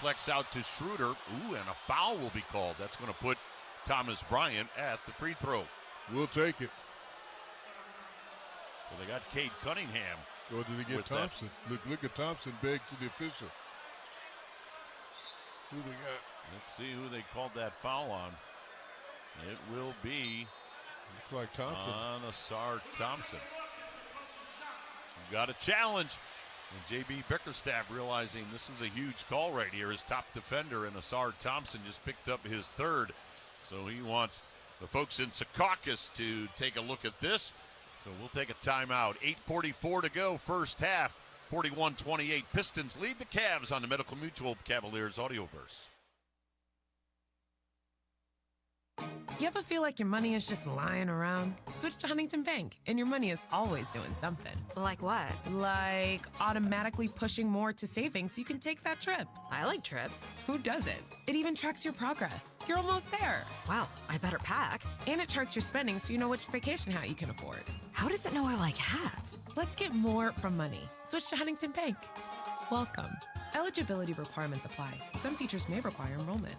deflects out to Schroeder. Ooh, and a foul will be called. That's going to put Thomas Bryant at the free throw. We'll take it. So they got Cade Cunningham. Or did they get Thompson? Look at Thompson beg to the official. Who they got? Let's see who they called that foul on. It will be looks like Thompson. On Asar Thompson. You got a challenge. And J.B. Bickerstaff realizing this is a huge call right here. His top defender and Asar Thompson just picked up his third. So he wants the folks in Secaucus to take a look at this. So we'll take a timeout. 8:44 to go, first half. 41-28. Pistons lead the Cavs on the Medical Mutual Cavaliers Audioverse. You ever feel like your money is just lying around? Switch to Huntington Bank, and your money is always doing something. Like what? Like automatically pushing more to savings so you can take that trip. I like trips. Who doesn't? It even tracks your progress. You're almost there. Wow, I better pack. And it charts your spending so you know which vacation hat you can afford. How does it know I like hats? Let's get more from money. Switch to Huntington Bank. Welcome. Eligibility requirements apply. Some features may require enrollment.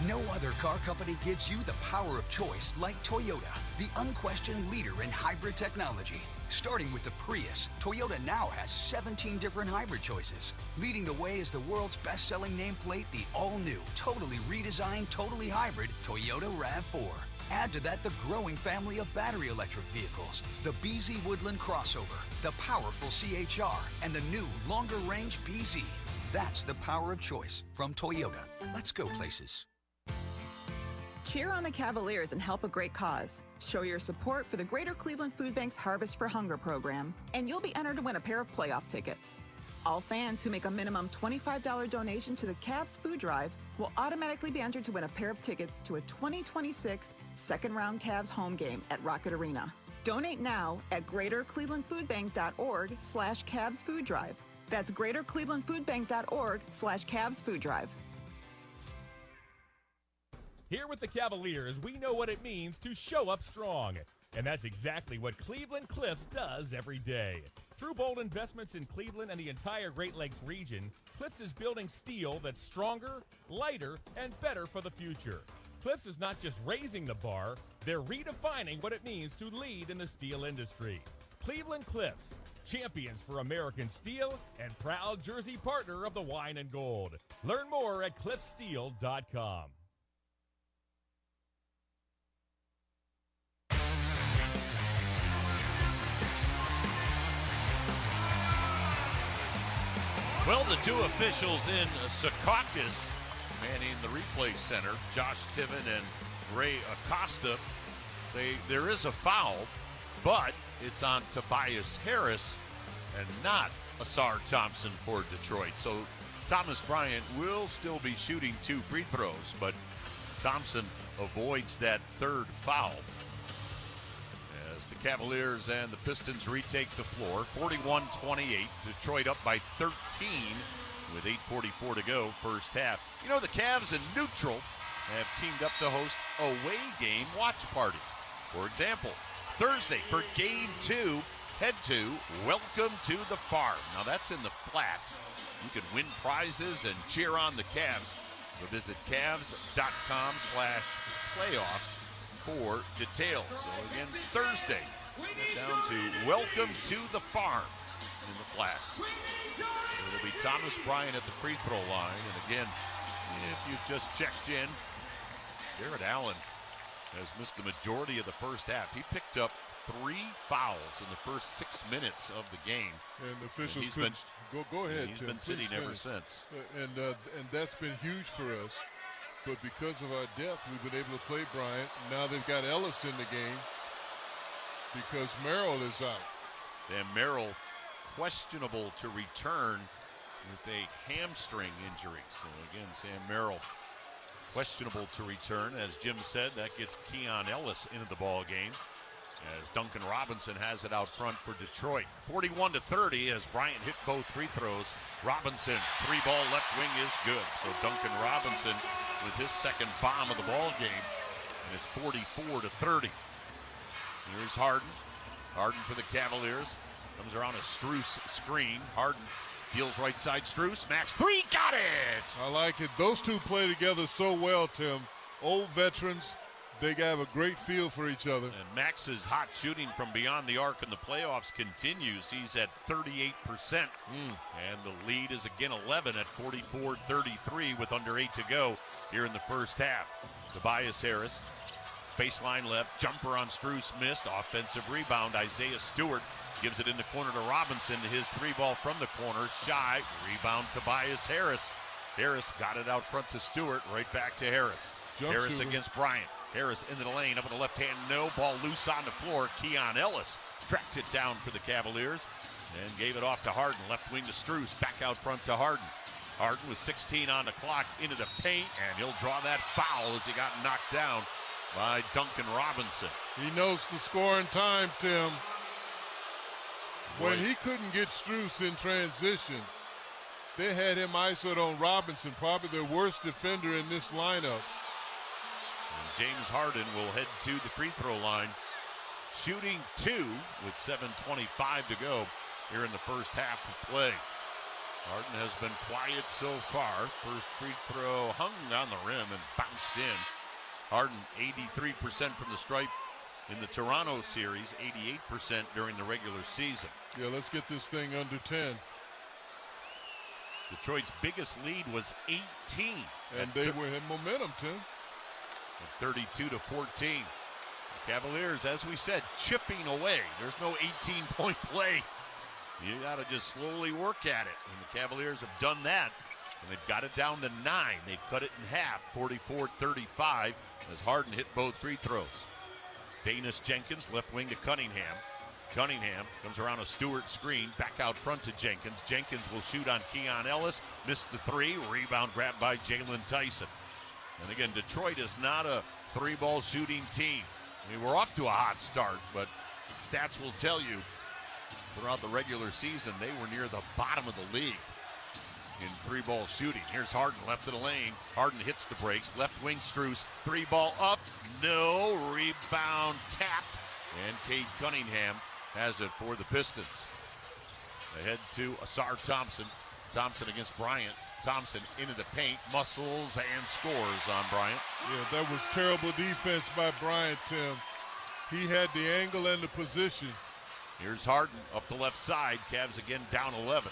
No other car company gives you the power of choice like Toyota, the unquestioned leader in hybrid technology. Starting with the Prius, Toyota now has 17 different hybrid choices. Leading the way is the world's best-selling nameplate, the all-new, totally redesigned, totally hybrid Toyota RAV4. Add to that the growing family of battery electric vehicles, the BZ Woodland crossover, the powerful CHR, and the new longer-range BZ. That's the power of choice from Toyota. Let's go places. Cheer on the Cavaliers and help a great cause. Show your support for the Greater Cleveland Food Bank's Harvest for Hunger program, and you'll be entered to win a pair of playoff tickets. All fans who make a minimum $25 donation to the Cavs Food Drive will automatically be entered to win a pair of tickets to a 2026 second-round Cavs home game at Rocket Arena. Donate now at greaterclevelandfoodbank.org/Cavs Food Drive. That's greaterclevelandfoodbank.org/Cavs Food Drive. Here with the Cavaliers, we know what it means to show up strong. And that's exactly what Cleveland Cliffs does every day. Through bold investments in Cleveland and the entire Great Lakes region, Cliffs is building steel that's stronger, lighter, and better for the future. Cliffs is not just raising the bar, they're redefining what it means to lead in the steel industry. Cleveland Cliffs, champions for American steel and proud jersey partner of the Wine and Gold. Learn more at cliffsteel.com. Well, the two officials in Secaucus manning the replay center, Josh Tiven and Ray Acosta, say there is a foul, but it's on Tobias Harris and not Asar Thompson for Detroit. So Thomas Bryant will still be shooting 2 free throws, but Thompson avoids that third foul. As the Cavaliers and the Pistons retake the floor, 41-28, Detroit up by 13 with 8:44 to go, first half. You know, the Cavs in neutral have teamed up to host away game watch parties. For example, Thursday for Game 2, head to Welcome to the Farm. Now that's in the Flats. You can win prizes and cheer on the Cavs. So visit Cavs.com/playoffs for details. So again, Thursday, down to Welcome to the Farm in the Flats. So it'll be Thomas Bryant at the free throw line. And again, if you've just checked in, Jared Allen has missed the majority of the first half. He picked up 3 fouls in the first 6 minutes of the game. And the officials couldn't go ahead. He's been sitting ever since. And that's been huge for us. But because of our depth, we've been able to play Bryant. Now they've got Ellis in the game because Merrill is out. And Merrill questionable to return with a hamstring injury. So again, Sam Merrill questionable to return. As Jim said, that gets Keon Ellis into the ball game, as Duncan Robinson has it out front for Detroit. 41-30 as Bryant hit both free throws. Robinson, 3-ball left wing is good. So Duncan Robinson with his second bomb of the ball game, and it's 44-30. Here's Harden. Harden for the Cavaliers. Comes around a Strus screen. Harden Deals right side, Strus. Max three, got it! I like it. Those two play together so well, Tim. Old veterans, they have a great feel for each other. And Max's hot shooting from beyond the arc in the playoffs continues. He's at 38%. And the lead is again 11 at 44-33 with under 8 to go here in the first half. Tobias Harris, baseline left, jumper on Strus missed. Offensive rebound, Isaiah Stewart gives it in the corner to Robinson. His three ball from the corner, SHAI, rebound Tobias Harris. Harris got it out front to Stewart, right back to Harris. Harris shooter against Bryant. Harris into the lane, up in the left hand, no. Ball loose on the floor. Keon Ellis tracked it down for the Cavaliers and gave it off to Harden. Left wing to Strus, back out front to Harden. Harden with 16 on the clock into the paint, and he'll draw that foul as he got knocked down by Duncan Robinson. He knows the score and time, Tim. When he couldn't get Strus in transition, they had him isoed on Robinson, probably their worst defender in this lineup. And James Harden will head to the free throw line, shooting 2 with 7:25 to go here in the first half of play. Harden has been quiet so far. First free throw hung on the rim and bounced in. Harden 83% from the stripe in the Toronto series, 88% during the regular season. Yeah, let's get this thing under 10. Detroit's biggest lead was 18. And they were in momentum, Tim. At 32-14. The Cavaliers, as we said, chipping away. There's no 18-point play. You got to just slowly work at it. And the Cavaliers have done that. And they've got it down to 9. They've cut it in half, 44-35, as Harden hit both free throws. Danis Jenkins, left wing to Cunningham. Cunningham comes around a Stewart screen, back out front to Jenkins. Jenkins will shoot on Keon Ellis. Missed the three. Rebound grabbed by Jalen Tyson. And again, Detroit is not a three-ball shooting team. I mean, we're off to a hot start, but stats will tell you throughout the regular season, they were near the bottom of the league in three-ball shooting. Here's Harden, left of the lane. Harden hits the brakes. Left wing, Strus. Three ball up. No. Rebound tapped. And Cade Cunningham has it for the Pistons. They head to Asar Thompson. Thompson against Bryant. Thompson into the paint, muscles, and scores on Bryant. Yeah, that was terrible defense by Bryant, Tim. He had the angle and the position. Here's Harden up the left side. Cavs again down 11.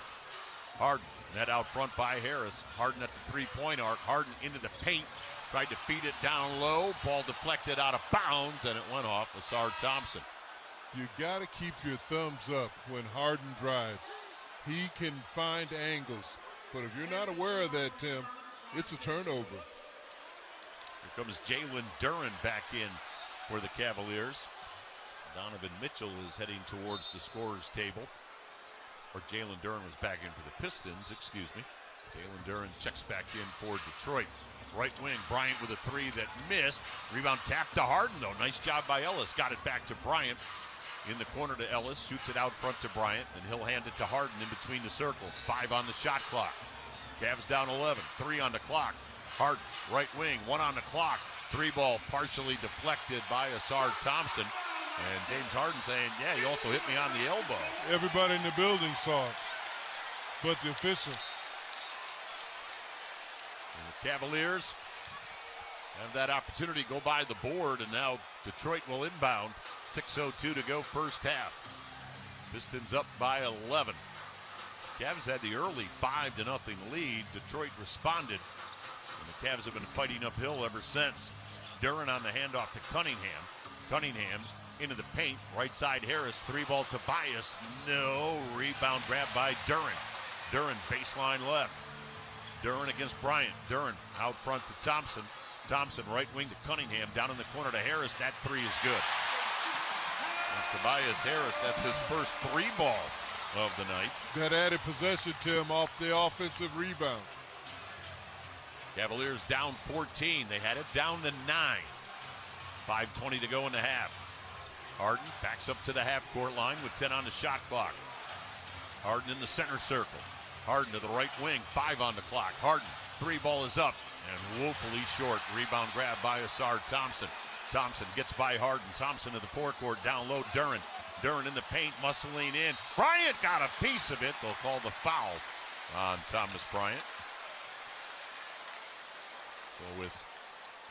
Harden, net out front by Harris. Harden at the three-point arc. Harden into the paint. Tried to feed it down low. Ball deflected out of bounds, and it went off Asar Thompson. You got to keep your thumbs up when Harden drives. He can find angles. But if you're not aware of that, Tim, it's a turnover. Here comes Jalen Duren back in for the Cavaliers. Donovan Mitchell is heading towards the scorer's table. Or Jalen Duren was back in for the Pistons, excuse me. Jalen Duren checks back in for Detroit. Right wing, Bryant with a three that missed. Rebound tapped to Harden, though. Nice job by Ellis. Got it back to Bryant. In the corner to Ellis, shoots it out front to Bryant, and he'll hand it to Harden in between the circles. 5 on the shot clock. Cavs down 11, 3 on the clock. Harden, right wing, 1 on the clock. Three ball partially deflected by Asar Thompson. And James Harden saying, yeah, he also hit me on the elbow. Everybody in the building saw it, but the official. And the Cavaliers have that opportunity to go by the board, and now Detroit will inbound. 6:02 to go first half. Pistons up by 11. Cavs had the early 5-0 lead. Detroit responded, and the Cavs have been fighting uphill ever since. Duren on the handoff to Cunningham. Cunningham into the paint. Right side Harris. Three ball Tobias. No. Rebound grabbed by Duren. Duren baseline left. Duren against Bryant. Duren out front to Thompson. Thompson right wing to Cunningham. Down in the corner to Harris. That three is good. And Tobias Harris, that's his first three ball of the night. That added possession, Tim, off the offensive rebound. Cavaliers down 14. They had it down to 9. 5:20 to go in the half. Harden backs up to the half-court line with 10 on the shot clock. Harden in the center circle. Harden to the right wing, 5 on the clock. Harden, three ball is up and woefully short. Rebound grab by Asar Thompson. Thompson gets by Harden. Thompson to the forecourt, down low, Duren. Duren in the paint, muscling in. Bryant got a piece of it. They'll call the foul on Thomas Bryant. So with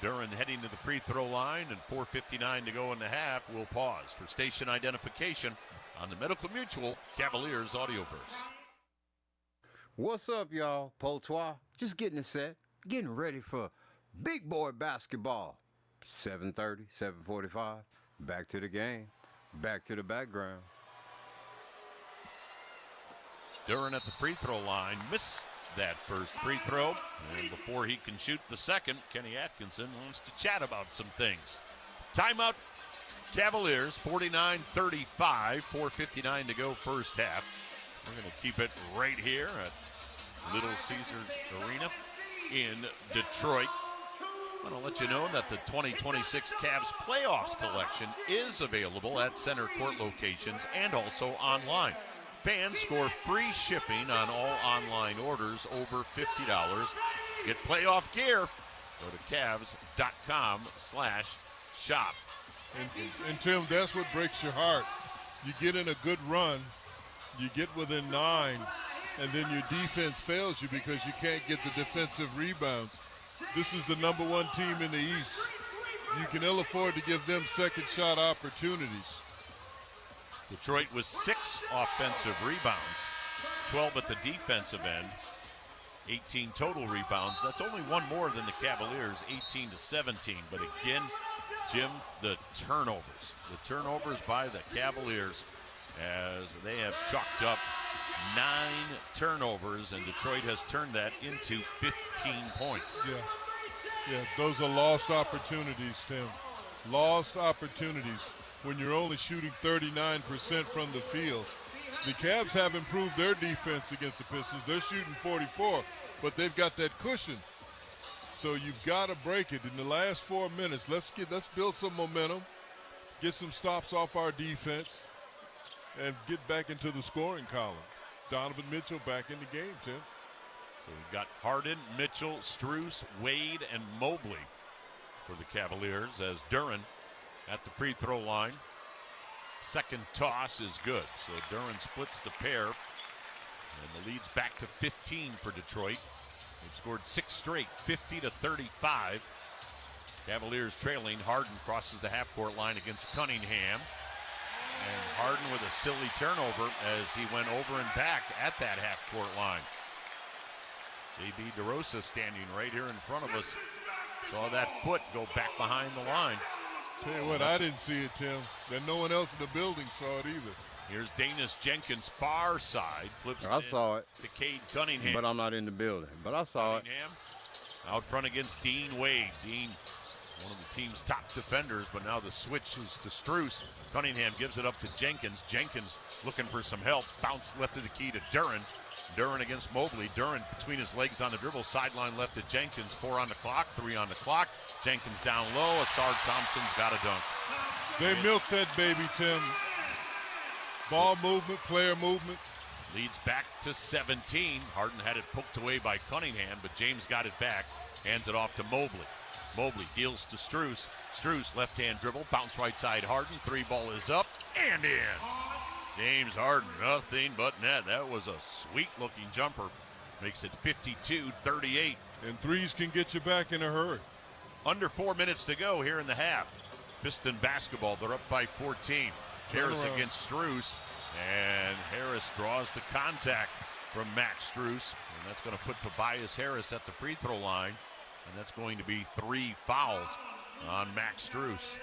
Duren heading to the free throw line and 4:59 to go in the half, we'll pause for station identification on the Medical Mutual Cavaliers Audioverse. What's up, y'all? Potoi. Just getting it set, getting ready for big boy basketball. 7:30, 7:45. Back to the game. Back to the background. Duren at the free throw line missed that first free throw. And before he can shoot the second, Kenny Atkinson wants to chat about some things. Timeout. Cavaliers 49-35, 4:59 to go first half. We're going to keep it right here at Little Caesars Arena in Detroit. I want to let you know that the 2026 Cavs Playoffs collection is available at center court locations and also online. Fans score free shipping on all online orders over $50. Get playoff gear. Go to Cavs.com/shop. And Tim, that's what breaks your heart. You get in a good run, you get within 9, and then your defense fails you because you can't get the defensive rebounds. This is the #1 team in the East. You can ill afford to give them second shot opportunities. Detroit with 6 offensive rebounds, 12 at the defensive end, 18 total rebounds. That's only one more than the Cavaliers, 18-17. But again, Jim, the turnovers by the Cavaliers, as they have chalked up 9 turnovers, and Detroit has turned that into 15 points. Yeah, those are lost opportunities, Tim. Lost opportunities when you're only shooting 39% from the field. The Cavs have improved their defense against the Pistons. They're shooting 44, but they've got that cushion. So you've got to break it. In the last 4 minutes, let's build some momentum, get some stops off our defense, and get back into the scoring column. Donovan Mitchell back in the game, Tim. So we've got Harden, Mitchell, Strus, Wade, and Mobley for the Cavaliers as Duren at the free throw line. Second toss is good. So Duren splits the pair, and the lead's back to 15 for Detroit. They've scored 6 straight, 50-35. Cavaliers trailing. Harden crosses the half-court line against Cunningham. And Harden with a silly turnover as he went over and back at that half-court line. J.B. DeRosa standing right here in front of us. Saw that foot go back behind the line. Tell you what, I didn't see it, Tim. And no one else in the building saw it either. Here's Danis Jenkins, far side. Flips I saw it. to Cade Cunningham. But I'm not in the building. But I saw Cunningham out front against Dean Wade. Dean, one of the team's top defenders, but now the switch is to Strus. Cunningham gives it up to Jenkins. Jenkins looking for some help. Bounce left of the key to Duren. Duren against Mobley. Duren between his legs on the dribble. Sideline left to Jenkins. 4 on the clock, 3 on the clock. Jenkins down low. Asard Thompson's got a dunk. They milked that baby, Tim. Ball movement, player movement. Leads back to 17. Harden had it poked away by Cunningham, but James got it back. Hands it off to Mobley. Mobley deals to Strus. Strus left-hand dribble. Bounce right side Harden. 3 ball is up and in. James Harden, nothing but net. That was a sweet-looking jumper. Makes it 52-38. And threes can get you back in a hurry. Under 4 minutes to go here in the half. Piston basketball, they're up by 14. Harris against Strus, and Harris draws the contact from Max Strus, and that's going to put Tobias Harris at the free throw line, and that's going to be 3 fouls on Max Strus.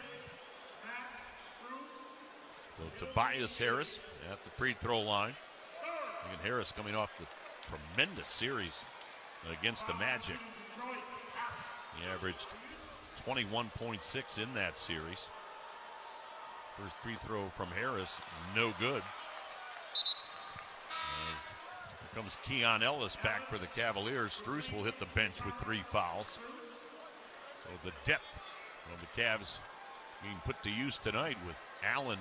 So Tobias Harris at the free throw line. And Harris coming off the tremendous series against the Magic. He averaged 21.6 in that series. First free throw from Harris, no good. As here comes Keon Ellis back for the Cavaliers. Strus will hit the bench with 3 fouls. So the depth of the Cavs being put to use tonight, with Allen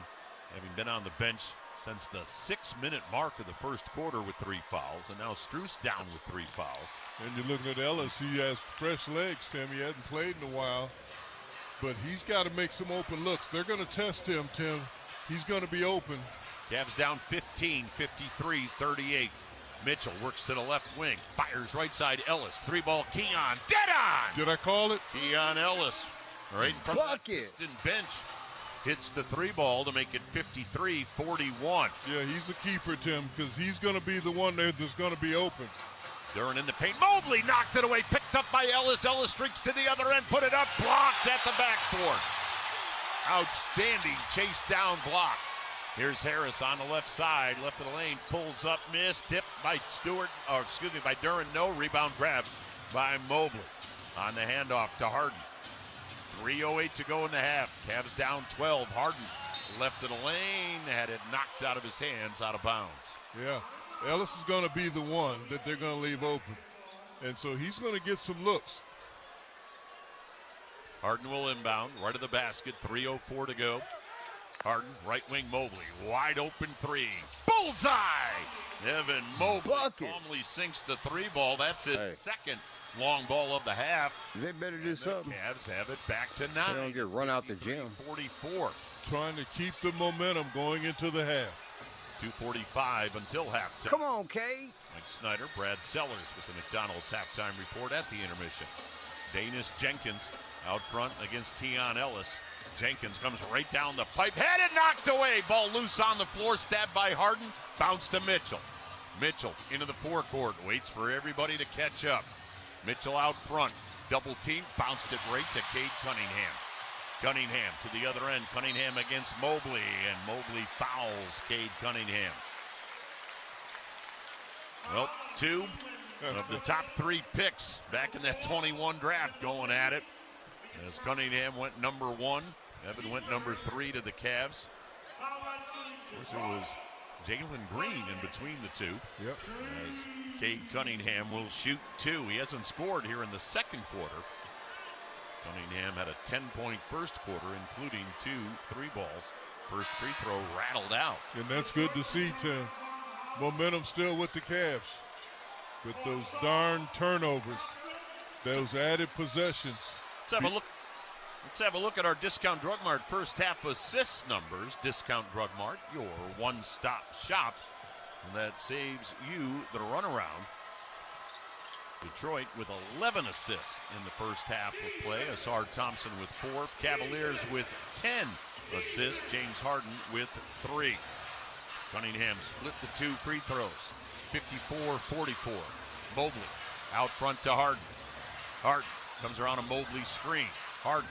having been on the bench since the 6-minute mark of the first quarter with 3 fouls, and now Strus down with 3 fouls. And you're looking at Ellis, he has fresh legs, Tim. He hasn't played in a while, but he's got to make some open looks. They're going to test him, Tim. He's going to be open. Cavs down 15, 53-38. Mitchell works to the left wing, fires right side. Ellis, 3-ball. Keon, dead on. Did I call it? Keon Ellis, right from the Piston bench, hits the 3-ball to make it 53-41. Yeah, he's a keeper, Tim, because he's going to be the one there that's going to be open. Duran in the paint. Mobley knocked it away, picked up by Ellis. Ellis streaks to the other end, put it up, blocked at the backboard. Outstanding chase down block. Here's Harris on the left side, left of the lane, pulls up, missed, tipped by by Duran, no, rebound grab by Mobley. On the handoff to Harden. 3:08 to go in the half. Cavs down 12. Harden left of the lane, had it knocked out of his hands, out of bounds. Yeah, Ellis is going to be the one that they're going to leave open. And so he's going to get some looks. Harden will inbound, right of the basket, 3:04 to go. Harden, right wing Mobley, wide open 3. Bullseye! Evan Mobley calmly sinks the 3-ball. That's his second long ball of the half. They better do something. Cavs have it back to 9. They don't get run out the gym. 44. Trying to keep the momentum going into the half. 2:45 until halftime. Come on, K. Mike Snyder, Brad Sellers with the McDonald's halftime report at the intermission. Danis Jenkins out front against Keon Ellis. Jenkins comes right down the pipe, had it knocked away. Ball loose on the floor, stabbed by Harden, bounce to Mitchell. Mitchell into the forecourt, waits for everybody to catch up. Mitchell out front, double team, bounced it right to Cade Cunningham. Cunningham to the other end, Cunningham against Mobley, and Mobley fouls Cade Cunningham. Well, 2 of the top 3 picks back in that 21 draft going at it. As Cunningham went number 1, Evan went number 3 to the Cavs. Of course, it was Jalen Green in between the two. Yep. As Cade Cunningham will shoot 2. He hasn't scored here in the second quarter. Cunningham had a 10-point first quarter, including 2 3-balls. First free throw rattled out. And that's good to see, Tim. Momentum still with the Cavs. With those darn turnovers, those added possessions. Let's have a look at our Discount Drug Mart first half assist numbers. Discount Drug Mart, your one-stop shop that saves you the runaround. Detroit with 11 assists in the first half of play. Asar Thompson with 4. Cavaliers with 10 assists. James Harden with 3. Cunningham split the 2 free throws. 54-44. Mobley out front to Harden. Harden comes around a Mobley screen. Harden,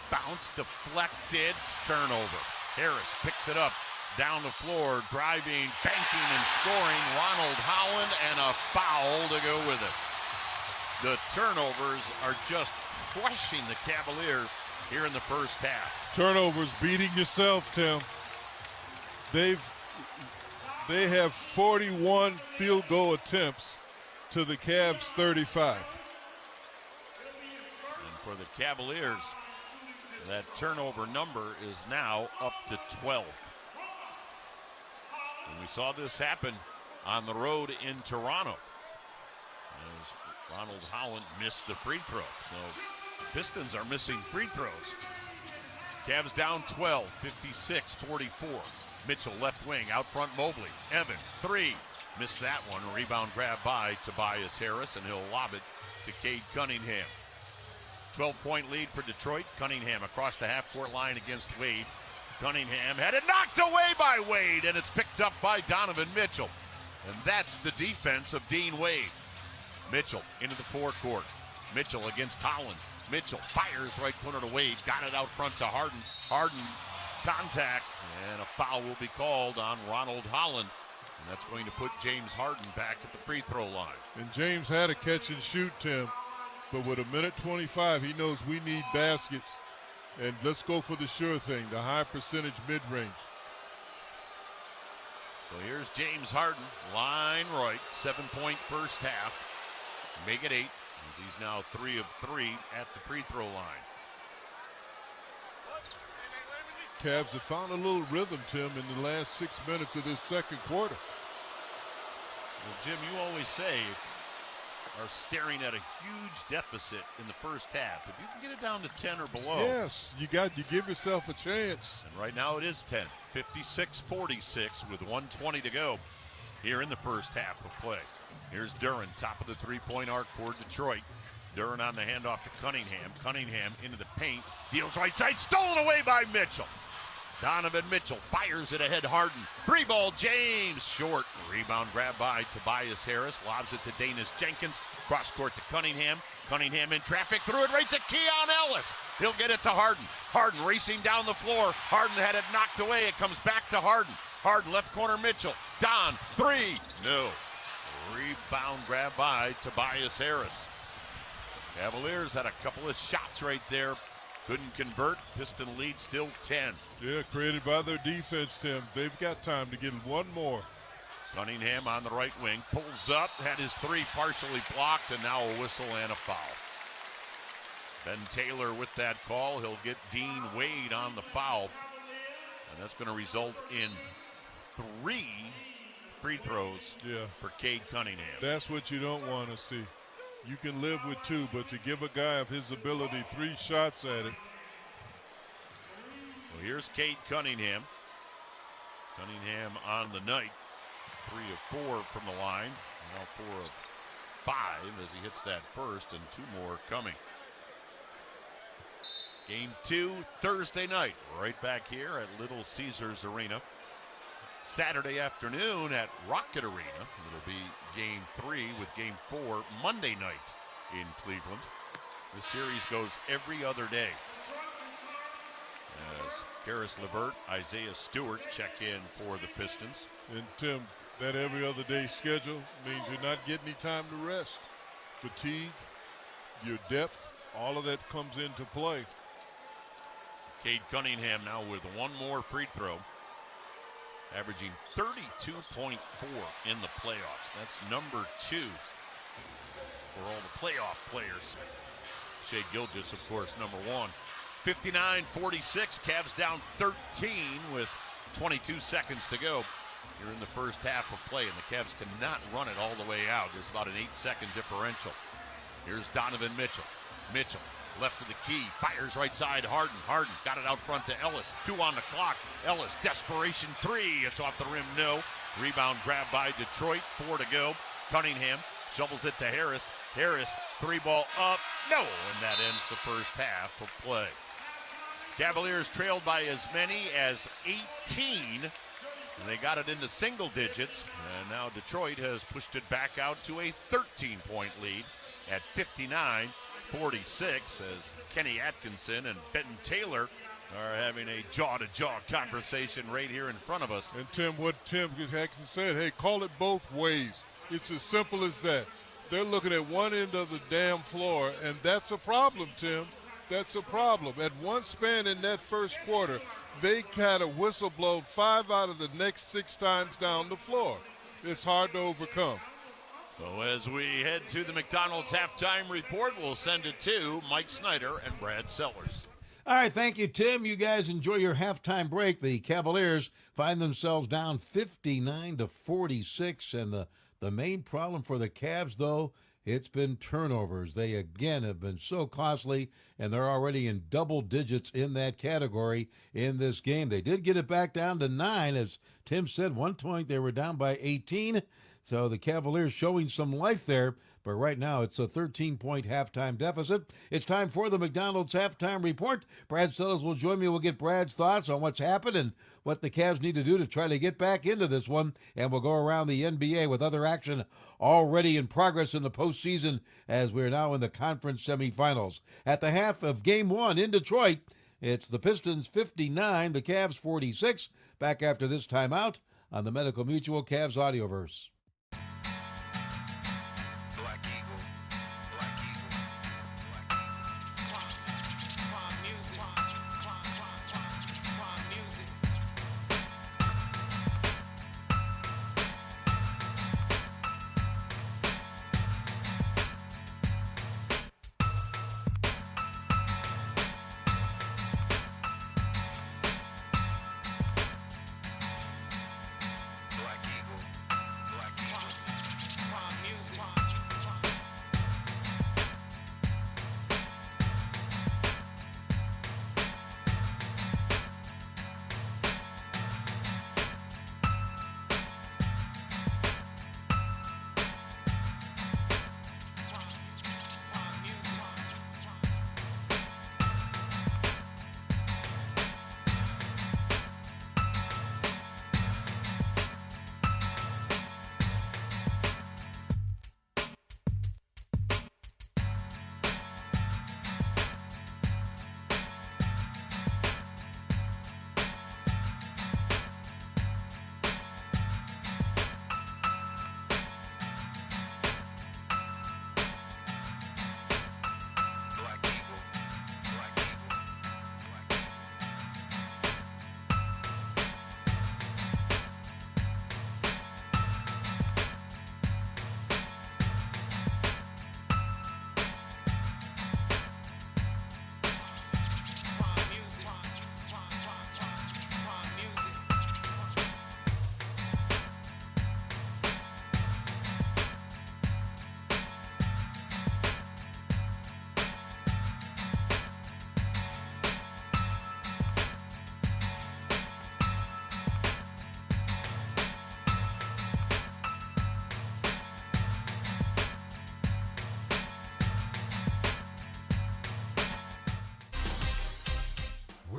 bounce, deflected, turnover. Harris picks it up, down the floor, driving, banking, and scoring. Ronald Holland, and a foul to go with it. The turnovers are just crushing the Cavaliers here in the first half. Turnovers, beating yourself, Tim. They have 41 field goal attempts to the Cavs 35. For the Cavaliers, that turnover number is now up to 12. And we saw this happen on the road in Toronto as Ronald Holland missed the free throw. So Pistons are missing free throws. Cavs down 12, 56-44. Mitchell left wing, out front Mobley. Evan, 3. Missed that one. A rebound grab by Tobias Harris, and he'll lob it to Cade Cunningham. 12-point lead for Detroit. Cunningham across the half-court line against Wade. Cunningham had it knocked away by Wade, and it's picked up by Donovan Mitchell. And that's the defense of Dean Wade. Mitchell into the forecourt. Mitchell against Holland. Mitchell fires right corner to Wade. Got it out front to Harden. Harden, contact, and a foul will be called on Ronald Holland. And that's going to put James Harden back at the free throw line. And James had a catch and shoot, Tim. But with 1:25, he knows we need baskets. And let's go for the sure thing, the high percentage mid-range. So here's James Harden, line right, 7-point first half. Make it 8, as he's now 3 of 3 at the free throw line. Cavs have found a little rhythm, Tim, in the last 6 minutes of this second quarter. Well, Jim, you always say are staring at a huge deficit in the first half. If you can get it down to 10 or below. Yes, you give yourself a chance. And right now it is 10, 56-46 with 1:20 to go. here in the first half of play. Here's Duran, top of the three-point arc for Detroit. Duran on the handoff to Cunningham. Cunningham into the paint. Deals right side. Stolen away by Mitchell. Donovan Mitchell fires it ahead. Harden. Three ball. James short. Rebound grab by Tobias Harris. Lobs it to Danis Jenkins. Cross court to Cunningham. Cunningham in traffic. Threw it right to Keon Ellis. He'll get it to Harden. Harden racing down the floor. Harden had it knocked away. It comes back to Harden. Harden left corner Mitchell. Don. Three. No. Rebound grab by Tobias Harris. Cavaliers had a couple of shots right there. Couldn't convert. Piston lead still 10. Yeah, created by their defense, Tim. They've got time to get one more. Cunningham on the right wing. Pulls up. Had his three partially blocked, and now a whistle and a foul. Ben Taylor with that call. He'll get Dean Wade on the foul. And that's going to result in 3 free throws for Cade Cunningham. That's what you don't want to see. You can live with 2, but to give a guy of his ability 3 shots at it. Well, here's Cade Cunningham. Cunningham on the night. 3 of 4 from the line. Now 4 of 5 as he hits that first, and 2 more coming. Game 2 Thursday night, right back here at Little Caesars Arena. Saturday afternoon at Rocket Arena. It'll be game 3 with game 4 Monday night in Cleveland. The series goes every other day. As Karis LeVert, Isaiah Stewart check in for the Pistons. And Tim, that every other day schedule means you're not getting any time to rest. Fatigue, your depth, all of that comes into play. Cade Cunningham now with 1 more free throw. Averaging 32.4 in the playoffs. That's number 2 for all the playoff players. Shai Gilgeous, of course, number 1. 59-46, Cavs down 13 with 22 seconds to go. You're in the first half of play, and the Cavs cannot run it all the way out. There's about an 8-second differential. Here's Donovan Mitchell. Mitchell, left of the key, fires right side. Harden got it out front to Ellis. 2 on the clock. Ellis, desperation 3. It's off the rim, no. Rebound grab by Detroit. 4 to go. Cunningham shovels it to Harris. Harris, 3-ball up, no. And that ends the first half of play. Cavaliers trailed by as many as 18. And they got it into single digits. And now Detroit has pushed it back out to a 13-point lead at 59-46 as Kenny Atkinson and Benton Taylor are having a jaw-to-jaw conversation right here in front of us. And Tim, what Tim Atkinson said, hey, call it both ways. It's as simple as that. They're looking at one end of the damn floor, and that's a problem, Tim. That's a problem. At one span in that first quarter, they had a whistle blown 5 out of the next 6 times down the floor. It's hard to overcome. So as we head to the McDonald's halftime report, we'll send it to Mike Snyder and Brad Sellers. All right, thank you, Tim. You guys enjoy your halftime break. The Cavaliers find themselves down 59-46, and the main problem for the Cavs, though, it's been turnovers. They, again, have been so costly, and they're already in double digits in that category in this game. They did get it back down to 9. As Tim said, one point they were down by 18. So the Cavaliers showing some life there. But right now, it's a 13-point halftime deficit. It's time for the McDonald's halftime report. Brad Sellers will join me. We'll get Brad's thoughts on what's happened and what the Cavs need to do to try to get back into this one. And we'll go around the NBA with other action already in progress in the postseason as we're now in the conference semifinals. At the half of Game 1 in Detroit, it's the Pistons 59, the Cavs 46. Back after this timeout on the Medical Mutual Cavs Audioverse.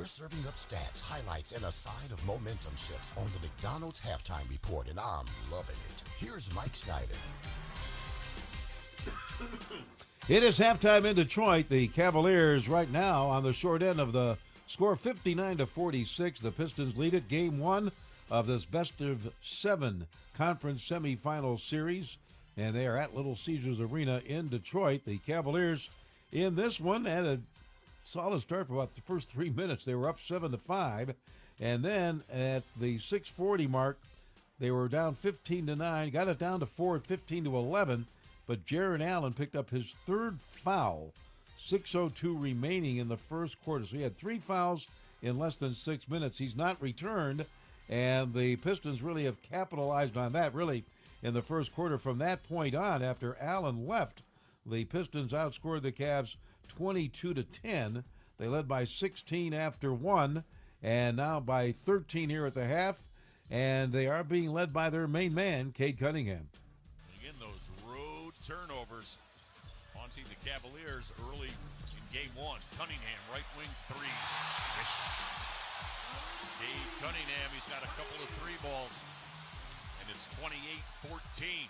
We're serving up stats, highlights, and a side of momentum shifts on the McDonald's halftime report, and I'm loving it. Here's Mike Snyder. It is halftime in Detroit. The Cavaliers right now on the short end of the score, 59-46. The Pistons lead it. Game one of this best-of-7 conference semifinal series, and they are at Little Caesars Arena in Detroit. The Cavaliers in this one had a solid start for about the first 3 minutes. They were up 7-5, and then at the 6:40 mark, they were down 15-9. Got it down to 4 at 15-11, but Jaron Allen picked up his third foul. 6:02 remaining in the first quarter, so he had 3 fouls in less than 6 minutes. He's not returned, and the Pistons really have capitalized on that really in the first quarter. From that point on, after Allen left, the Pistons outscored the Cavs 22-10. They led by 16 after one, and now by 13 here at the half, and they are being led by their main man, Cade Cunningham. Again, those road turnovers haunting the Cavaliers early in game one. Cunningham, right wing threes. Cade Cunningham, he's got a couple of 3 balls, and it's 28-14.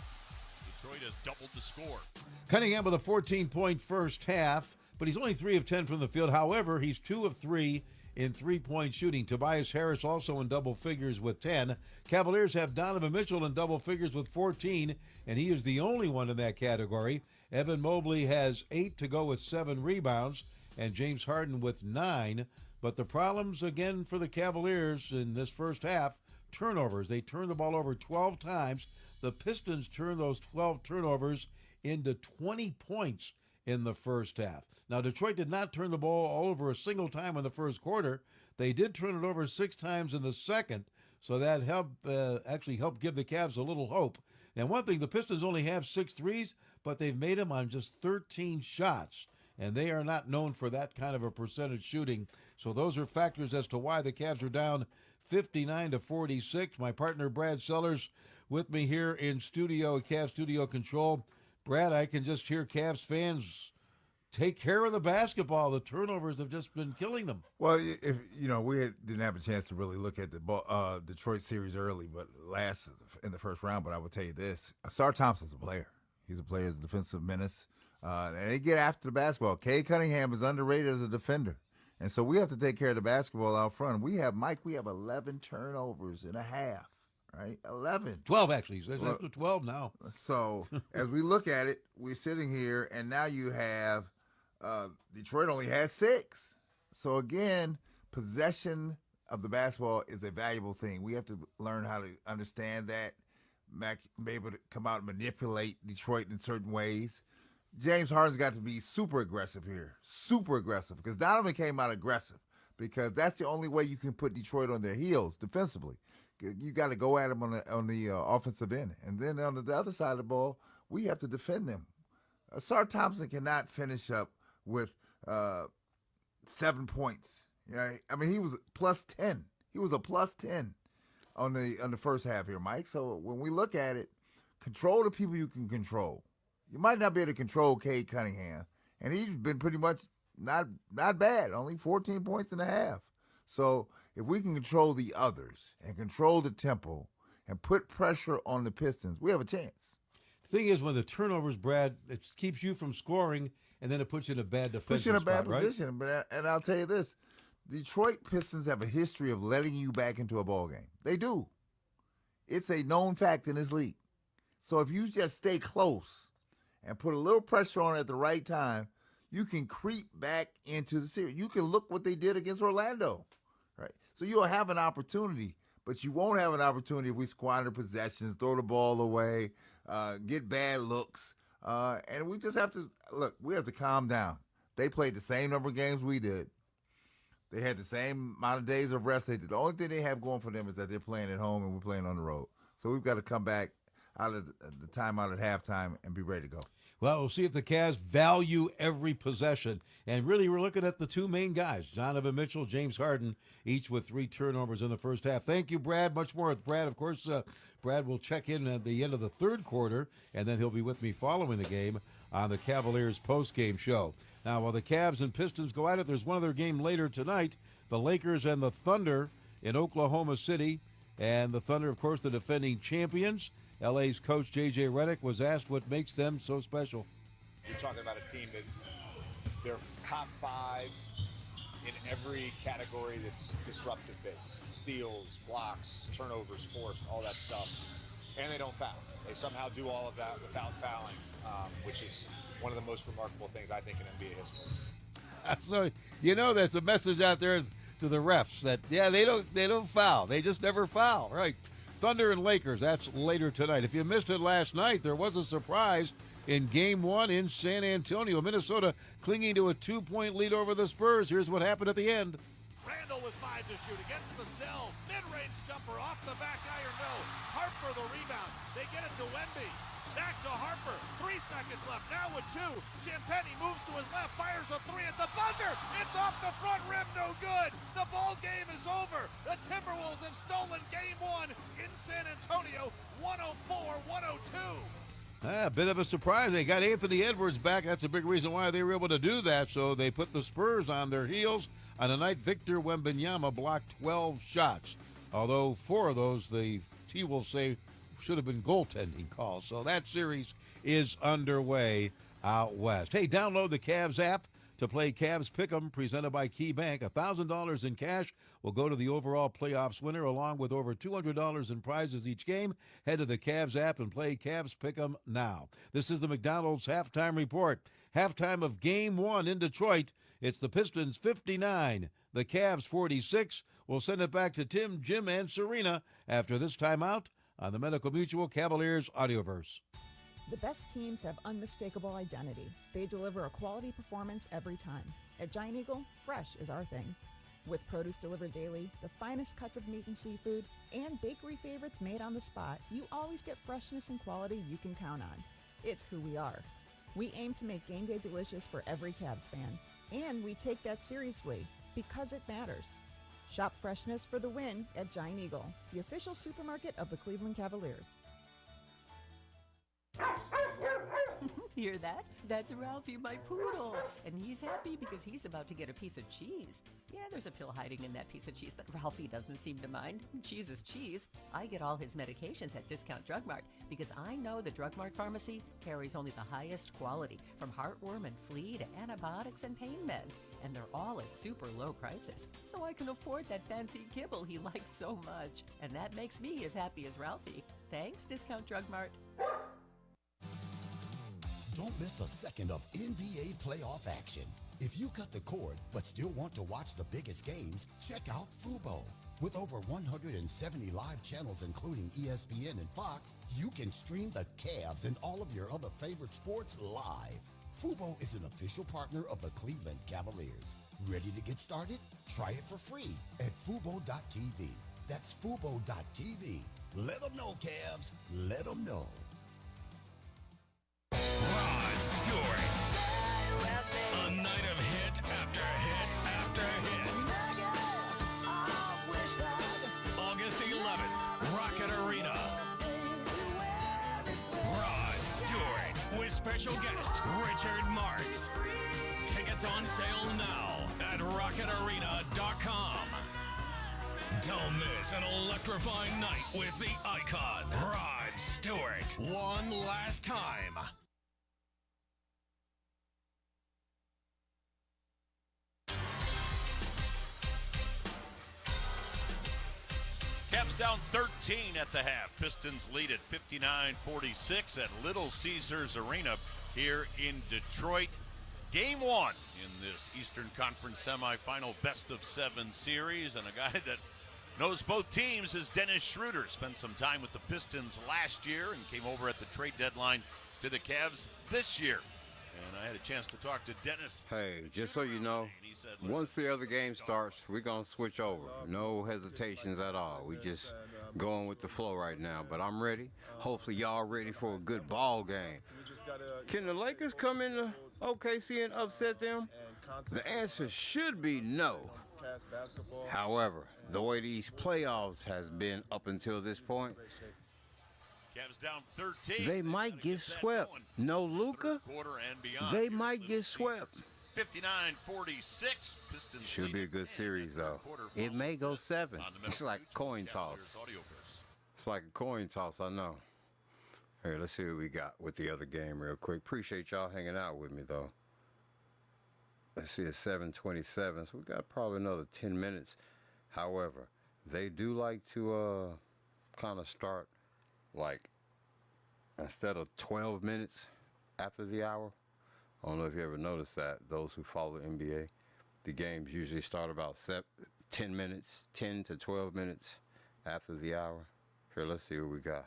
Detroit has doubled the score. Cunningham with a 14-point first half, but he's only 3 of 10 from the field. However, he's 2 of 3 in 3-point shooting. Tobias Harris also in double figures with 10. Cavaliers have Donovan Mitchell in double figures with 14, and he is the only one in that category. Evan Mobley has 8 to go with 7 rebounds, and James Harden with 9. But the problems again for the Cavaliers in this first half, turnovers. They turned the ball over 12 times. The Pistons turned those 12 turnovers into 20 points in the first half. Now, Detroit did not turn the ball over a single time in the first quarter. They did turn it over 6 times in the second, so that actually helped give the Cavs a little hope. And one thing, the Pistons only have 6 threes, but they've made them on just 13 shots, and they are not known for that kind of a percentage shooting. So those are factors as to why the Cavs are down 59-46. My partner, Brad Sellers, with me here in studio at Cavs Studio Control. Brad, I can just hear Cavs fans take care of the basketball. The turnovers have just been killing them. Well, if didn't have a chance to really look at the Detroit series early, but last in the first round. But I will tell you this: Sar Thompson's a player. He's a player, he's a defensive menace, and they get after the basketball. Cade Cunningham is underrated as a defender, and so we have to take care of the basketball out front. We have 11 turnovers in a half. Right, 11. 12 actually. That's 12 now. So as we look at it, we're sitting here, and now you have Detroit only has 6. So again, possession of the basketball is a valuable thing. We have to learn how to understand that, be able to come out and manipulate Detroit in certain ways. James Harden's got to be super aggressive here, because Donovan came out aggressive, because that's the only way you can put Detroit on their heels defensively. You got to go at them on the offensive end. And then on the other side of the ball, we have to defend them. Sar Thompson cannot finish up with 7 points. I mean, he was plus 10. He was a plus 10 on the first half here, Mike. So when we look at it, control the people you can control. You might not be able to control Cade Cunningham, and he's been pretty much not bad, only 14 points and a half. So if we can control the others and control the tempo and put pressure on the Pistons, we have a chance. The thing is, when the turnovers, Brad, it keeps you from scoring, and then it puts you in a bad defensive Puts you in a bad spot, position. Right? And I'll tell you this, Detroit Pistons have a history of letting you back into a ball game. They do. It's a known fact in this league. So if you just stay close and put a little pressure on at the right time, you can creep back into the series. You can look what they did against Orlando. Right. So you'll have an opportunity, but you won't have an opportunity if we squander possessions, throw the ball away, get bad looks. And we just have to, we have to calm down. They played the same number of games we did. They had the same amount of days of rest they did. The only thing they have going for them is that they're playing at home and we're playing on the road. So we've got to come back out of the timeout at halftime and be ready to go. Well, we'll see if the Cavs value every possession. And really, we're looking at the 2 main guys, Donovan Mitchell, James Harden, each with 3 turnovers in the first half. Thank you, Brad. Much more with Brad. Of course, Brad will check in at the end of the third quarter, and then he'll be with me following the game on the Cavaliers postgame show. Now, while the Cavs and Pistons go at it, there's one other game later tonight, the Lakers and the Thunder in Oklahoma City. And the Thunder, of course, the defending champions. LA's coach J.J. Redick was asked what makes them so special. You're talking about a team that's they're top 5 in every category that's disruptive based. Steals, blocks, turnovers, forced, all that stuff. And they don't foul. They somehow do all of that without fouling, which is one of the most remarkable things I think in NBA history. So, there's a message out there to the refs that, they don't foul. They just never foul, right? Thunder and Lakers, that's later tonight. If you missed it last night, there was a surprise in Game 1 in San Antonio. Minnesota clinging to a 2-point lead over the Spurs. Here's what happened at the end. Randall with 5 to shoot against Vassell. Mid-range jumper off the back iron, no. Harper the rebound. They get it to Wemby. Back to Harper. 3 seconds left. Now with 2. Champagny moves to his left. Fires a 3 at the buzzer. It's off the front rim. No good. The ball game is over. The Timberwolves have stolen Game 1 in San Antonio. 104-102. A bit of a surprise. They got Anthony Edwards back. That's a big reason why they were able to do that. So they put the Spurs on their heels. On a night, Victor Wembanyama blocked 12 shots. Although 4 of those, the T-Wolves say, should have been goaltending calls. So that series is underway out west. Hey, download the Cavs app to play Cavs Pick'em, presented by KeyBank. $1,000 in cash will go to the overall playoffs winner, along with over $200 in prizes each game. Head to the Cavs app and play Cavs Pick'em now. This is the McDonald's Halftime Report. Halftime of Game 1 in Detroit. It's the Pistons 59, the Cavs 46. We'll send it back to Tim, Jim, and Serena after this timeout on the Medical Mutual Cavaliers Audioverse. The best teams have unmistakable identity. They deliver a quality performance every time. At Giant Eagle, fresh is our thing. With produce delivered daily, the finest cuts of meat and seafood, and bakery favorites made on the spot, you always get freshness and quality you can count on. It's who we are. We aim to make game day delicious for every Cavs fan, and we take that seriously because it matters. Shop freshness for the win at Giant Eagle, the official supermarket of the Cleveland Cavaliers. Hear that? That's Ralphie, my poodle. And he's happy because he's about to get a piece of cheese. Yeah, there's a pill hiding in that piece of cheese, but Ralphie doesn't seem to mind. Cheese is cheese. I get all his medications at Discount Drug Mart because I know the Drug Mart pharmacy carries only the highest quality, from heartworm and flea to antibiotics and pain meds. And they're all at super low prices. So I can afford that fancy kibble he likes so much. And that makes me as happy as Ralphie. Thanks, Discount Drug Mart. Don't miss a second of NBA playoff action. If you cut the cord but still want to watch the biggest games, check out Fubo. With over 170 live channels including ESPN and Fox, you can stream the Cavs and all of your other favorite sports live. Fubo is an official partner of the Cleveland Cavaliers. Ready to get started? Try it for free at Fubo.tv. That's Fubo.tv. Let them know, Cavs. Let them know. Rod Stewart. A night of hit after hit after hit. August 11th, Rocket Arena. Rod Stewart with special guest Richard Marks. Tickets on sale now at rocketarena.com. Don't miss an electrifying night with the icon, Rod Stewart. One last time. Cavs down 13 at the half. Pistons lead at 59-46 at Little Caesars Arena here in Detroit. Game 1 in this Eastern Conference semifinal best-of-7 series, and a guy that knows both teams is Dennis Schroeder. Spent some time with the Pistons last year and came over at the trade deadline to the Cavs this year. And I had a chance to talk to Dennis. Hey, just so you know, once the other game starts, we're going to switch over. No hesitations at all. We just going with the flow right now. But I'm ready. Hopefully y'all ready for a good ball game. Can the Lakers come into OKC and upset them? The answer should be no. However, the way these playoffs has been up until this point, Cavs down 13. They might get swept. No Luka, Quarter and beyond. they might get swept. 59-46. Pistons Should be a good series, though. It may go 7. It's like a coin toss. It's like a coin toss, I know. Here, let's see what we got with the other game real quick. Appreciate y'all hanging out with me, though. Let's see, it's 7:27, so we got probably another 10 minutes. However, they do like to kind of start, like, instead of 12 minutes after the hour. I don't know if you ever noticed that. Those who follow the NBA, the games usually start about 10 minutes, 10 to 12 minutes after the hour. Here, let's see what we got.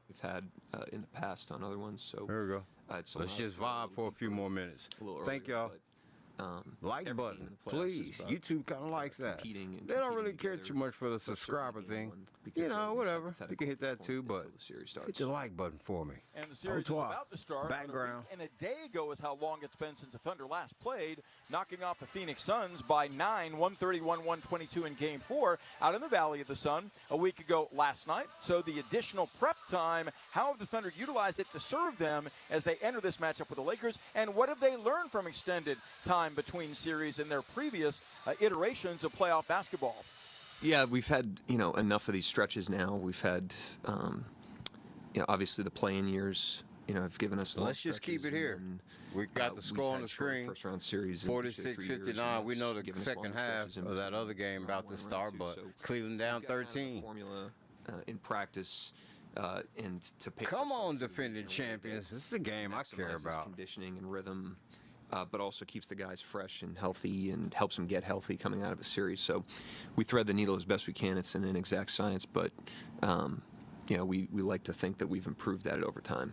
We've had in the past on other ones. So here we go. Let's just vibe for a few more minutes. Thank y'all. Like button, please. YouTube kind of likes that. They don't really care too much for the subscriber thing. You know, whatever. You can hit that too, but hit the like button for me. And the series is about to start. Background. And a day ago is how long it's been since the Thunder last played, knocking off the Phoenix Suns by 9, 131-122 in Game 4 out in the Valley of the Sun a week ago last night. So the additional prep time, how have the Thunder utilized it to serve them as they enter this matchup with the Lakers? And what have they learned from extended time between series and their previous iterations of playoff basketball? Yeah, we've had, enough of these stretches now. We've had, obviously the play-in years, have given us. Let's just keep it here. We got the score on the screen. First round series. 46-59. We know the second half of that other game about to start, but Cleveland down 13. Formula in practice. And to pick. Come on, defending champions. This is the game I care about. Conditioning and rhythm. But also keeps the guys fresh and healthy and helps them get healthy coming out of a series. So we thread the needle as best we can. It's an inexact science, but we like to think that we've improved that over time.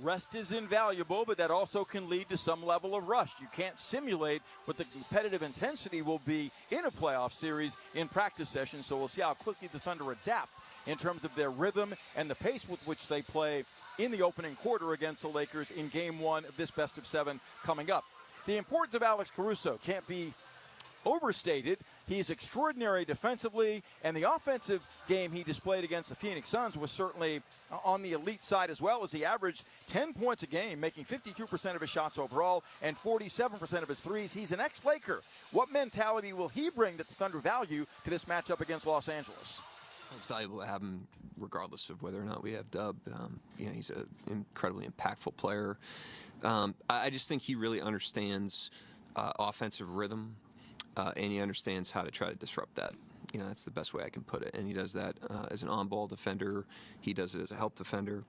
Rest is invaluable, but that also can lead to some level of rust. You can't simulate what the competitive intensity will be in a playoff series in practice sessions, so we'll see how quickly the Thunder adapt in terms of their rhythm and the pace with which they play in the opening quarter against the Lakers in Game 1 of this best-of-7 coming up. The importance of Alex Caruso can't be overstated. He's extraordinary defensively, and the offensive game he displayed against the Phoenix Suns was certainly on the elite side as well, as he averaged 10 points a game, making 52% of his shots overall and 47% of his threes. He's an ex-Laker. What mentality will he bring that the Thunder value to this matchup against Los Angeles? It's valuable to have him regardless of whether or not we have Dub. He's an incredibly impactful player. I just think he really understands offensive rhythm, and he understands how to try to disrupt that. That's the best way I can put it. And he does that as an on-ball defender. He does it as a help defender.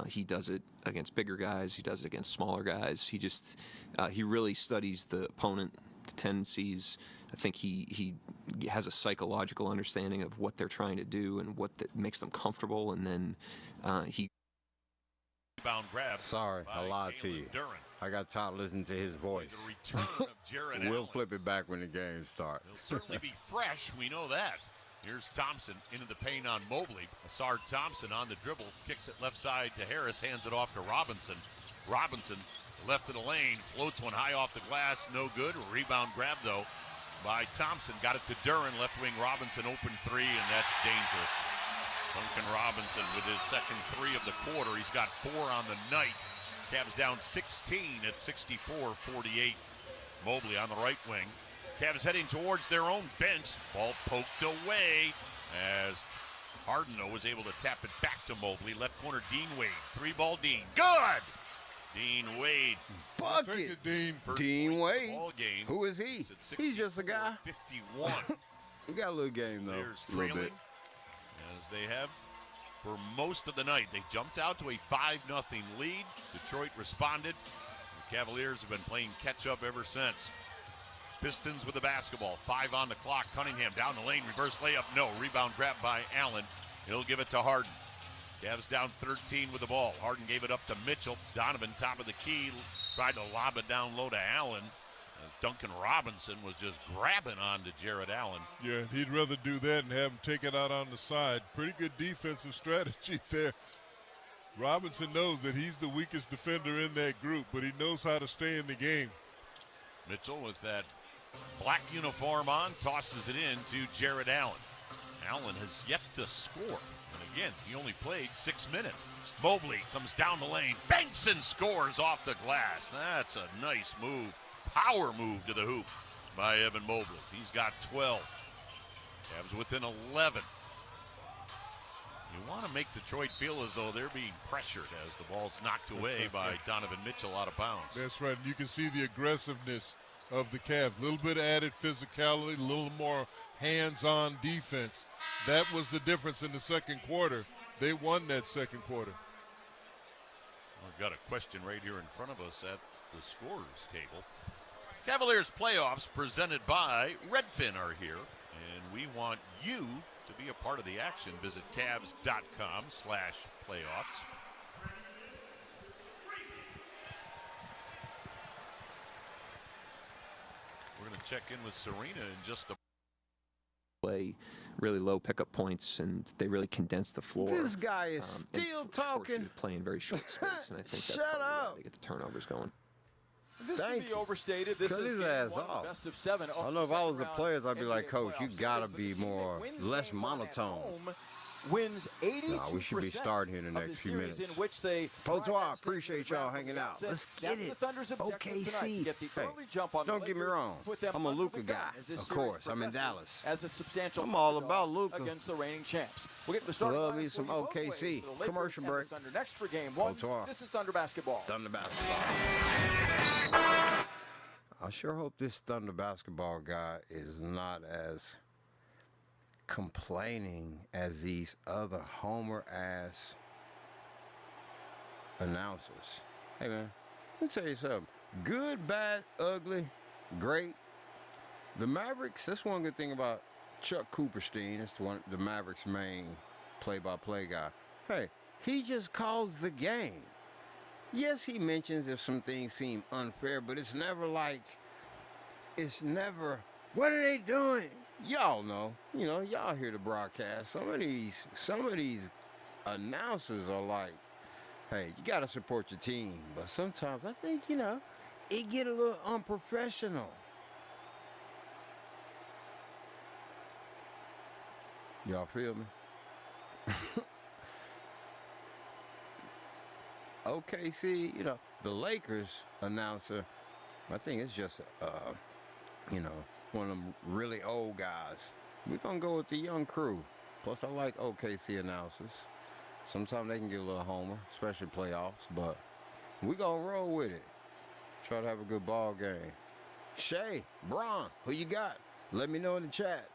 He does it against bigger guys. He does it against smaller guys. He really studies the opponent, the tendencies. I think he has a psychological understanding of what they're trying to do and what makes them comfortable, and then he. Rebound grab. Sorry, I lied to you. I got tired of listening to his voice. The return of Jared We'll Allen. flip it back when the game starts. He'll certainly be fresh. We know that. Here's Thompson into the paint on Mobley. Asard Thompson on the dribble, kicks it left side to Harris, hands it off to Robinson. Robinson left of the lane, floats one high off the glass, no good. Rebound grab though by Thompson. Got it to Duren, left wing Robinson, open three, and that's dangerous. Duncan Robinson with his second three of the quarter. He's got 4 on the night. Cavs down 16 at 64-48. Mobley on the right wing. Cavs heading towards their own bench. Ball poked away as Harden was able to tap it back to Mobley. Left corner, Dean Wade. 3-ball Dean. Good! Dean Wade. Bucket. Dean Wade. Who is he? He's just a guy. 51. He got a little game, though. Bears A little trailing, bit. as they have for most of the night. They jumped out to a 5-0 lead. Detroit responded. The Cavaliers have been playing catch-up ever since. Pistons with the basketball. 5 on the clock. Cunningham down the lane. Reverse layup. No. Rebound grab by Allen. He'll give it to Harden. Cavs down 13 with the ball. Harden gave it up to Mitchell. Donovan, top of the key, tried to lob it down low to Allen, as Duncan Robinson was just grabbing on to Jared Allen. Yeah, he'd rather do that and have him take it out on the side. Pretty good defensive strategy there. Robinson knows that he's the weakest defender in that group, but he knows how to stay in the game. Mitchell with that black uniform on tosses it in to Jared Allen. Allen has yet to score in Again, he only played 6 minutes. Mobley comes down the lane, banks and scores off the glass. That's a nice move. Power move to the hoop by Evan Mobley. He's got 12. Cavs within 11. You want to make Detroit feel as though they're being pressured as the ball's knocked away by Donovan Mitchell out of bounds. That's right. You can see the aggressiveness of the Cavs. A little bit added physicality, a little more hands-on defense. That was the difference in the second quarter. They won that second quarter. We've got a question right here in front of us at the scorers table. Cavaliers playoffs presented by Redfin are here, and we want you to be a part of the action. Visit Cavs.com/playoffs. We're going to check in with Serena in just a play really low pickup points, and they really condense the floor. This guy is still talking. Playing very short space, and I think that's Shut up. to get the turnovers going. This can be overstated. This is his game ass one, off. best of 7. I don't know if I was the players, I'd be like, Coach, you gotta be less monotone. Wins 82% Nah, we should be starting here in the next few minutes. in which they Potoi, appreciate y'all hanging out. Let's get it. OKC. Hey, don't get me wrong. I'm a Luka guy, of course. I'm in Dallas. As a substantial I'm all about Luka. against the reigning champs. We'll get to the start. Love me some OKC. Commercial break. Thunder next for game 1. Potoi. This is Thunder basketball. Thunder basketball. I sure hope this Thunder basketball guy is not as complaining as these other homer-ass announcers. Hey, man, let me tell you something. Good, bad, ugly, great. The Mavericks, that's one good thing about Chuck Cooperstein. That's the Mavericks' main play-by-play guy. Hey, he just calls the game. Yes, he mentions if some things seem unfair, but it's never, what are they doing? Y'all know, y'all hear the broadcast. Some of these announcers are like, hey, you got to support your team. But sometimes I think, it get a little unprofessional. Y'all feel me? OKC, the Lakers announcer, I think it's just, one of them really old guys. We're going to go with the young crew. Plus, I like OKC announcers. Sometimes they can get a little homer, especially playoffs, but we're going to roll with it. Try to have a good ball game. Shay, Bron, who you got? Let me know in the chat.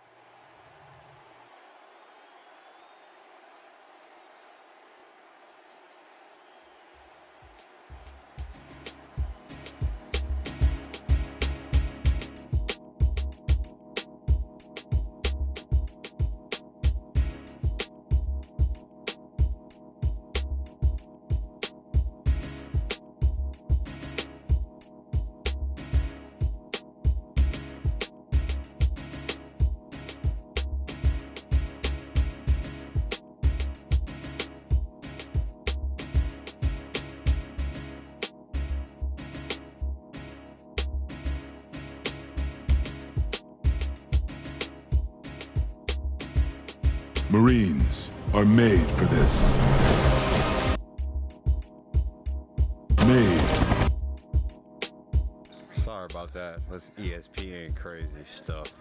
Marines are made for this. Made. Sorry about that. That's ESPN crazy stuff.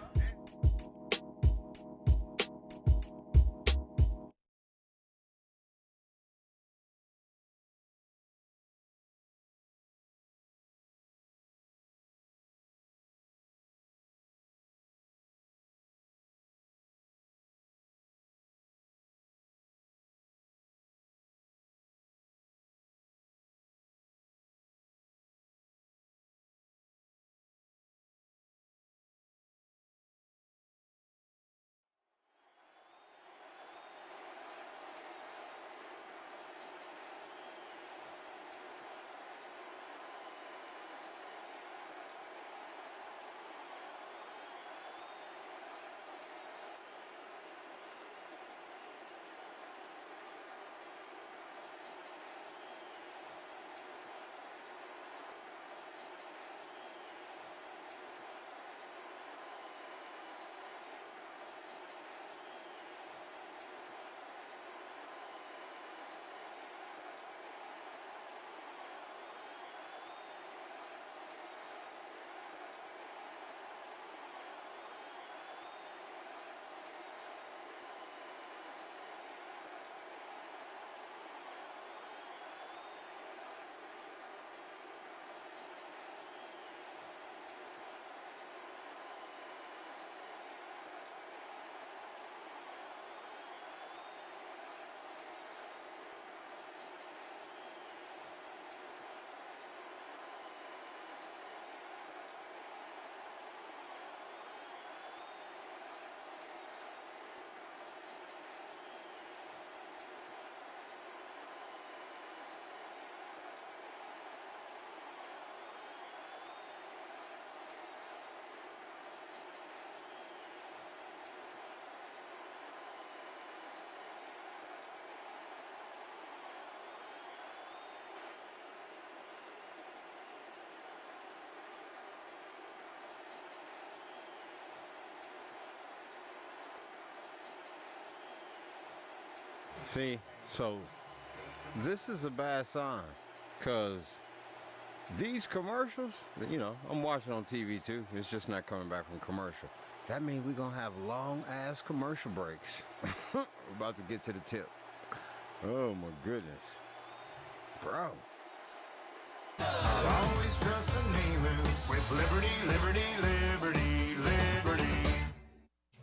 See, so this is a bad sign because these commercials, you know, I'm watching on TV too. It's just not coming back from commercial. That means we're going to have long-ass commercial breaks. We're about to get to the tip. Oh, my goodness. Bro. I'll always trust a Neiman with Liberty, Liberty, Liberty, Liberty.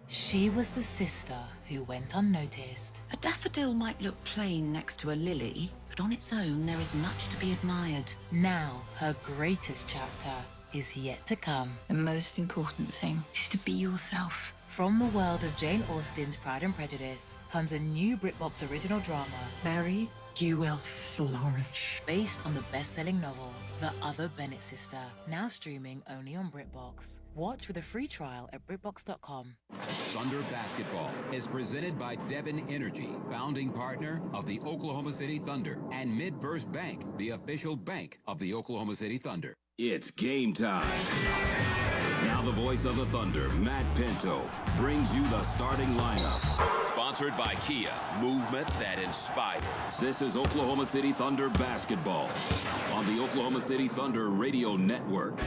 She was the sister who went unnoticed. A daffodil might look plain next to a lily, but on its own there is much to be admired. Now, her greatest chapter is yet to come. The most important thing is to be yourself. From the world of Jane Austen's Pride and Prejudice comes a new BritBox original drama. Mary, you will flourish. Based on the best-selling novel, The Other Bennett Sister, now streaming only on BritBox. Watch with a free trial at BritBox.com. Thunder Basketball is presented by Devon Energy, founding partner of the Oklahoma City Thunder, and MidFirst Bank, the official bank of the Oklahoma City Thunder. It's game time. Now the voice of the Thunder, Matt Pinto, brings you the starting lineups. Sponsored by Kia, movement that inspires. This is Oklahoma City Thunder basketball on the Oklahoma City Thunder Radio Network.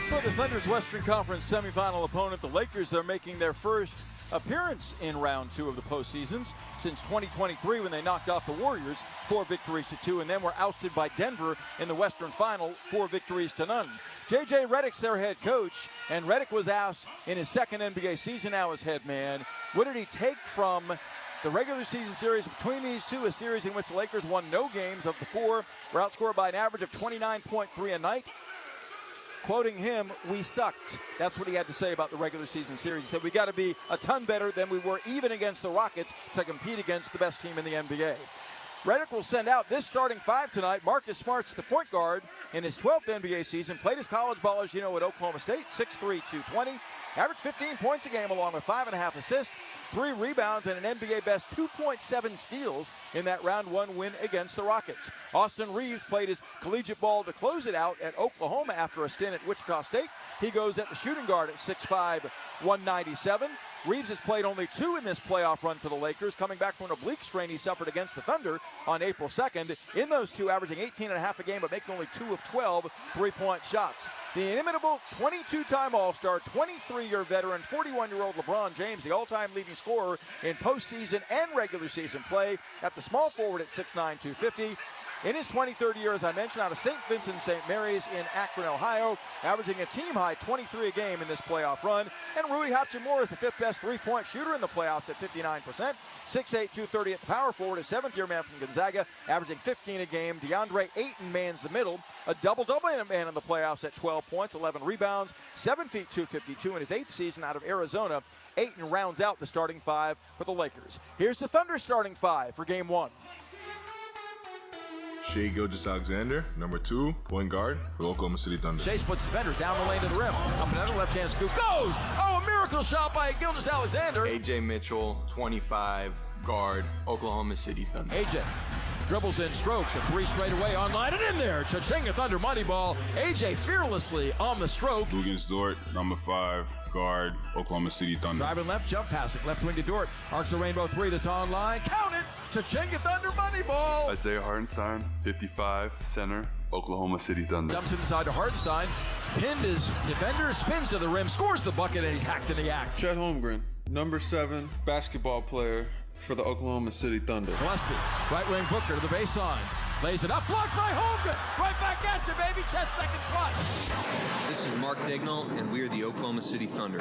So the Thunder's Western Conference semifinal opponent, the Lakers, are making their first appearance in round 2 of the postseasons since 2023 when they knocked off the Warriors 4-2 and then were ousted by Denver in the Western Final 4-0. J.J. Redick's their head coach, and Redick was asked in his second NBA season now as head man, what did he take from the regular season series between these two, a series in which the Lakers won no games of the 4, were outscored by an average of 29.3 a night. Quoting him, we sucked. That's what he had to say about the regular season series. He said, we got to be a ton better than we were even against the Rockets to compete against the best team in the NBA. Redick will send out this starting 5 tonight. Marcus Smart's the point guard in his 12th NBA season. Played his college ball, as you know, at Oklahoma State, 6'3", 220. Averaged 15 points a game along with 5.5 assists, 3 rebounds, and an NBA best 2.7 steals in that round 1 win against the Rockets. Austin Reeves played his collegiate ball to close it out at Oklahoma after a stint at Wichita State. He goes at the shooting guard at 6'5", 197. Reeves has played only 2 in this playoff run for the Lakers, coming back from an oblique strain he suffered against the Thunder on April 2nd. In those 2, averaging 18.5 a game, but making only 2 of 12 three-point shots. The inimitable 22-time All-Star, 23-year veteran, 41-year-old LeBron James, the all-time leading scorer in postseason and regular season play at the small forward at 6'9", 250. In his 23rd year, as I mentioned, out of St. Vincent St. Mary's in Akron, Ohio, averaging a team-high 23 a game in this playoff run. And Rui Hachimura is the 5th best three-point shooter in the playoffs at 59%. 6'8", 230 at the power forward, a 7th-year man from Gonzaga, averaging 15 a game. DeAndre Ayton mans the middle, a double-double man in the playoffs at 12 points, 11 rebounds, 7 feet 252 in his 8th season out of Arizona. Ayton rounds out the starting 5 for the Lakers. Here's the Thunder starting 5 for Game 1. Shai Gilgeous-Alexander, number 2, point guard for the Oklahoma City Thunder. Shai splits defenders down the lane to the rim. Up and under, left-hand scoop goes! Oh, a miracle shot by Gilgeous-Alexander. A.J. Mitchell, 25, guard, Oklahoma City Thunder. A.J. dribbles in, strokes, a 3 straight away online and in there. Cha-ching, a Thunder money ball. A.J. fearlessly on the stroke. Lugens Dort, number 5, guard, Oklahoma City Thunder. Driving left, jump passing, left wing to Dort. Arcs a rainbow 3 that's online. Count it! Cha-ching, a Thunder money ball. Isaiah Hartenstein, 55, center, Oklahoma City Thunder. Dumps it inside to Hartenstein. Pinned his defender, spins to the rim, scores the bucket, and he's hacked in the act. Chet Holmgren, number 7, basketball player for the Oklahoma City Thunder. Gillespie, right wing Booker to the baseline. Lays it up, blocked by Holmgren. Right back at you, baby. Chet, second spot. This is Mark Dignall, and we're the Oklahoma City Thunder.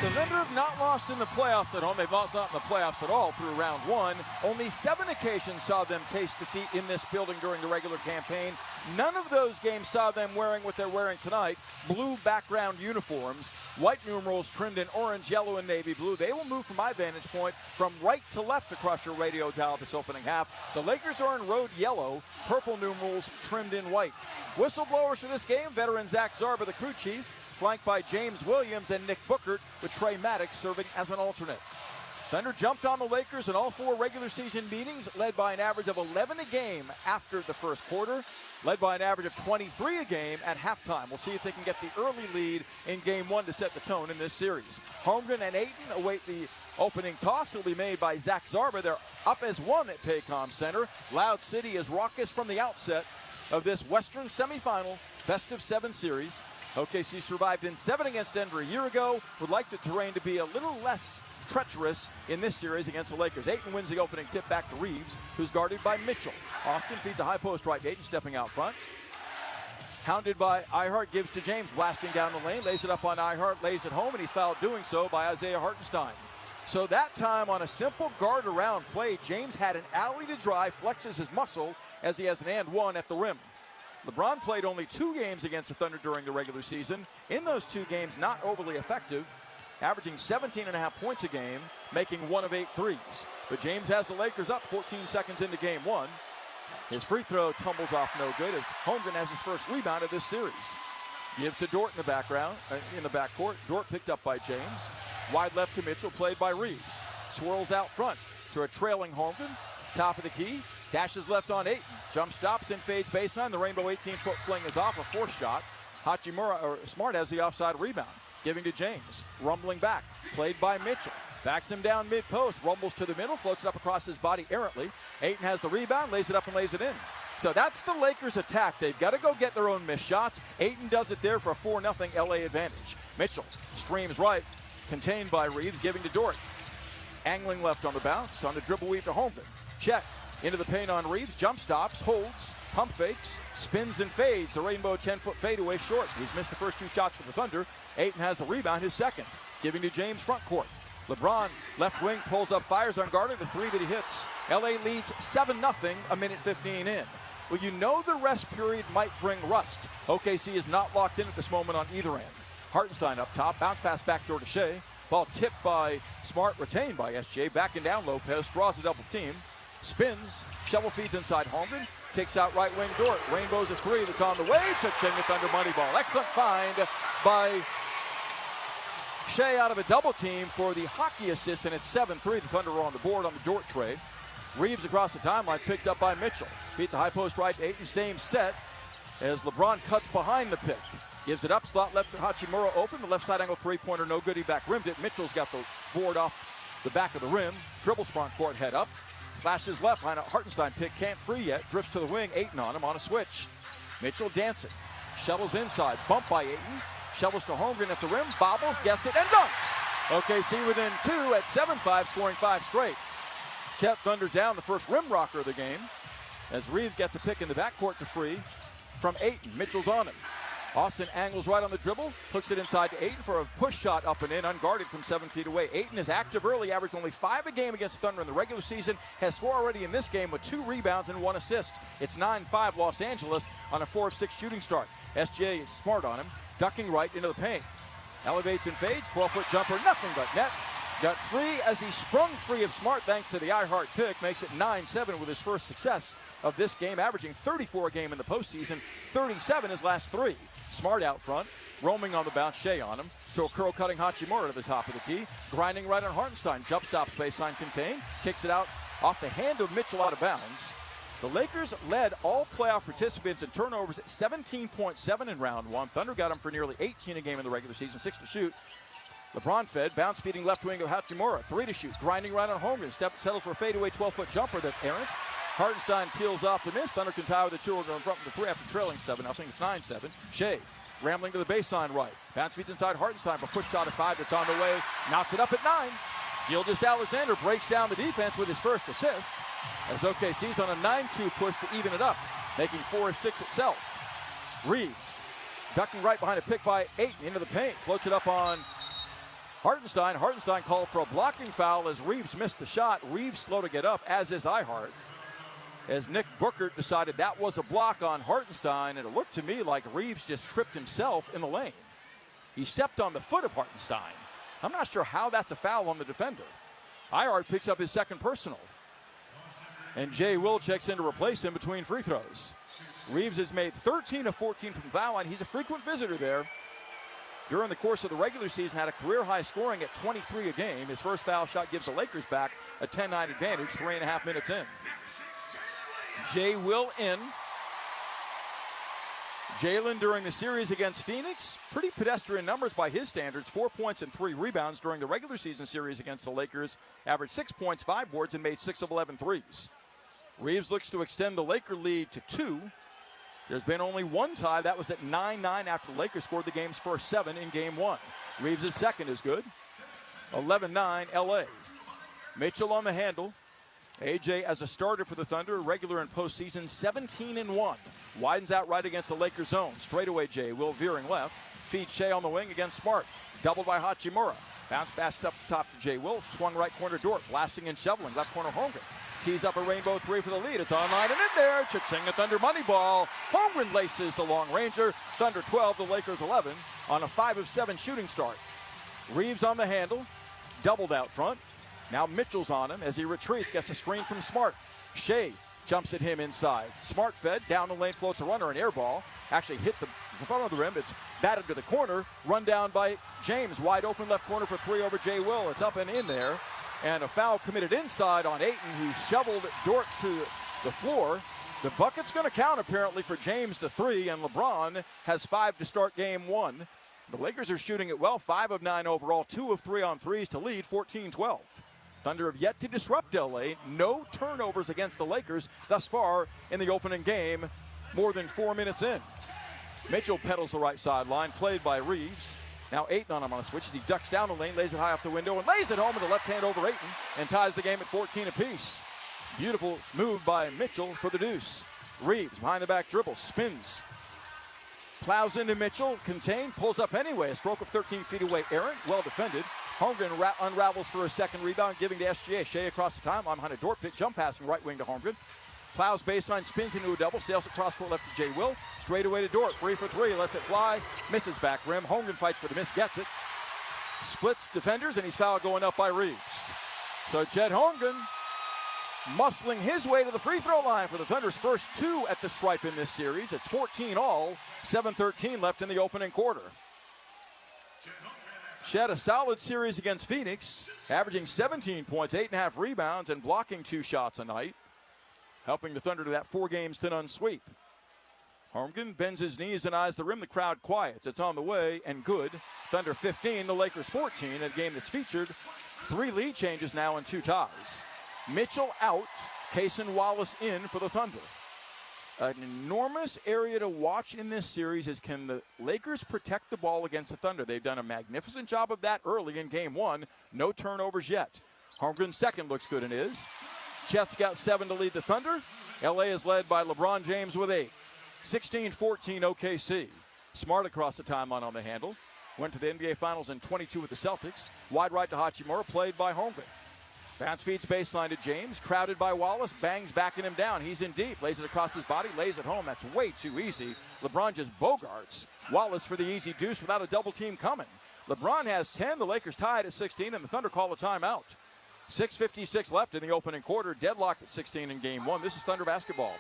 The Thunder have not lost in the playoffs at home. They've lost not in the playoffs at all through round 1. Only 7 occasions saw them taste defeat in this building during the regular campaign. None of those games saw them wearing what they're wearing tonight, blue background uniforms, white numerals trimmed in orange, yellow, and navy blue. They will move from my vantage point from right to left across your radio dial this opening half. The Lakers are in road yellow, purple numerals trimmed in white. Whistleblowers for this game, veteran Zach Zarba, the crew chief, flanked by James Williams and Nick Bookert, with Trey Maddox serving as an alternate. Thunder jumped on the Lakers in all 4 regular season meetings, led by an average of 11 a game after the first quarter, led by an average of 23 a game at halftime. We'll see if they can get the early lead in Game 1 to set the tone in this series. Holmgren and Ayton await the opening toss. It'll be made by Zach Zarba. They're up as 1 at Paycom Center. Loud City is raucous from the outset of this Western semifinal best-of-7 series. OKC survived in 7 against Denver a year ago. Would like the terrain to be a little less treacherous in this series against the Lakers. Ayton wins the opening tip back to Reeves, who's guarded by Mitchell. Austin feeds a high post right to Ayton, stepping out front. Hounded by Ihart, gives to James, blasting down the lane, lays it up on Ihart, lays it home, and he's fouled doing so by Isaiah Hartenstein. So that time on a simple guard around play, James had an alley to drive, flexes his muscle as he has an and one at the rim. LeBron played only 2 games against the Thunder during the regular season. In those 2 games, not overly effective, averaging 17.5 points a game, making 1 of 8 threes. But James has the Lakers up 14 seconds into Game 1. His free throw tumbles off no good as Holmgren has his first rebound of this series. Gives to Dort in the backcourt. Dort picked up by James. Wide left to Mitchell, played by Reeves. Swirls out front to a trailing Holmgren. Top of the key. Dashes left on Ayton. Jump stops and fades baseline. The Rainbow 18-foot fling is off, a forced shot. Smart has the offside rebound. Giving to James. Rumbling back. Played by Mitchell. Backs him down mid-post. Rumbles to the middle. Floats it up across his body errantly. Ayton has the rebound. Lays it up and lays it in. So that's the Lakers' attack. They've got to go get their own missed shots. Ayton does it there for a 4-0 LA advantage. Mitchell streams right. Contained by Reeves. Giving to Dort. Angling left on the bounce. On the dribble weave to Holmgren. Chet into the paint on Reeves. Jump stops. Holds. Pump fakes, spins and fades. The Rainbow 10-foot fadeaway short. He's missed the first 2 shots for the Thunder. Ayton has the rebound, his second. Giving to James front court. LeBron, left wing, pulls up, fires unguarded, the 3 that he hits. LA leads 7-0, a minute 15 in. Well, you know the rest period might bring rust. OKC is not locked in at this moment on either end. Hartenstein up top, bounce pass backdoor to Shea. Ball tipped by Smart, retained by SJ. Backing down Lopez, draws a double team. Spins, shovel feeds inside Holmgren. Kicks out right wing Dort. Rainbows a 3 that's on the way. Cha-ching the Thunder money ball. Excellent find by Shea out of a double team for the hockey assist, and it's 7-3. The Thunder are on the board on the Dort trade. Reeves across the timeline, picked up by Mitchell. Beats a high post right to Ayton, same set as LeBron cuts behind the pick. Gives it up, slot left to Hachimura open. The left side angle 3-pointer, no good. He back rimmed it. Mitchell's got the board off the back of the rim. Dribbles front court, head up. Slashes left, Hartenstein pick, can't free yet. Drifts to the wing, Ayton on him on a switch. Mitchell dancing. Shovels inside, bump by Ayton. Shovels to Holmgren at the rim, bobbles, gets it, and dunks! OKC within 2 at 7-5, scoring 5 straight. Chet thunders down the first rim rocker of the game as Reeves gets a pick in the backcourt to free from Ayton. Mitchell's on him. Austin angles right on the dribble, hooks it inside to Ayton for a push shot up and in, unguarded from 7 feet away. Ayton is active early, averaged only 5 a game against the Thunder in the regular season, has 4 already in this game with 2 rebounds and 1 assist. It's 9-5 Los Angeles on a 4 of 6 shooting start. SJ is smart on him, ducking right into the paint. Elevates and fades, 12-foot jumper, nothing but net. Got free as he sprung free of Smart thanks to the Ihart pick. Makes it 9-7 with his first success of this game, averaging 34 a game in the postseason, 37 his last 3. Smart out front, roaming on the bounce, Shea on him. To a curl-cutting Hachimura to the top of the key. Grinding right on Hartenstein. Jump stops, baseline contained. Kicks it out off the hand of Mitchell out of bounds. The Lakers led all playoff participants in turnovers at 17.7 in round 1. Thunder got them for nearly 18 a game in the regular season, 6 to shoot. LeBron fed, bounce feeding left wing of Hachimura, 3 to shoot. Grinding right on Holmgren. Settles for a fadeaway 12-foot jumper that's errant. Hartenstein peels off the miss. Thunder can tie with the 2 in front of the 3 after trailing 7-0. It's 9-7. Shea rambling to the baseline right. Bounce feeds inside Hartenstein for push shot at 5 that's on the way. Knocks it up at 9. Gilgeous-Alexander breaks down the defense with his first assist as OKC's on a 9-2 push to even it up, making 4 of 6 itself. Reeves ducking right behind a pick by Ayton into the paint. Floats it up on Hartenstein. Hartenstein called for a blocking foul as Reeves missed the shot. Reeves slow to get up, as is Ihart. As Nick Bookert decided that was a block on Hartenstein, and it looked to me like Reeves just tripped himself in the lane. He stepped on the foot of Hartenstein. I'm not sure how that's a foul on the defender. Ihart picks up his second personal. And Jay Will checks in to replace him between free throws. Reeves has made 13 of 14 from foul line. He's a frequent visitor there. during the course of the regular season had a career-high scoring at 23 a game. His first foul shot gives the Lakers back a 10-9 advantage 3.5 minutes in. Jay Will in. Jalen during the series against Phoenix, pretty pedestrian numbers by his standards. 4 points and 3 rebounds during the regular season series against the Lakers. Averaged 6 points, 5 boards, and made 6 of 11 threes. Reeves looks to extend the Laker lead to 2. There's been only one tie. That was at 9-9 after the Lakers scored the game's first 7 in game 1. Reeves' second is good. 11-9 LA. Mitchell on the handle. AJ as a starter for the Thunder, regular in postseason, 17-1. Widens out right against the Lakers zone. Straightaway Jay Will veering left. Feeds Shai on the wing against Smart. Doubled by Hachimura. Bounce pass up top to Jay Will. Swung right corner Dort. Blasting and shoveling. Left corner Holmgren. Tees up a rainbow 3 for the lead. It's online and in there. Chichinga Thunder money ball. Holmgren laces the long ranger. Thunder 12, the Lakers 11 on a 5 of 7 shooting start. Reeves on the handle. Doubled out front. Now Mitchell's on him as he retreats, gets a screen from Smart. Shai jumps at him inside. Smart fed, down the lane, floats a runner, an air ball. Actually hit the front of the rim. It's batted to the corner. Run down by James. Wide open left corner for 3 over Jay Will. It's up and in there. And a foul committed inside on Ayton, who shoveled Dort to the floor. The bucket's going to count apparently for James the 3, and LeBron has 5 to start game 1. The Lakers are shooting it well, 5 of 9 overall, 2 of 3 on threes to lead 14-12. Thunder have yet to disrupt LA. No turnovers against the Lakers thus far in the opening game, more than 4 minutes in. Mitchell pedals the right sideline, played by Reeves. Now Ayton on him on a switch as he ducks down the lane, lays it high off the window, and lays it home with the left hand over Ayton and ties the game at 14 apiece. Beautiful move by Mitchell for the deuce. Reeves behind the back dribble, spins. Plows into Mitchell, contained, pulls up anyway. A stroke of 13 feet away, errant, well defended. Holmgren unravels for a second rebound, giving to SGA. Shai across the timeline behind a Dort pick, jump passing right wing to Holmgren. Plows baseline, spins into a double, sails across court left to Jay Will. Straight away to Dort, 3 for 3, lets it fly, misses back rim. Holmgren fights for the miss, gets it. Splits defenders, and he's fouled going up by Reeves. So Chet Holmgren muscling his way to the free throw line for the Thunder's first 2 at the stripe in this series. It's 14 all, 7:13 left in the opening quarter. Chet, a solid series against Phoenix, averaging 17 points, 8.5 rebounds, and blocking 2 shots a night, helping the Thunder to that 4 games to none sweep. Holmgren bends his knees and eyes the rim. The crowd quiets. It's on the way and good. Thunder 15, the Lakers 14, a game that's featured 3 lead changes now and 2 ties. Mitchell out, Cason Wallace in for the Thunder. An enormous area to watch in this series is, can the Lakers protect the ball against the Thunder? They've done a magnificent job of that early in game 1. No turnovers yet. Holmgren's second looks good and is. Chet's got 7 to lead the Thunder. LA is led by LeBron James with 8. 16-14 OKC. Smart across the timeline on the handle. Went to the NBA Finals in 22 with the Celtics. Wide right to Hachimura, played by Holmgren. Bounce feeds baseline to James, crowded by Wallace, bangs backing him down. He's in deep, lays it across his body, lays it home. That's way too easy. LeBron just bogarts Wallace for the easy deuce without a double team coming. LeBron has 10, the Lakers tied at 16, and the Thunder call a timeout. 6:56 left in the opening quarter, deadlock at 16 in game 1. This is Thunder basketball.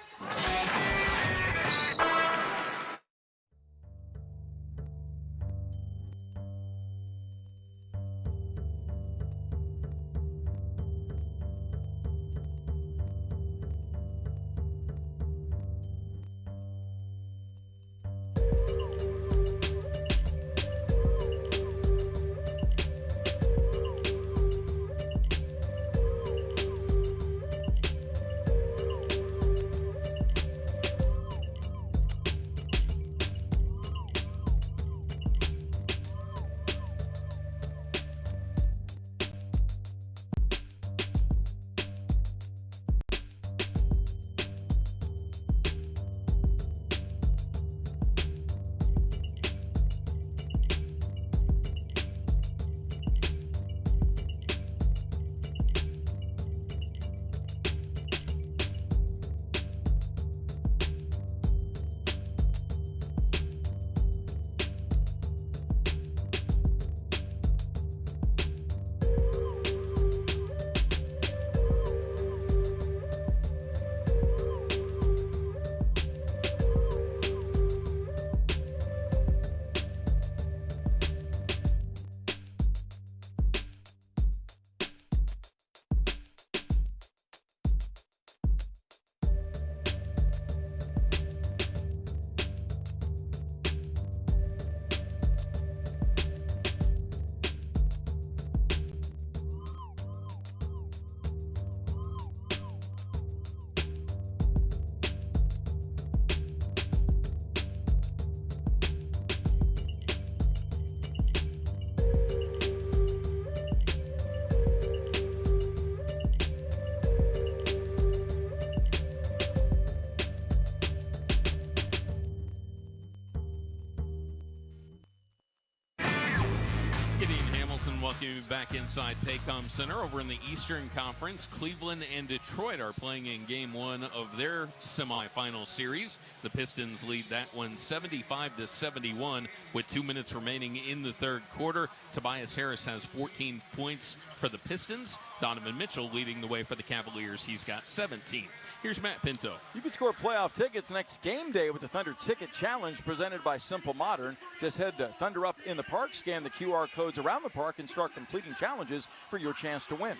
Good evening, Hamilton. Welcome you back inside Paycom Center. Over in the Eastern Conference, Cleveland and Detroit are playing in Game 1 of their semifinal series. The Pistons lead that one 75-71 with 2 minutes remaining in the third quarter. Tobias Harris has 14 points for the Pistons. Donovan Mitchell leading the way for the Cavaliers. He's got 17. Here's Matt Pinto. You can score playoff tickets next game day with the Thunder Ticket Challenge presented by Simple Modern. Just head to Thunder Up in the Park, scan the QR codes around the park, and start completing challenges for your chance to win.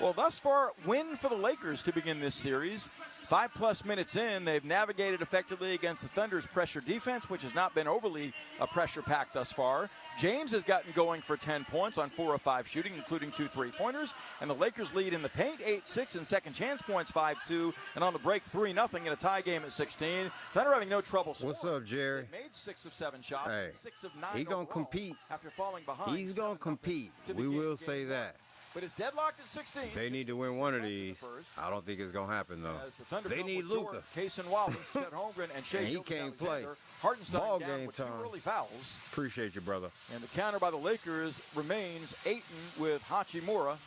Well, thus far, win for the Lakers to begin this series. 5+ minutes in, they've navigated effectively against the Thunder's pressure defense, which has not been overly pressure-packed thus far. James has gotten going for 10 points on 4 of 5 shooting, including 2 3-pointers. And the Lakers lead in the paint 8-6 and second chance points 5-2. And on the break 3-0 in a tie game at 16. Thunder having no trouble scoring. What's up, Jerry? They made 6 of 7 shots, Hey, 6 of 9 he gonna overall compete. after falling behind. He's gonna compete. We will say that. But it's deadlocked at 16. They need to win one of these. I don't think it's gonna happen though. As the Thunder They build need with Luka. Dort, Kaysen Wallace, Chet Holmgren, and Shea And he Gilgeous can't play. Alexander. Hartenstein Ball down game with 2 time. early fouls. Appreciate you, brother. And the counter by the Lakers remains Ayton with Hachimura.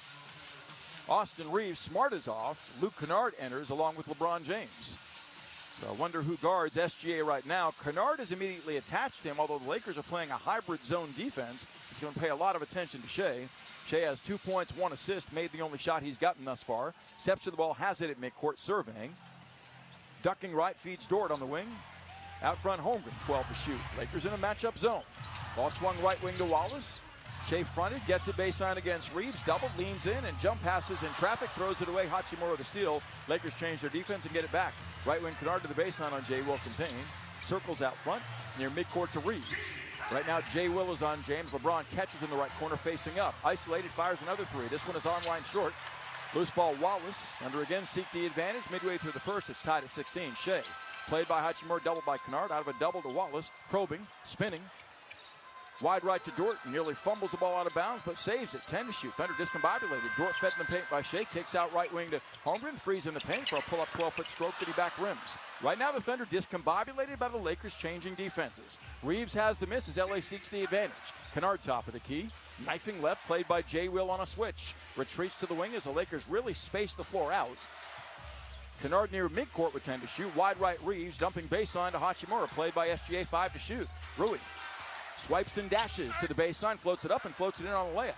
Austin Reeves, smart is off. Luke Kennard enters along with LeBron James. So I wonder who guards SGA right now. Kennard is immediately attached to him, although the Lakers are playing a hybrid zone defense. It's going to pay a lot of attention to Shea. Shea has 2 points, 1 assist, made the only shot he's gotten thus far. Steps to the ball, has it at midcourt, surveying. Ducking right, feeds Dort on the wing. Out front, Holmgren, 12 to shoot. Lakers in a matchup zone. Ball swung right wing to Wallace. Shea fronted, gets it baseline against Reeves. Double, leans in, and jump passes in traffic. Throws it away, Hachimura to steal. Lakers change their defense and get it back. Right wing Kennard to the baseline on Jay Will contained. Circles out front, near midcourt to Reeves. Right now, Jay Will is on James. LeBron catches in the right corner, facing up. Isolated, fires another 3. This one is online short. Loose ball, Wallace. Under again, seek the advantage. Midway through the first, it's tied at 16. Shea, played by Hachimura, doubled by Kennard. Out of a double to Wallace. Probing, spinning. Wide right to Dort. Nearly fumbles the ball out of bounds, but saves it. 10 to shoot. Thunder discombobulated. Dort fed in the paint by Shea. Kicks out right wing to Holmgren. Frees in the paint for a pull-up 12-foot stroke that he back rims. Right now, the Thunder discombobulated by the Lakers changing defenses. Reeves has the miss as LA seeks the advantage. Kennard top of the key. Knifing left, played by Jay Will on a switch. Retreats to the wing as the Lakers really space the floor out. Kennard near midcourt with 10 to shoot. Wide right Reeves, dumping baseline to Hachimura, played by SGA, 5 to shoot. Rui swipes and dashes to the baseline, floats it up and floats it in on a layup.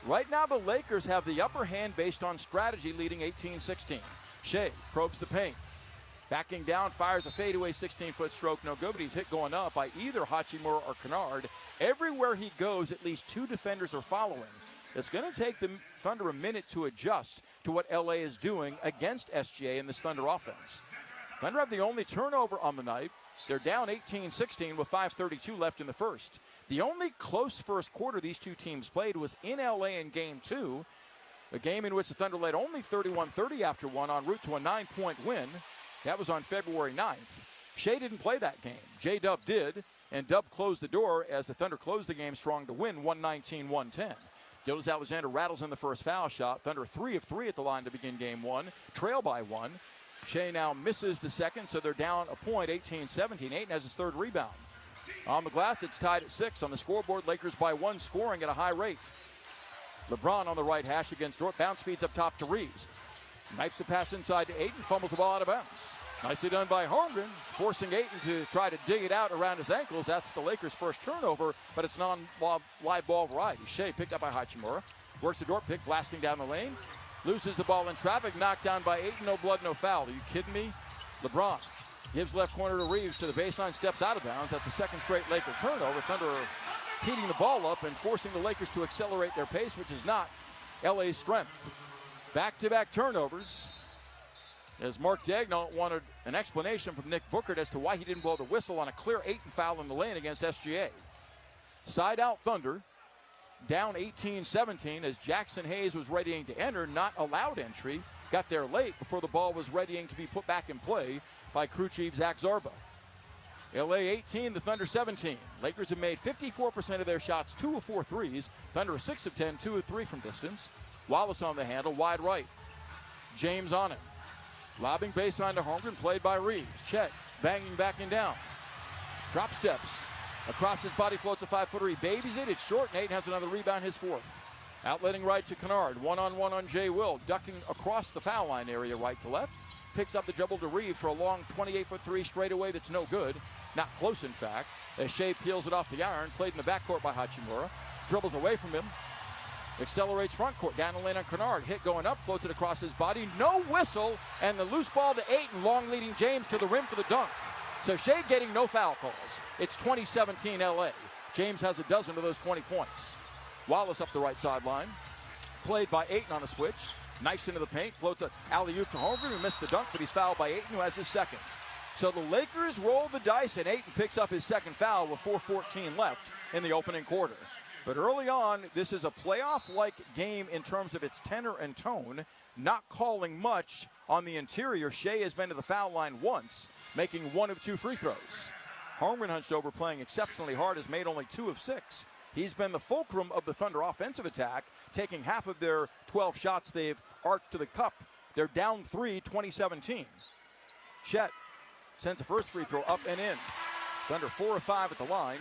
Right now the Lakers have the upper hand based on strategy, leading 18-16. Shea probes the paint. Backing down, fires a fadeaway 16-foot stroke. No good, but he's hit going up by either Hachimura or Kennard. Everywhere he goes, at least 2 defenders are following. It's going to take the Thunder a minute to adjust to what LA is doing against SGA in this Thunder offense. Thunder have the only turnover on the night. They're down 18-16 with 5:32 left in the first. The only close first quarter these two teams played was in LA in Game 2, a game in which the Thunder led only 31-30 after one, en route to a 9-point win. That was on February 9th. Shea didn't play that game. J-Dub did, and Dub closed the door as the Thunder closed the game strong to win 119-110. Gilgeous Alexander rattles in the first foul shot. Thunder 3 of 3 at the line to begin Game 1, trail by 1. Shea now misses the second, so they're down a point, 18-17. Ayton has his third rebound. On the glass, it's tied at 6. On the scoreboard, Lakers by 1, scoring at a high rate. LeBron on the right hash against Dort. Bounce feeds up top to Reeves. Knifes the pass inside to Ayton, fumbles the ball out of bounds. Nicely done by Holmgren, forcing Ayton to try to dig it out around his ankles. That's the Lakers' first turnover, but it's non-live ball variety. Shea picked up by Hachimura. Works the Dort pick, blasting down the lane. Loses the ball in traffic, knocked down by Ayton. No blood, no foul. Are you kidding me? LeBron gives left corner to Reeves to the baseline, steps out of bounds. That's a second straight Laker turnover. Thunder heating the ball up and forcing the Lakers to accelerate their pace, which is not LA's strength. Back-to-back turnovers, as Mark Daigneault wanted an explanation from Nick Booker as to why he didn't blow the whistle on a clear Ayton foul in the lane against SGA. Side out Thunder, down 18-17 as Jackson Hayes was readying to enter, not allowed entry. Got there late before the ball was readying to be put back in play by crew chief Zach Zarba. LA 18, the Thunder 17. Lakers have made 54% of their shots, 2 of 4 threes. Thunder 6 of 10, 2 of 3 from distance. Wallace on the handle, wide right. James on it. Lobbing baseline to Holmgren, played by Reeves. Chet banging back and down. Drop steps Across his body floats a 5-footer. He babies it. It's short, and Ayton has another rebound, his fourth. Outletting right to Kennard. One-on-one on Jay Will. Ducking across the foul line area right to left. Picks up the dribble to Reeves for a long 28-foot three straightaway that's no good. Not close, in fact. As SHAI peels it off the iron. Played in the backcourt by Hachimura. Dribbles away from him. Accelerates front court. Down the lane on Kennard. Hit going up. Floats it across his body. No whistle. And the loose ball to Ayton. Long leading James to the rim for the dunk. So SHAI getting no foul calls. It's 2017 LA. James has a dozen of those 20 points. Wallace up the right sideline. Played by Ayton on a switch. Knifes into the paint. Floats an alley-oop to Holmgren, who missed the dunk, but he's fouled by Ayton, who has his second. So the Lakers roll the dice, and Ayton picks up his second foul with 4:14 left in the opening quarter. But early on, this is a playoff-like game in terms of its tenor and tone. Not calling much on the interior. SHAI has been to the foul line once, making 1 of 2 free throws. Holmgren hunched over, playing exceptionally hard, has made only 2 of 6. He's been the fulcrum of the Thunder offensive attack, taking half of their 12 shots they've arced to the cup. They're down 3, 2017. CHET sends a first free throw up and in. Thunder 4 of 5 at the line.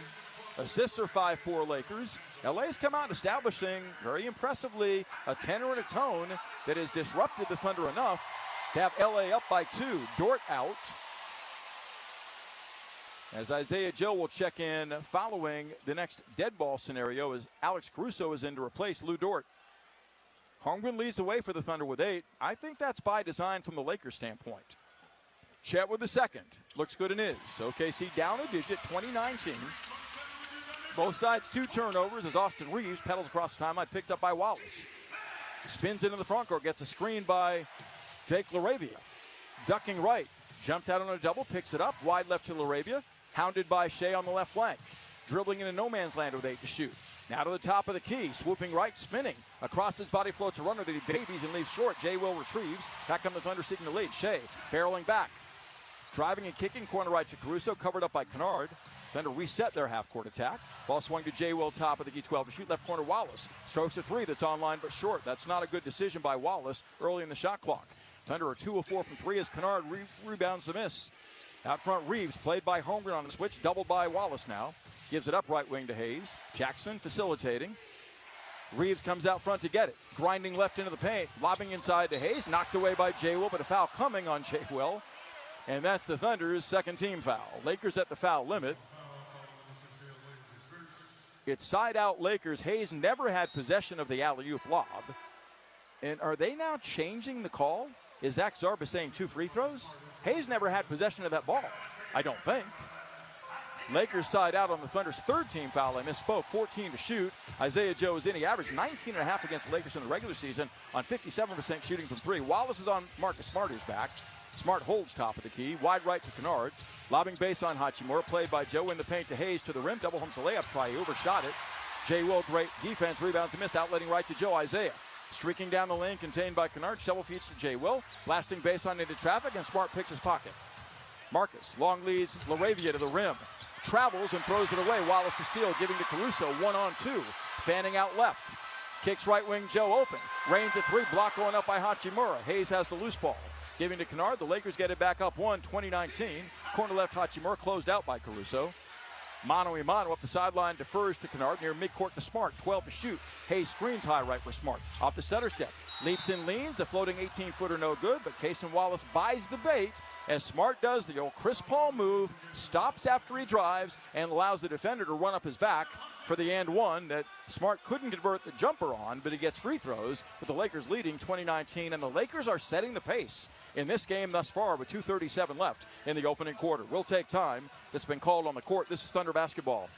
Assists are 5-4 Lakers. LA's come out establishing, very impressively, a tenor and a tone that has disrupted the Thunder enough to have LA up by 2. Dort out. As Isaiah Joe will check in following the next dead ball scenario as Alex Caruso is in to replace Lou Dort. Holmgren leads the way for the Thunder with 8. I think that's by design from the Lakers standpoint. CHET with the second. Looks good and is. OKC down a digit, 2019. Both sides 2 turnovers as Austin Reeves pedals across the timeline, picked up by Wallace. Spins into the front court, gets a screen by Jake LaRavia. Ducking right, jumped out on a double, picks it up, wide left to LaRavia. Hounded by SHAI on the left flank. Dribbling into no man's land with 8 to shoot. Now to the top of the key, swooping right, spinning. Across his body floats a runner that he babies and leaves short. Jay Will retrieves. Back come the Thunder seeking the lead. SHAI barreling back. Driving and kicking, corner right to Caruso, covered up by Kennard. Thunder reset their half-court attack. Ball swung to Jay Will, top of the key, 12 to shoot. Left corner Wallace. Strokes a 3 that's online but short. That's not a good decision by Wallace early in the shot clock. Thunder are 2 of 4 from 3 as Kennard rebounds the miss. Out front, Reeves, played by Holmgren on the switch, doubled by Wallace now. Gives it up right wing to Hayes. Jackson facilitating. Reeves comes out front to get it. Grinding left into the paint. Lobbing inside to Hayes. Knocked away by Jay Will, but a foul coming on Jay Will. And that's the Thunder's second team foul. Lakers at the foul limit. It's side out Lakers. Hayes never had possession of the alley-oop lob. And are they now changing the call? Is Zach Zarba saying 2 free throws? Hayes never had possession of that ball, I don't think. Lakers side out on the Thunder's third team foul. I misspoke, 14 to shoot. Isaiah Joe is in. He averaged 19.5 against the Lakers in the regular season on 57% shooting from 3. Wallace is on Marcus Smart, who's back. Smart holds top of the key. Wide right to Kennard. Lobbing base on Hachimura. Played by Joe in the paint to Hayes to the rim. Double humps a layup try. He overshot it. Jay Will, great defense. Rebounds and miss. Outletting right to Joe. Isaiah. Streaking down the lane, contained by Kennard. Shovel feeds to Jay Will. Blasting baseline into traffic, and Smart picks his pocket. Marcus, long leads LaRavia to the rim. Travels and throws it away. Wallace to steal, giving to Caruso. 1-on-2. Fanning out left. Kicks right wing Joe open. Rains a 3. Block going up by Hachimura. Hayes has the loose ball. Giving to Kennard. The Lakers get it back up 1, 2019. Corner left Hachimura closed out by Caruso. Mano a mano up the sideline, defers to Kennard near midcourt to Smart. 12 to shoot. Hayes screens high right for Smart. Off the stutter step. Leaps and leans. The floating 18-footer no good, but Cason Wallace buys the bait as Smart does the old Chris Paul move, stops after he drives, and allows the defender to run up his back for the and one that Smart couldn't convert the jumper on, but he gets free throws with the Lakers leading 2019, and the Lakers are setting the pace in this game thus far with 2:37 left in the opening quarter. We'll take time. It's been called on the court. This is Thunder basketball.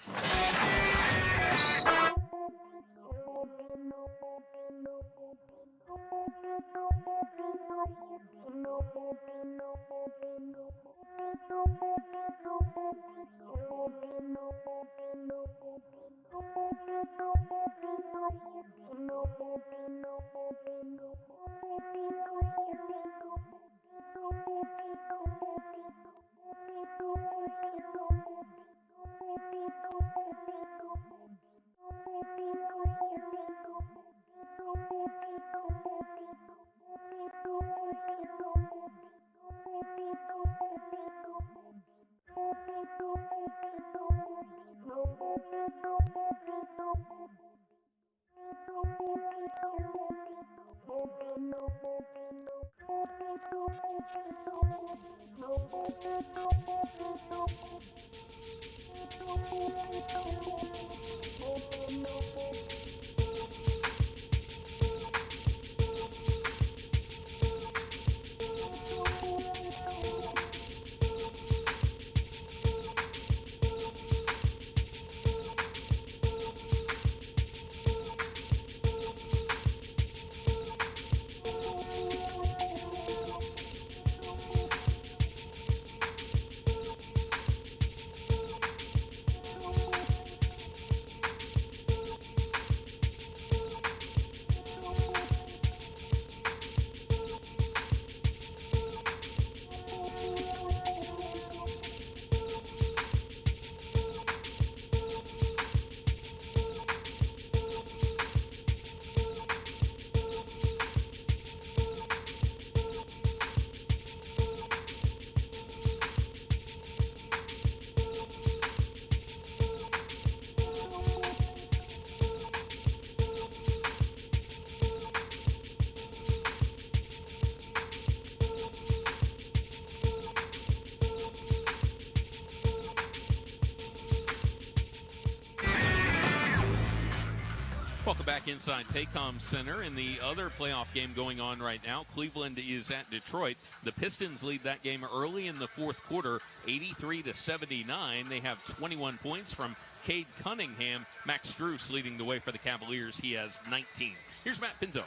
Welcome back inside Paycom Center. In the other playoff game going on right now, Cleveland is at Detroit. The Pistons lead that game early in the fourth quarter, 83-79. They have 21 points from Cade Cunningham. Max Strus leading the way for the Cavaliers. He has 19. Here's Matt Pinto.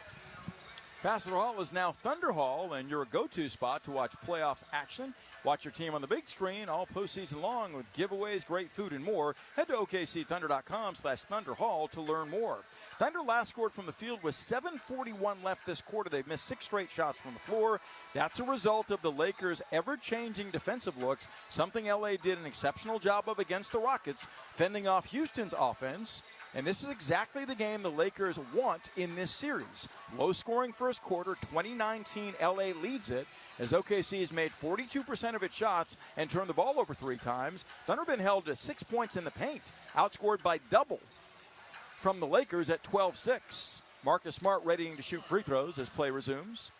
Ambassador Hall is now Thunder Hall, and your go-to spot to watch playoff action. Watch your team on the big screen all postseason long with giveaways, great food, and more. Head to OKCThunder.com/ThunderHall to learn more. Thunder last scored from the field with 7:41 left this quarter. They've missed 6 straight shots from the floor. That's a result of the Lakers' ever-changing defensive looks, something LA did an exceptional job of against the Rockets, fending off Houston's offense. And this is exactly the game the Lakers want in this series. Low-scoring first quarter, 2019 LA leads it, as OKC has made 42% of its shots and turned the ball over 3 times. Thunder been held to 6 points in the paint, outscored by double from the Lakers at 12-6. Marcus Smart readying to shoot free throws as play resumes.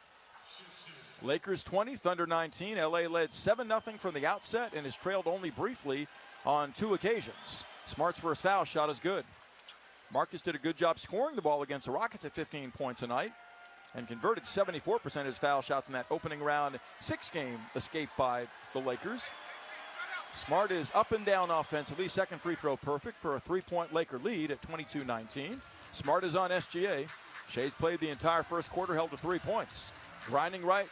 Lakers 20, Thunder 19. LA led 7-0 from the outset and has trailed only briefly on 2 occasions. Smart's first foul shot is good. Marcus did a good job scoring the ball against the Rockets at 15 points a night and converted 74% of his foul shots in that opening round 6 game escape by the Lakers. Smart is up and down offensively. Second free throw perfect for a 3-point Laker lead at 22-19. Smart is on SGA. Shai's played the entire first quarter, held to 3 points. Grinding right,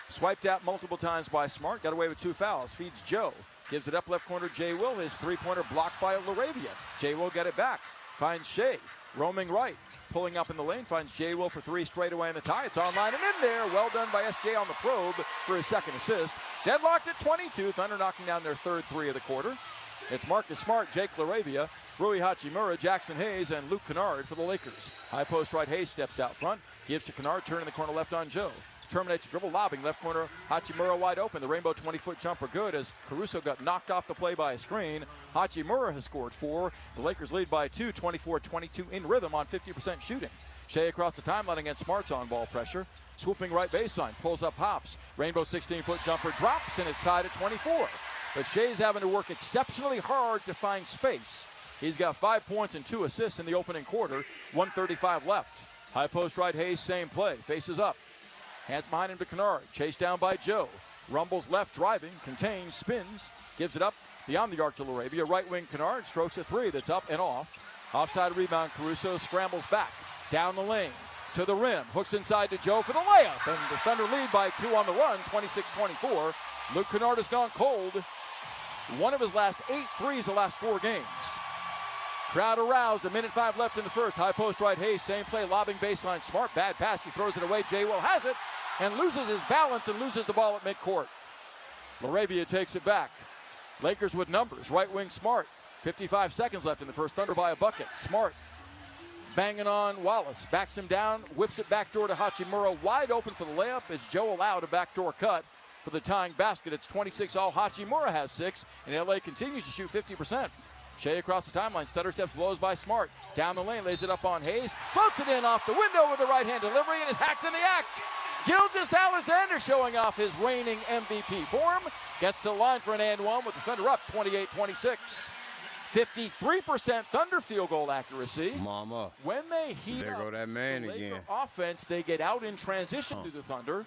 swiped out multiple times by Smart, got away with 2 fouls. Feeds Joe, gives it up left corner, Jay Will. His 3-pointer blocked by LaRavia. Jay Will get it back. Finds Shai, roaming right, pulling up in the lane, finds Jay Will for 3 straight away in the tie. It's online and in there. Well done by SJ on the probe for his second assist. Deadlocked at 22. Thunder knocking down their 3rd 3 of the quarter. It's Marcus Smart, Jake LaRavia, Rui Hachimura, Jackson Hayes, and Luke Kennard for the Lakers. High post right, Hayes steps out front, gives to Kennard, turning the corner left on Joe. Terminates the dribble, lobbing left corner, Hachimura wide open. The rainbow 20-foot jumper good as Caruso got knocked off the play by a screen. Hachimura has scored 4. The Lakers lead by 2, 24-22 in rhythm on 50% shooting. Shai across the timeline against Smart's on-ball pressure. Swooping right baseline, pulls up, hops. Rainbow 16-foot jumper drops, and it's tied at 24. But Shai's having to work exceptionally hard to find space. He's got 5 points and 2 assists in the opening quarter, 1:35 left. High post right, Hayes, same play, faces up. Hands behind him to Kennard, chased down by Joe. Rumbles left, driving, contains, spins, gives it up beyond the arc to LaRavia. Right wing Kennard strokes a 3 that's up and off. Offside rebound, Caruso scrambles back, down the lane, to the rim, hooks inside to Joe for the layup. And the Thunder lead by 2 on the run, 26-24. Luke Kennard has gone cold. One of his last 8 threes the last 4 games. Crowd aroused, 1:05 left in the first. High post right, Hayes, same play, lobbing baseline. Smart, bad pass, he throws it away. Jay Will has it and loses his balance and loses the ball at midcourt. LaRavia takes it back. Lakers with numbers, right wing Smart. 55 seconds left in the first, Thunder by a bucket. Smart banging on Wallace, backs him down, whips it backdoor to Hachimura, wide open for the layup as Joe allowed a backdoor cut for the tying basket. It's 26 all. Hachimura has 6, and LA continues to shoot 50%. Shea across the timeline, stutter steps, blows by Smart. Down the lane, lays it up on Hayes, floats it in off the window with the right-hand delivery, and is hacked in the act. Gilgeous Alexander showing off his reigning MVP form. Gets to the line for an and one with the Thunder up 28-26. 53% Thunder field goal accuracy. Mama. When they heat there up go that man the Laker again. offense, they get out in transition to the Thunder.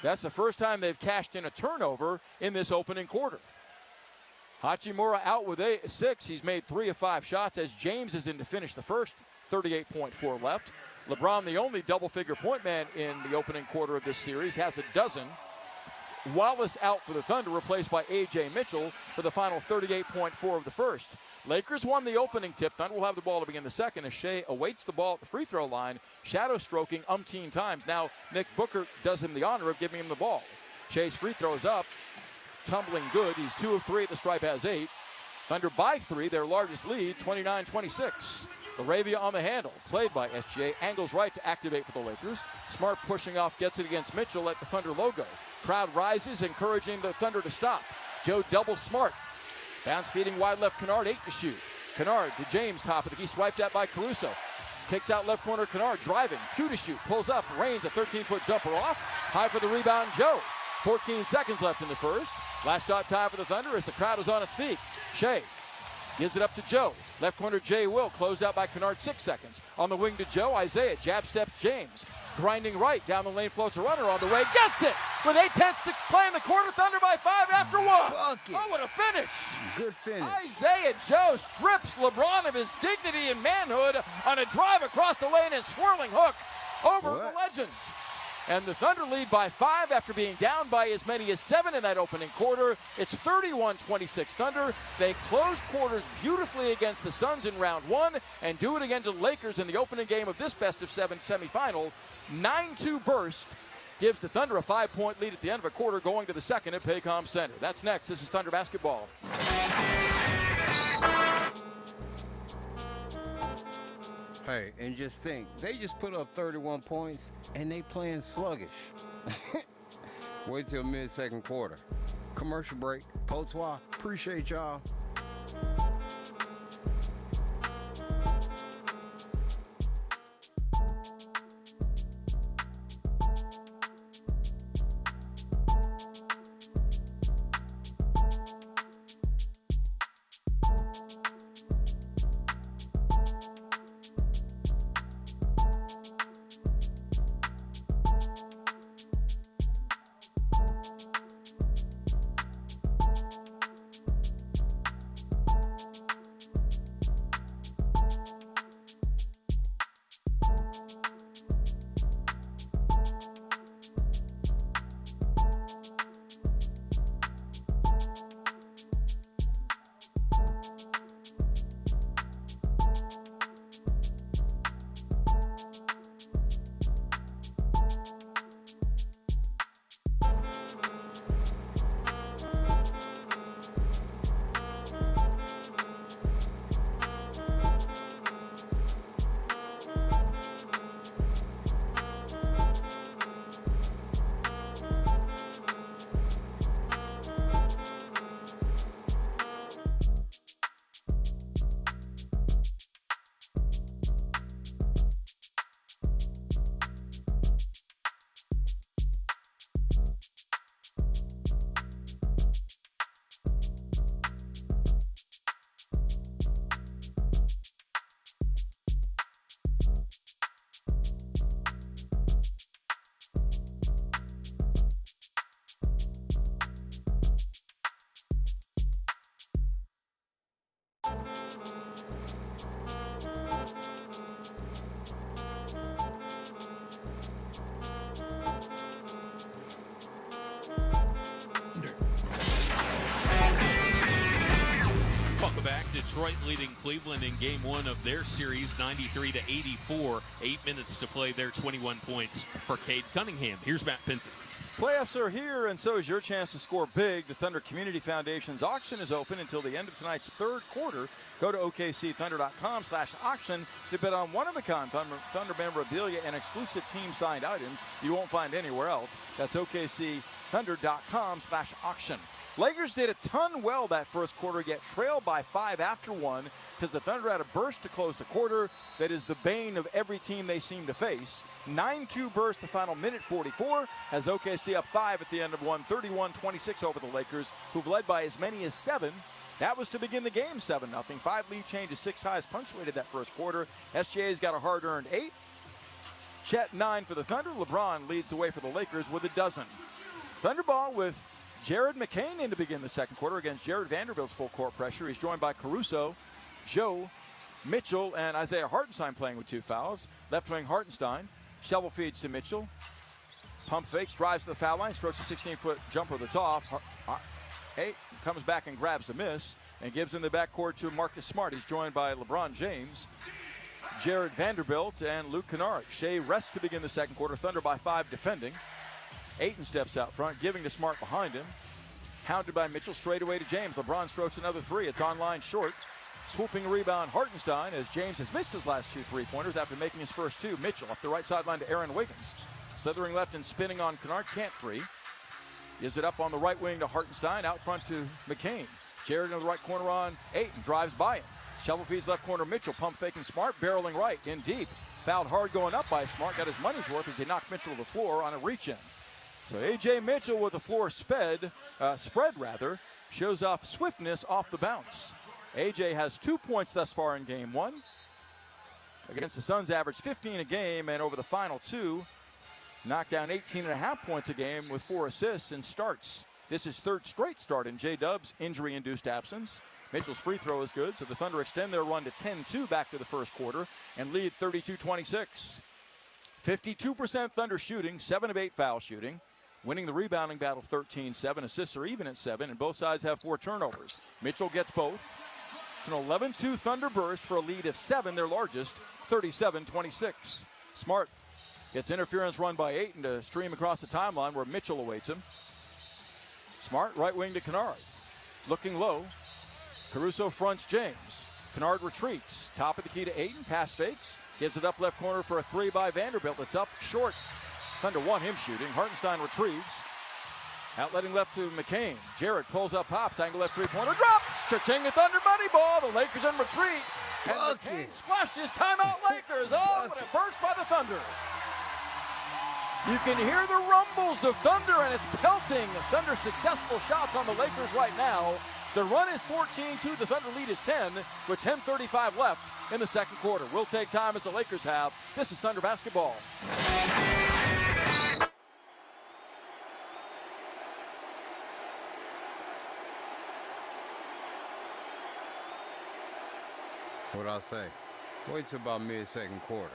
That's the first time they've cashed in a turnover in this opening quarter. Hachimura out with 6. He's made 3 of 5 shots as James is in to finish the first. 38.4 left. LeBron, the only double-figure point man in the opening quarter of this series, has a dozen. Wallace out for the Thunder, replaced by A.J. Mitchell for the final 38.4 of the first. Lakers won the opening tip. Thunder will have the ball to begin the second as Shea awaits the ball at the free throw line, shadow stroking umpteen times. Now Nick Booker does him the honor of giving him the ball. Shea's free throw is up, tumbling good. He's 2 of 3 at the stripe, has 8. Thunder by 3, their largest lead, 29-26. LaRavia on the handle, played by SGA, angles right to activate for the Lakers. Smart pushing off, gets it against Mitchell at the Thunder logo. Crowd rises, encouraging the Thunder to stop. Joe doubles Smart. Bounce feeding wide left, Kennard, 8 to shoot. Kennard to James, top of the key, swiped at by Caruso. Kicks out left corner, Kennard driving, 2 to shoot, pulls up, Reigns, a 13-foot jumper off. High for the rebound, Joe. 14 seconds left in the first. Last shot time for the Thunder as the crowd is on its feet. Shea gives it up to Joe. Left corner, Jay Will, closed out by Kennard, 6 seconds. On the wing to Joe, Isaiah, jab steps James. Grinding right, down the lane, floats a runner on the way, gets it! With 8:10 to play in the quarter, Thunder by 5 after 1. Oh, what a finish! Good finish. Isaiah Joe strips LeBron of his dignity and manhood on a drive across the lane and swirling hook over the legend. And the Thunder lead by 5 after being down by as many as 7 in that opening quarter. It's 31-26 Thunder. They close quarters beautifully against the Suns in round 1 and do it again to the Lakers in the opening game of this best-of-7 semifinal. 9-2 burst gives the Thunder a 5-point lead at the end of a quarter going to the second at Paycom Center. That's next. This is Thunder Basketball. Hey, and just think, they just put up 31 points, and they playing sluggish. Wait till mid-second quarter. Commercial break. Potoi, appreciate y'all. Welcome back. Detroit leading Cleveland in game 1 of their series, 93-84. 8 minutes to play there, 21 points for Cade Cunningham. Here's Matt Pinton. Playoffs are here, and so is your chance to score big. The Thunder Community Foundation's auction is open until the end of tonight's third quarter. Go to OKCThunder.com/auction to bid on one-of-a-kind Thunder memorabilia and exclusive team-signed items you won't find anywhere else. That's OKCThunder.com/auction. Lakers did a ton well that first quarter, yet trailed by 5 after 1 because the Thunder had a burst to close the quarter that is the bane of every team they seem to face. 9-2 burst the final minute 44 has OKC up 5 at the end of one, 31-26 over the Lakers, who've led by as many as 7. That was to begin the game, 7-0. 5 lead changes, 6 ties punctuated that first quarter. SGA's got a hard-earned 8. CHET 9 for the Thunder. LeBron leads the way for the Lakers with a dozen. Thunderball with Jared McCain in to begin the second quarter against Jared Vanderbilt's full court pressure. He's joined by Caruso, Joe, Mitchell, and Isaiah Hartenstein playing with 2 fouls. Left wing Hartenstein, shovel feeds to Mitchell. Pump fakes, drives to the foul line, strokes a 16-foot jumper that's off. Comes back and grabs a miss and gives in the backcourt to Marcus Smart. He's joined by LeBron James, Jared Vanderbilt, and Luke Kennard. Shai rests to begin the second quarter. Thunder by 5 defending. Ayton steps out front, giving to Smart behind him. Hounded by Mitchell, straight away to James. LeBron strokes another 3. It's on line short. Swooping rebound Hartenstein as James has missed his last 2 3-pointers after making his first 2. Mitchell off the right sideline to Aaron Wiggins. Slithering left and spinning on Kennard, can't 3. Gives it up on the right wing to Hartenstein, out front to McCain. Jared in the right corner on Ayton, drives by him. Shovel feeds left corner Mitchell, pump faking Smart, barreling right, in deep. Fouled hard going up by Smart, got his money's worth as he knocked Mitchell to the floor on a reach-in. So A.J. Mitchell with the floor spread, shows off swiftness off the bounce. A.J. has 2 points thus far in game 1. Against the Suns, averaged 15 a game, and over the final 2, knocked down 18.5 points a game with 4 assists and starts. This is 3rd straight start in J-Dub's injury-induced absence. Mitchell's free throw is good, so the Thunder extend their run to 10-2 back to the first quarter and lead 32-26. 52% Thunder shooting, 7 of 8 foul shooting. Winning the rebounding battle 13-7. Assists are even at 7, and both sides have 4 turnovers. Mitchell gets both. It's an 11-2 Thunder burst for a lead of 7, their largest, 37-26. Smart gets interference run by Ayton to stream across the timeline where Mitchell awaits him. Smart, right wing to Kennard. Looking low. Caruso fronts James. Kennard retreats. Top of the key to Ayton. Pass fakes. Gives it up left corner for a 3 by Vanderbilt. It's up short. Thunder want him shooting. Hartenstein retrieves. Outletting left to McCain. Jarrett pulls up, pops. Angle left 3-pointer. Drops. Cha-ching the Thunder money ball. The Lakers in retreat. And McCain splashes. Timeout Lakers. Oh, what a burst by the Thunder. You can hear the rumbles of Thunder, and it's pelting. Thunder successful shots on the Lakers right now. The run is 14-2. The Thunder lead is 10 with 10:35 left in the second quarter. We'll take time as the Lakers have. This is Thunder basketball. What'd I say? Wait till about mid-second quarter.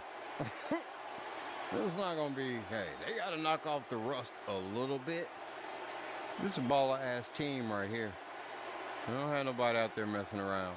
This is not going to be, hey, they got to knock off the rust a little bit. This is a baller-ass team right here. I don't have nobody out there messing around.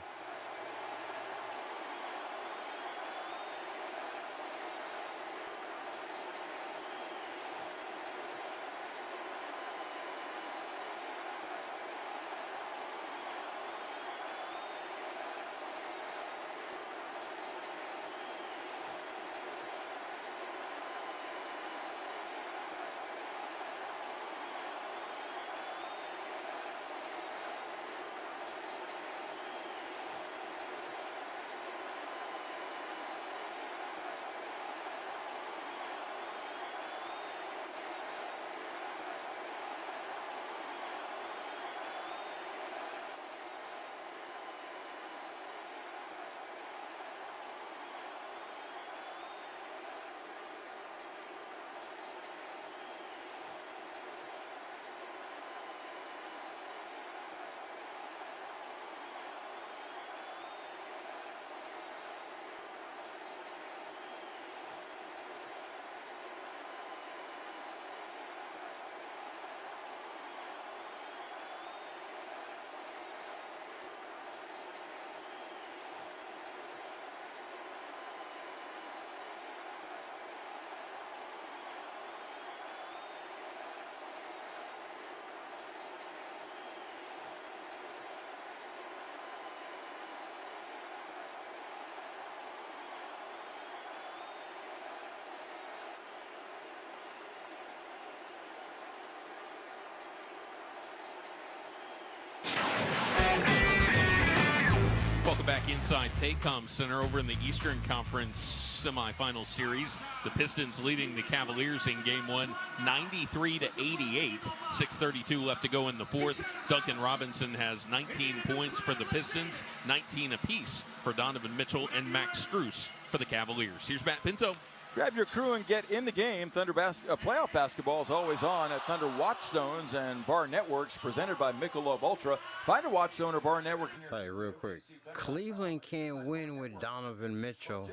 back inside Paycom Center over in the Eastern Conference semifinal series. The Pistons leading the Cavaliers in game one, 93-88. 6:32 left to go in the fourth. Duncan Robinson has 19 points for the Pistons, 19 apiece for Donovan Mitchell and Max Strus for the Cavaliers. Here's Matt Pinto. Grab your crew and get in the game. Thunder playoff basketball is always on at Thunder Watchstones and Bar Networks, presented by Michelob Ultra. Find a Watchstone or Bar Network. Hey, real quick. Cleveland can't win with Donovan Mitchell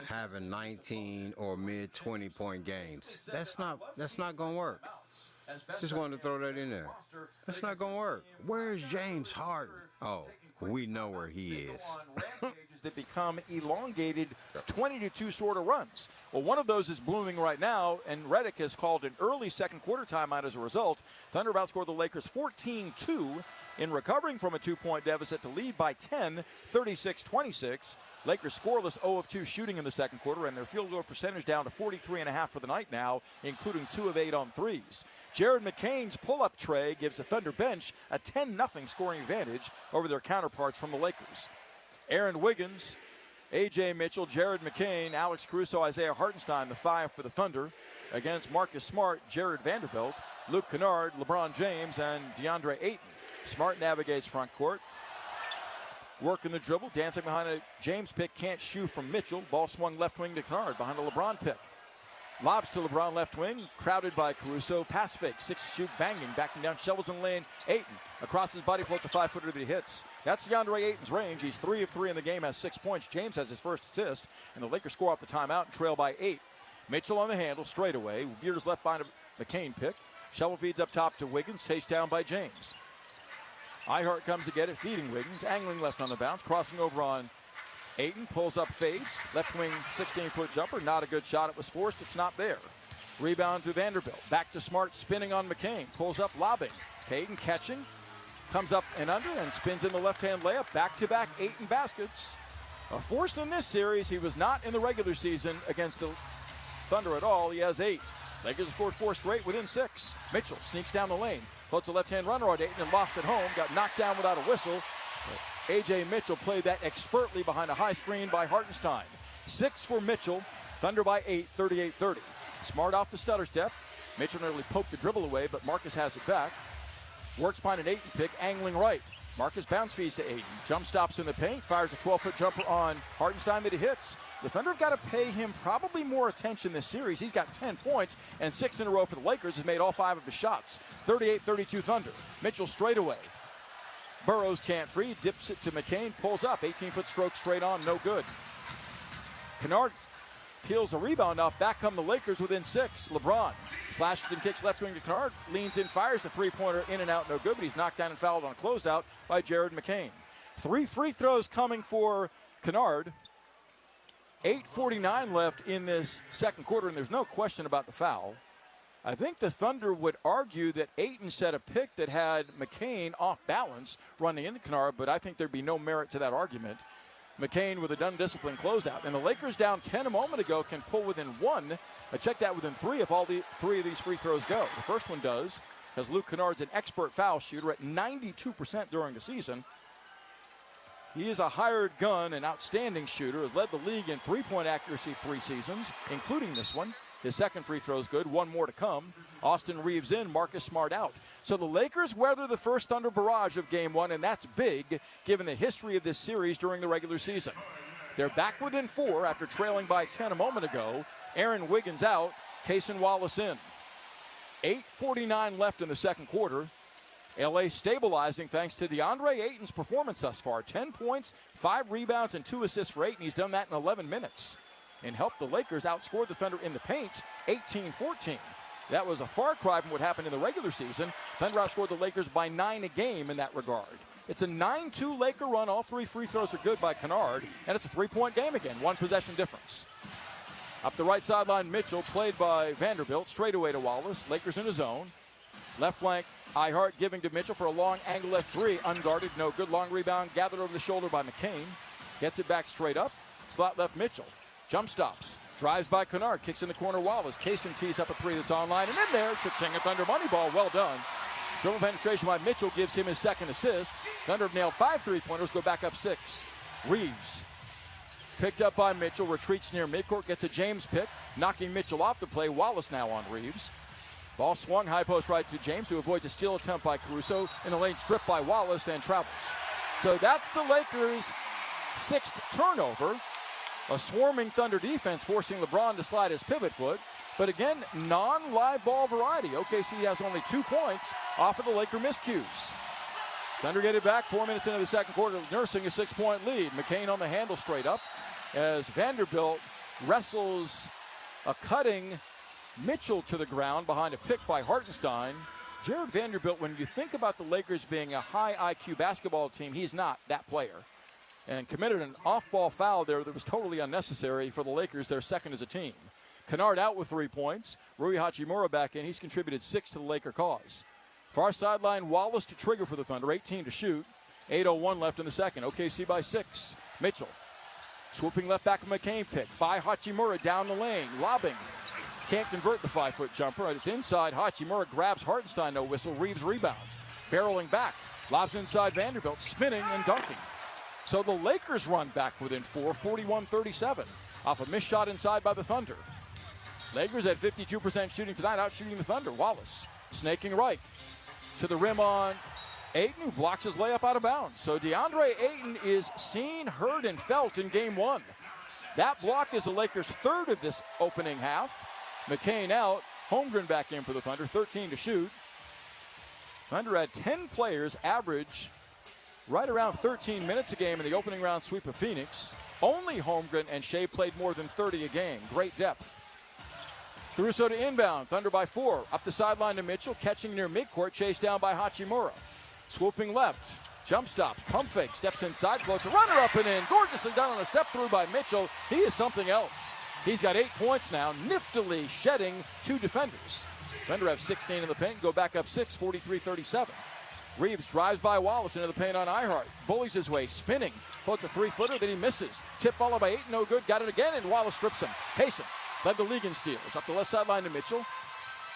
having 19 or mid 20-point games. That's not going to work. Just wanted to throw that in there. That's not going to work. Where's James Harden? Oh, we know where he is. That become elongated 20-2 sort of runs. Well, one of those is blooming right now, and Redick has called an early second quarter timeout as a result. Thunder outscored the Lakers 14-2 in recovering from a 2-point deficit to lead by 10, 36-26. Lakers scoreless, 0 of 2 shooting in the second quarter, and their field goal percentage down to 43.5 for the night now, including 2 of 8 on threes. Jared McCain's pull-up tray gives the Thunder bench a 10-0 scoring advantage over their counterparts from the Lakers. Aaron Wiggins, A.J. Mitchell, Jared McCain, Alex Caruso, Isaiah Hartenstein, the 5 for the Thunder. Against Marcus Smart, Jared Vanderbilt, Luke Kennard, LeBron James, and DeAndre Ayton. Smart navigates front court. Working the dribble, dancing behind a James pick, can't shoot from Mitchell. Ball swung left wing to Kennard behind a LeBron pick. Lobs to LeBron left wing, crowded by Caruso. Pass fake, 6-shoot banging, backing down, shovels in lane. Ayton across his body, floats a 5-footer that he hits. That's DeAndre Ayton's range. He's 3 of 3 in the game, has 6 points. James has his first assist, and the Lakers score off the timeout and trail by 8. Mitchell on the handle, straight away. Veers left behind a McCain pick. Shovel feeds up top to Wiggins, chased down by James. Ihart comes to get it, feeding Wiggins, angling left on the bounce, crossing over on Ayton, pulls up, fades, left wing 16-foot jumper, not a good shot, it was forced, it's not there. Rebound to Vanderbilt, back to Smart, spinning on McCain, pulls up, lobbing. Ayton catching, comes up and under, and spins in the left-hand layup, back-to-back Ayton baskets. A force in this series, he was not in the regular season against the Thunder at all, he has 8. Lakers scored 4 straight within 6. Mitchell sneaks down the lane, floats a left-hand runner on Ayton and lofts it home, got knocked down without a whistle. A.J. Mitchell played that expertly behind a high screen by Hartenstein. 6 for Mitchell. Thunder by 8, 38-30. Smart off the stutter step. Mitchell nearly poked the dribble away, but Marcus has it back. Works behind an Ayton pick, angling right. Marcus bounce feeds to Ayton. Jump stops in the paint, fires a 12-foot jumper on Hartenstein that he hits. The Thunder have got to pay him probably more attention this series. He's got 10 points, and 6 in a row for the Lakers. Has made all 5 of his shots. 38-32 Thunder. Mitchell straight away. Burrows can't free, dips it to McCain, pulls up, 18-foot stroke straight on, no good. Kennard peels a rebound off, back come the Lakers within 6. LeBron slashes and kicks left wing to Kennard, leans in, fires the three-pointer in and out, no good, but he's knocked down and fouled on a closeout by Jared McCain. 3 free throws coming for Kennard. 8:49 left in this second quarter, and there's no question about the foul. I think the Thunder would argue that Ayton set a pick that had McCain off balance running into Kennard, but I think there'd be no merit to that argument. McCain with a undisciplined closeout. And the Lakers down 10 a moment ago can pull within 1. I check that within 3 if all 3 of these free throws go. The first one does, because Luke Kennard's an expert foul shooter at 92% during the season. He is a hired gun, an outstanding shooter, has led the league in three-point accuracy 3 seasons, including this one. His second free throw is good. 1 more to come. Austin Reeves in, Marcus Smart out. So the Lakers weather the first Thunder barrage of Game 1, and that's big given the history of this series during the regular season. They're back within 4 after trailing by 10 a moment ago. Aaron Wiggins out, Cason Wallace in. 8:49 left in the second quarter. L.A. stabilizing thanks to DeAndre Ayton's performance thus far. 10 points, 5 rebounds, and 2 assists for Ayton. He's done that in 11 minutes. And helped the Lakers outscore the Thunder in the paint, 18-14. That was a far cry from what happened in the regular season. Thunder outscored the Lakers by 9 a game in that regard. It's a 9-2 Laker run. All 3 free throws are good by Kennard, and it's a 3-point game again, 1 possession difference. Up the right sideline, Mitchell, played by Vanderbilt, straight away to Wallace. Lakers in his zone. Left flank, Ihart giving to Mitchell for a long angle left 3, unguarded, no good. Long rebound, gathered over the shoulder by McCain. Gets it back straight up. Slot left Mitchell. Jump stops, drives by Kennard, kicks in the corner Wallace. Cason tees up a 3 that's online, and in there, Cha-ching, a Thunder money ball, well done. Dribble penetration by Mitchell gives him his second assist. Thunder have nailed 5 3-pointers, go back up 6. Reeves picked up by Mitchell, retreats near midcourt, gets a James pick, knocking Mitchell off the play. Wallace now on Reeves. Ball swung high post right to James, who avoids a steal attempt by Caruso. In the lane, stripped by Wallace and travels. So that's the Lakers' 6th turnover. A swarming Thunder defense forcing LeBron to slide his pivot foot. But again, non-live ball variety. OKC has only 2 points off of the Laker miscues. Thunder get it back 4 minutes into the second quarter, nursing a 6-point lead. McCain on the handle straight up as Vanderbilt wrestles a cutting Mitchell to the ground behind a pick by Hartenstein. Jared Vanderbilt, when you think about the Lakers being a high IQ basketball team, he's not that player. And committed an off-ball foul there that was totally unnecessary for the Lakers, their second as a team. Kennard out with 3 points. Rui Hachimura back in. He's contributed 6 to the Laker cause. Far sideline, Wallace to trigger for the Thunder. 18 to shoot. 8:01 left in the second. OKC by 6. Mitchell swooping left back of McCain pick by Hachimura down the lane. Lobbing. Can't convert the 5-foot jumper. It's inside. Hachimura grabs Hartenstein. No whistle. Reeves rebounds. Barreling back. Lobs inside Vanderbilt. Spinning and dunking. So the Lakers run back within 4. 41-37 off a missed shot inside by the Thunder. Lakers at 52% shooting tonight, out shooting the Thunder. Wallace snaking right to the rim on Ayton, who blocks his layup out of bounds. So DeAndre Ayton is seen, heard, and felt in game 1. That block is the Lakers' 3rd of this opening half. McCain out, Holmgren back in for the Thunder, 13 to shoot. Thunder had 10 players average right around 13 minutes a game in the opening round sweep of Phoenix. Only Holmgren and SHAI played more than 30 a game. Great depth. Caruso to inbound. Thunder by 4. Up the sideline to Mitchell. Catching near midcourt. Chased down by Hachimura. Swooping left. Jump stops. Pump fake. Steps inside. Floats a runner up and in. Gorgeously done on a step through by Mitchell. He is something else. He's got 8 points now. Niftily shedding 2 defenders. Thunder have 16 in the paint. Go back up 6. 43-37. Reeves drives by Wallace into the paint on Ihart. Bullies his way. Spinning. Floats a 3-footer. Then he misses. Tip followed by 8. No good. Got it again. And Wallace strips him. Payson led the league in steals. Up the left sideline to Mitchell.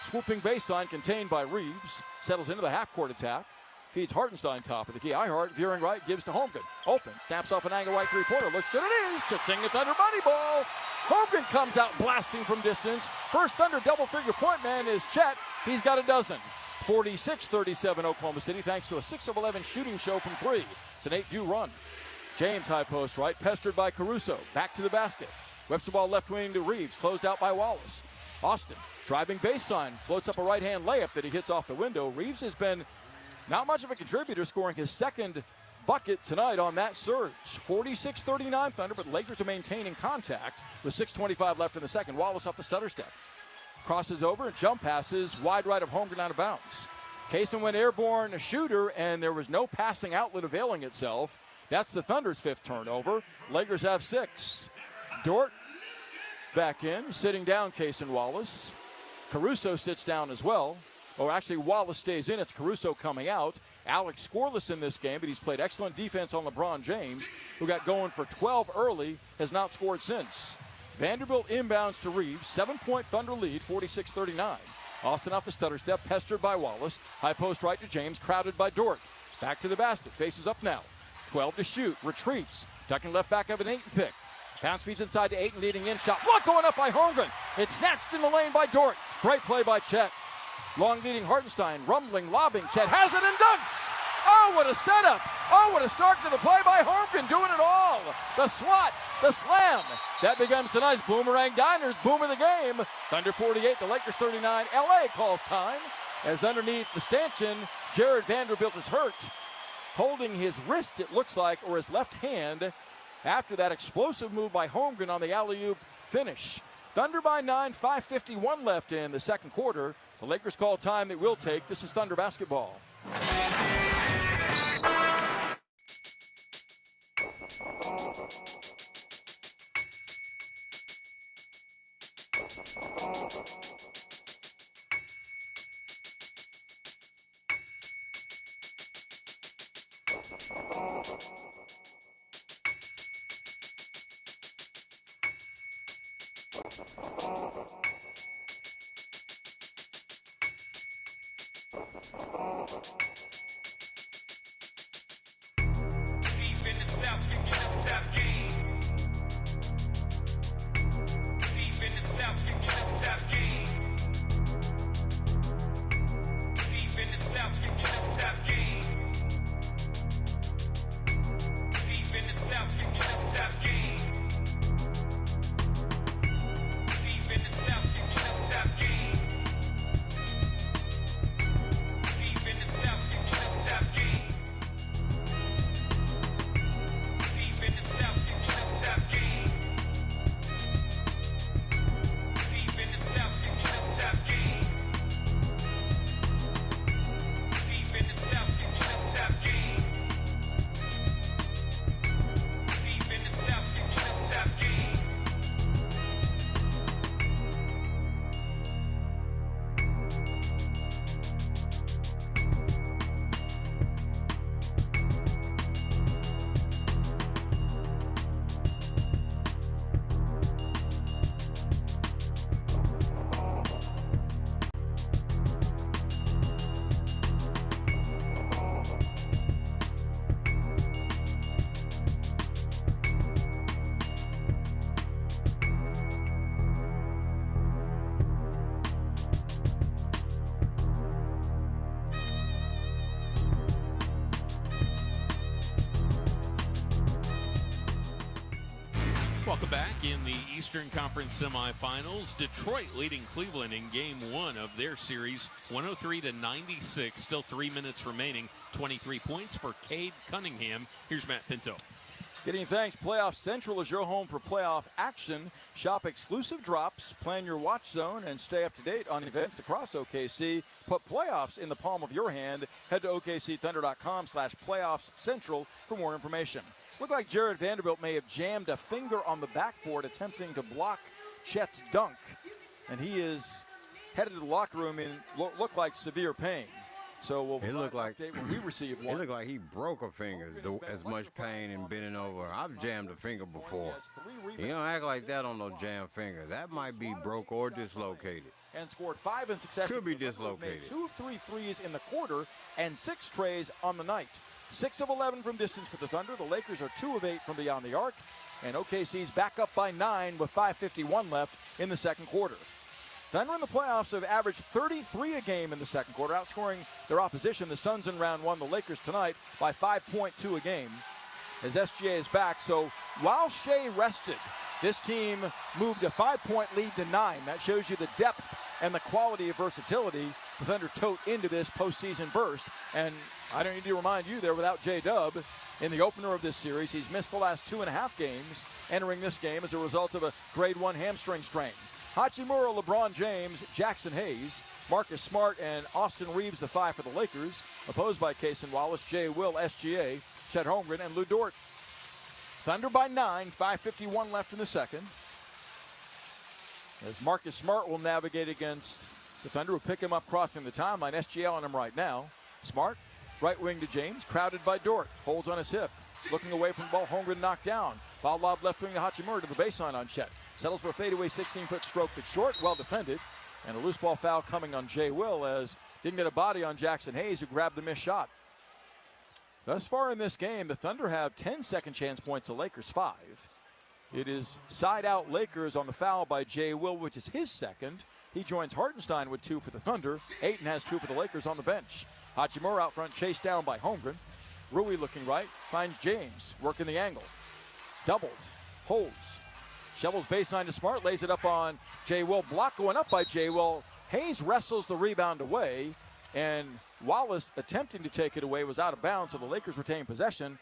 Swooping baseline contained by Reeves. Settles into the half-court attack. Feeds Hartenstein top of the key. Ihart veering right, gives to Holmgren. Open, snaps off an angle right 3-pointer. Looks good, it is. Cha-ching, it's Thunder money ball. Holmgren comes out blasting from distance. First Thunder double-figure point man is CHET. He's got a dozen. 46-37 Oklahoma City thanks to a 6 of 11 shooting show from 3. It's an 8-2 run. James high post right, pestered by Caruso. Back to the basket. Whips the ball left wing to Reeves, closed out by Wallace. Austin driving baseline, floats up a right-hand layup that he hits off the window. Reeves has been not much of a contributor, scoring his 2nd bucket tonight on that surge. 46-39 Thunder, but Lakers are maintaining contact with 6:25 left in the second. Wallace up the stutter step. Crosses over and jump passes wide right of Holmgren out of bounds. Kaysen went airborne, a shooter, and there was no passing outlet availing itself. That's the Thunder's 5th turnover. Lakers have 6. Dort back in, sitting down Kaysen Wallace. Caruso sits down as well. Or actually, Wallace stays in. It's Caruso coming out. Alex scoreless in this game, but he's played excellent defense on LeBron James, who got going for 12 early, has not scored since. Vanderbilt inbounds to Reeves. 7-point Thunder lead, 46-39. Austin off the stutter step, pestered by Wallace. High post right to James, crowded by Dort. Back to the basket, faces up now. 12 to shoot, retreats. Ducking left back of an Ayton pick. Bounce feeds inside to Ayton, leading in. Shot block going up by Holmgren. It's snatched in the lane by Dort. Great play by CHET. Long leading Hartenstein, rumbling, lobbing. CHET has it and dunks. Oh, what a setup. Oh, what a start to the play by Holmgren, doing it all. The swat, the slam. That becomes tonight's Boomerang Diners boom of the game. Thunder 48, the Lakers 39. LA calls time as underneath the stanchion, Jared Vanderbilt is hurt. Holding his wrist, it looks like, or his left hand after that explosive move by Holmgren on the alley-oop finish. Thunder by 9, 5:51 left in the second quarter. The Lakers call time that will take. This is Thunder basketball. Welcome back. In the Eastern Conference semifinals, Detroit leading Cleveland in game one of their series, 103-96. Still 3 minutes remaining. 23 points for Cade Cunningham. Here's Matt Pinto. Good evening, thanks. Playoff Central is your home for playoff action. Shop exclusive drops, plan your watch zone, and stay up to date on events across OKC. Put playoffs in the palm of your hand. Head to OKCThunder.com/playoffs central for more information. Looked like Jared Vanderbilt may have jammed a finger on the backboard attempting to block Chet's dunk. And he is headed to the locker room in look like severe pain. So we'll looked like when we receive one. It looked like he broke a finger. As much pain and bending over. I've jammed a finger before. You don't act like that on no jammed finger. That might be broke or dislocated. And scored 5 in succession. Could be dislocated. 2 of 3 threes in the quarter and 6 trays on the night. 6 of 11 from distance for the Thunder. The Lakers are 2 of 8 from beyond the arc. And OKC's back up by 9 with 5:51 left in the second quarter. Thunder in the playoffs have averaged 33 a game in the second quarter, outscoring their opposition. The Suns in round 1, the Lakers tonight by 5.2 a game. As SGA is back, so while SHAI rested, this team moved a 5-point lead to 9. That shows you the depth and the quality of versatility the Thunder tote into this postseason burst. And I don't need to remind you, they're without J-Dub in the opener of this series. He's missed the last 2.5 games entering this game as a result of a grade 1 hamstring strain. Hachimura, LeBron James, Jackson Hayes, Marcus Smart, and Austin Reeves, the 5 for the Lakers, opposed by Cason Wallace, Jay Will, SGA, Chet Holmgren, and Lou Dort. Thunder by 9, 5:51 left in the second. As Marcus Smart will navigate against the Thunder, who pick him up crossing the timeline. SGA on him right now. Smart, right wing to James, crowded by Dort, holds on his hip, looking away from the ball. Holmgren knocked down. Foul lob left wing to Hachimura to the baseline on Chet. Settles for a fadeaway 16-foot stroke that's short, well defended. And a loose ball foul coming on Jay Will as didn't get a body on Jackson Hayes, who grabbed the missed shot. Thus far in this game, the Thunder have 10 second chance points, the Lakers 5. It is side out Lakers on the foul by Jay Will, which is his second. He joins Hartenstein with 2 for the Thunder. Ayton has 2 for the Lakers on the bench. Hachimura out front, chased down by Holmgren. Rui looking right, finds James, working the angle. Doubled, holds. Shovels baseline to Smart, lays it up on Jay Will. Block going up by Jay Will. Hayes wrestles the rebound away, and Wallace attempting to take it away was out of bounds, so the Lakers retain possession.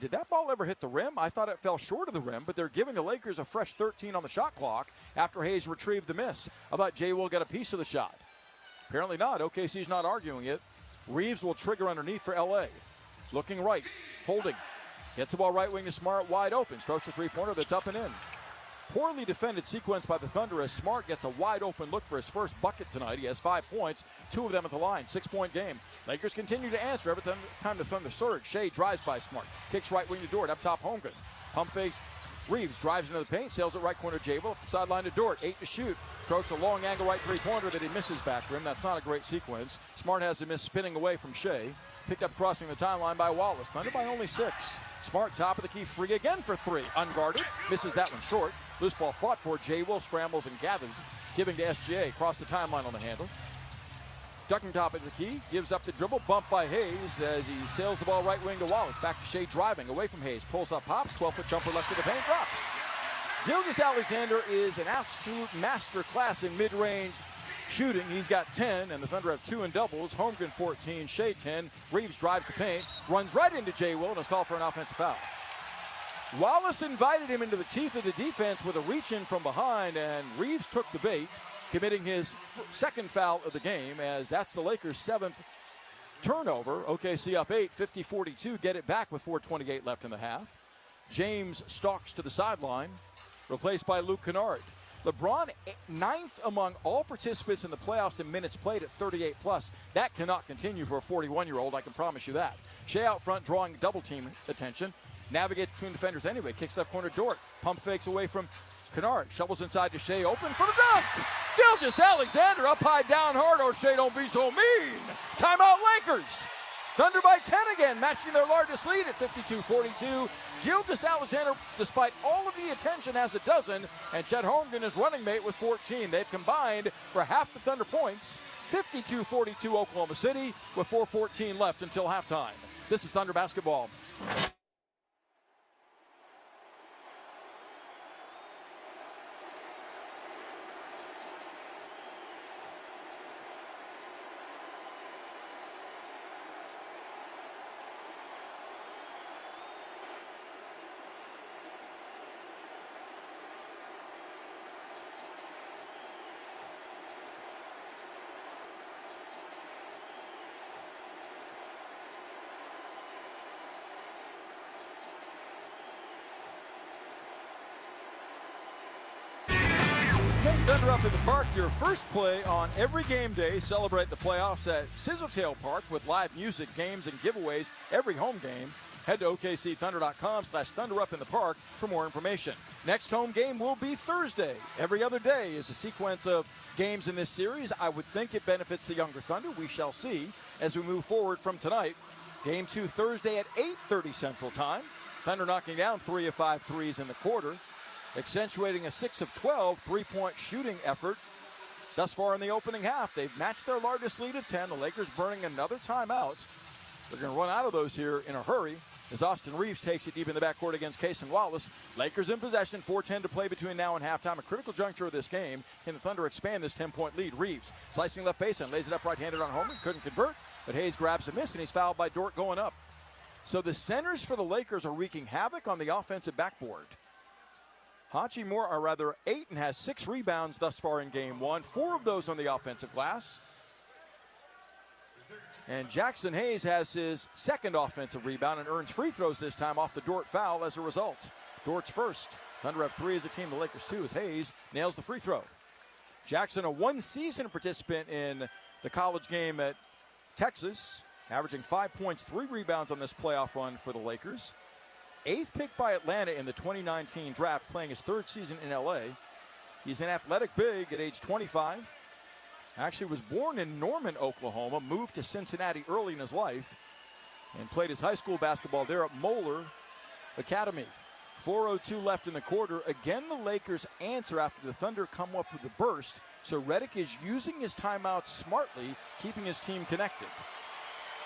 Did that ball ever hit the rim? I thought it fell short of the rim, but they're giving the Lakers a fresh 13 on the shot clock after Hayes retrieved the miss. How about Jay Will get a piece of the shot? Apparently not. OKC's not arguing it. Reeves will trigger underneath for LA. Looking right, holding. Gets the ball right wing to Smart, wide open. Strokes the three-pointer that's up and in. Poorly defended sequence by the Thunder as Smart gets a wide open look for his first bucket tonight. He has 5 points, 2 of them at the line, 6-point game. Lakers continue to answer every time the Thunder surge. SHAI drives by Smart, kicks right wing to Dort, up top Holmgren. Pump fakes, Reeves drives into the paint, sails it right corner to Javel, up the sideline to Dort, 8 to shoot. Strokes a long angle right three-pointer that he misses back rim. That's not a great sequence. Smart has a miss spinning away from SHAI. Picked up crossing the timeline by Wallace. Thunder by only 6. Smart top of the key, free again for 3. Unguarded, misses that one short. Loose ball fought for. J. Will scrambles and gathers, giving to SGA. Across the timeline on the handle. Ducking top of the key, gives up the dribble, bumped by Hayes as he sails the ball right wing to Wallace. Back to Shea driving, away from Hayes. Pulls up, pops, 12-foot jumper left to the paint, drops. Gilgeous-Alexander is an absolute master class in mid-range shooting. He's got 10, and the Thunder have 2 in doubles. Holmgren 14, Shea 10. Reeves drives the paint, runs right into J. Will, and is called for an offensive foul. Wallace invited him into the teeth of the defense with a reach-in from behind, and Reeves took the bait, committing his second foul of the game, as that's the Lakers' 7th turnover. OKC up 8, 50-42, get it back with 4:28 left in the half. James stalks to the sideline, replaced by Luke Kennard. LeBron, 9th among all participants in the playoffs in minutes played at 38+. That cannot continue for a 41-year-old, I can promise you that. Shea out front, drawing double team attention. Navigates between defenders anyway, kicks left corner, Dort. Pump fakes away from Kennard, shovels inside to Shea, open for the dunk! Gilgeous-Alexander up high, down hard. Oh, Shea, don't be so mean! Timeout Lakers! Thunder by 10 again, matching their largest lead at 52-42. Gilgeous-Alexander, despite all of the attention, has a dozen, and Chet Holmgren is running mate with 14. They've combined for half the Thunder points. 52-42 Oklahoma City with 4:14 left until halftime. This is Thunder basketball. Thunder up in the park, your first play on every game day. Celebrate the playoffs at Scissortail Park with live music, games, and giveaways every home game. Head to OKCThunder.com/ThunderUpInThePark for more information. Next home game will be Thursday. Every other day is a sequence of games in this series. I would think it benefits the younger Thunder. We shall see as we move forward from tonight. Game 2 Thursday at 8:30 Central Time. Thunder knocking down 3 of 5 threes in the quarter, accentuating a 6 of 12 three-point shooting effort thus far in the opening half. They've matched their largest lead of 10. The Lakers burning another timeout. They're going to run out of those here in a hurry as Austin Reeves takes it deep in the backcourt against Cason Wallace. Lakers in possession, 4:10 to play between now and halftime. A critical juncture of this game. Can the Thunder expand this 10-point lead? Reeves slicing left baseline, lays it up right-handed on Homer. Couldn't convert, but Hayes grabs a miss, and he's fouled by Dort going up. So the centers for the Lakers are wreaking havoc on the offensive backboard. Hachimura are rather 8 and has 6 rebounds thus far in game 1. 4 of those on the offensive glass. And Jackson Hayes has his second offensive rebound and earns free throws this time off the Dort foul as a result. Dort's first. Thunder have 3 as a team, the Lakers 2 as Hayes nails the free throw. Jackson, a one-season participant in the college game at Texas, averaging 5 points, 3 rebounds on this playoff run for the Lakers. 8th pick by Atlanta in the 2019 draft, playing his 3rd season in LA. He's an athletic big at age 25. Actually was born in Norman, Oklahoma, moved to Cincinnati early in his life, and played his high school basketball there at Moeller Academy. 4:02 left in the quarter. Again, the Lakers answer after the Thunder come up with a burst. So Redick is using his timeout smartly, keeping his team connected.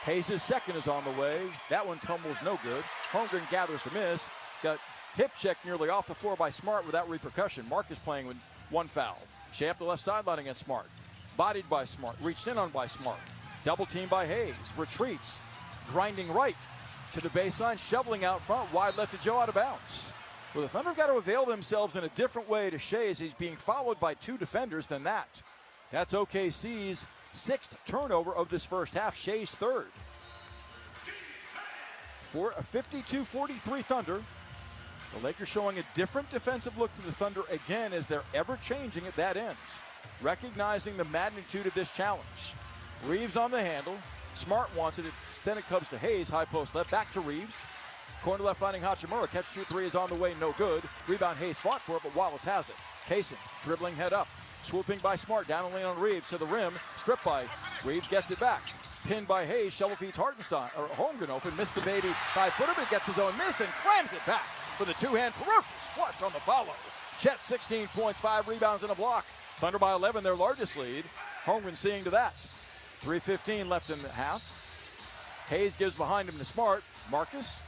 Hayes' second is on the way. That one tumbles no good. Holmgren gathers the miss. Got hip checked nearly off the floor by Smart without repercussion. Mark is playing with 1 foul. Shea up the left sideline against Smart. Bodied by Smart. Reached in on by Smart. Double team by Hayes. Retreats. Grinding right to the baseline. Shoveling out front. Wide left to Joe, out of bounds. Well, the Thunder have got to avail themselves in a different way to Shea as he's being followed by 2 defenders than that. That's OKC's 6th turnover of this first half. Shea's 3rd. For a 52-43 Thunder. The Lakers showing a different defensive look to the Thunder again as they're ever changing at that end. Recognizing the magnitude of this challenge. Reeves on the handle. Smart wants it. Then it comes to Hayes. High post left. Back to Reeves. Corner left finding Hachimura. Catch shoot 3 is on the way. No good. Rebound Hayes fought for it, but Wallace has it. Cason dribbling head up. Swooping by Smart. Down and lane on Reeves to the rim. Stripped by Reeves. Gets it back. pinned by Hayes. Shovel feeds Hartenstein, or Holmgren open, missed the baby 5-footer, but gets his own miss and clams it back with a two-hand ferocious flush on the follow. Chet 16 points, 5 rebounds, and a block. Thunder by 11, their largest lead. Holmgren seeing to that. 3:15 left in the half. Hayes gives behind him to Smart. Marcus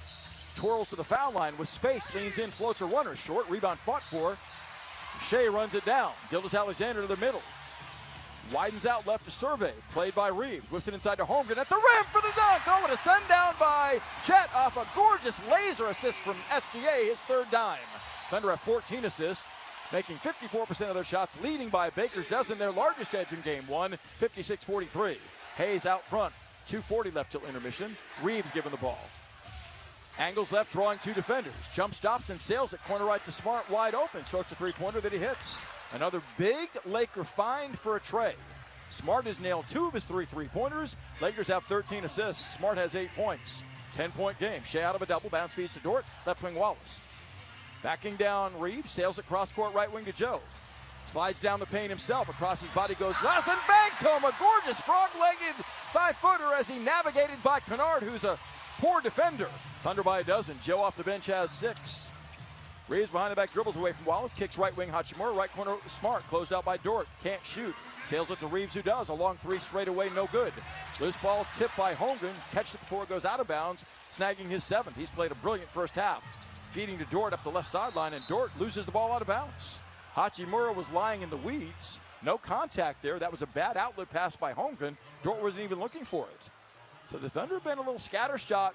twirls to the foul line with space, leans in, floats a runner. Short rebound fought for. SHAI runs it down. Gilgeous-Alexander to the middle. Widens out left to Survey. Played by Reeves. Whips it inside to Holmgren at the rim for the dunk. Oh, and a sundown by Chet off a gorgeous laser assist from SGA, his third dime. Thunder have 14 assists, making 54% of their shots, leading by a baker's dozen, their largest edge in game one, 56-43. Hayes out front. 2:40 left till intermission. Reeves given the ball. Angles left, drawing 2 defenders. Jump stops and sails it corner right to Smart, wide open. Strokes a three-pointer that he hits. Another big Laker find for a tray. Smart has nailed 2 of his 3 three-pointers. Lakers have 13 assists. Smart has 8 points. 10-point game. SHAI out of a double. Bounce feeds to Dort. Left wing Wallace. Backing down Reeves. Sails it cross-court right wing to Joe. Slides down the paint himself. Across his body goes Glass and banks home. A gorgeous frog-legged 5-footer as he navigated by Kennard, who's a poor defender. Thunder by a dozen. Joe off the bench has 6. Reeves behind the back, dribbles away from Wallace. Kicks right wing Hachimura. Right corner Smart. Closed out by Dort. Can't shoot. Sails it to Reeves, who does. A long 3 straight away. No good. Loose ball tipped by Holmgren. Catches it before it goes out of bounds. Snagging his 7th. He's played a brilliant first half. Feeding to Dort up the left sideline, and Dort loses the ball out of bounds. Hachimura was lying in the weeds. No contact there. That was a bad outlet pass by Holmgren. Dort wasn't even looking for it. So the Thunder have been a little scattershot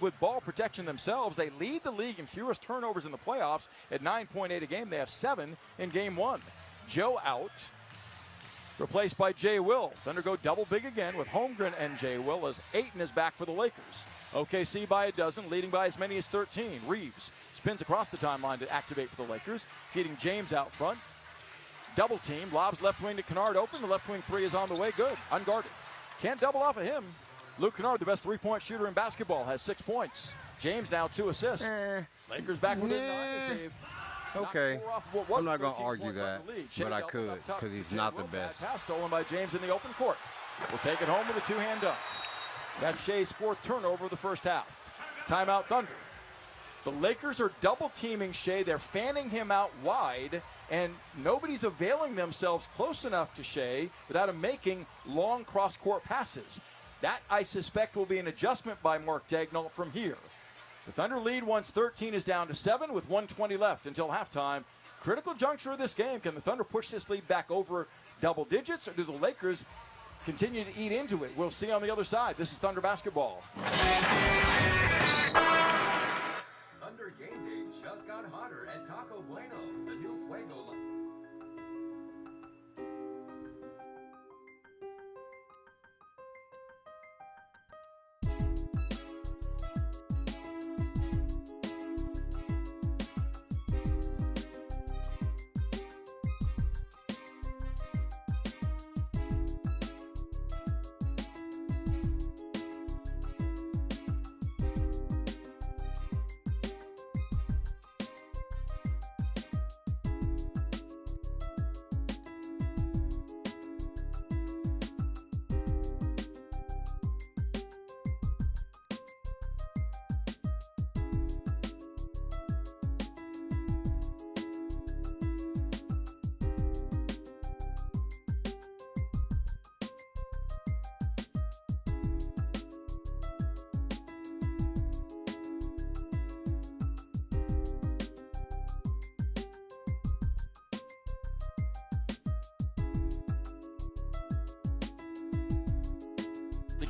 with ball protection themselves. They lead the league in fewest turnovers in the playoffs at 9.8 a game. They have 7 in game 1. Joe out, replaced by Jay Will. Thunder go double big again with Holmgren and Jay Will as Ayton is back for the Lakers. OKC by a dozen, leading by as many as 13. Reeves spins across the timeline to activate for the Lakers, feeding James out front. Double team, lobs left wing to Kennard open. The left wing 3 is on the way, good, unguarded. Can't double off of him. Luke Kennard, the best 3-point shooter in basketball, has 6 points. James now 2 assists. Lakers back within 9 as they've Okay, I'm not going to argue that, but I could because he's not the best. Pass stolen by James in the open court. Will take it home with a 2-hand dunk. That's SHAI's 4th turnover of the first half. Timeout Thunder. The Lakers are double teaming SHAI. They're fanning him out wide, and nobody's availing themselves close enough to SHAI without him making long cross-court passes. That, I suspect, will be an adjustment by Mark Daigneault from here. The Thunder lead once 13 is down to 7 with 1:20 left until halftime. Critical juncture of this game. Can the Thunder push this lead back over double digits, or do the Lakers continue to eat into it? We'll see on the other side. This is Thunder basketball. Thunder game day just got hotter at Taco Bueno. The new Fuego.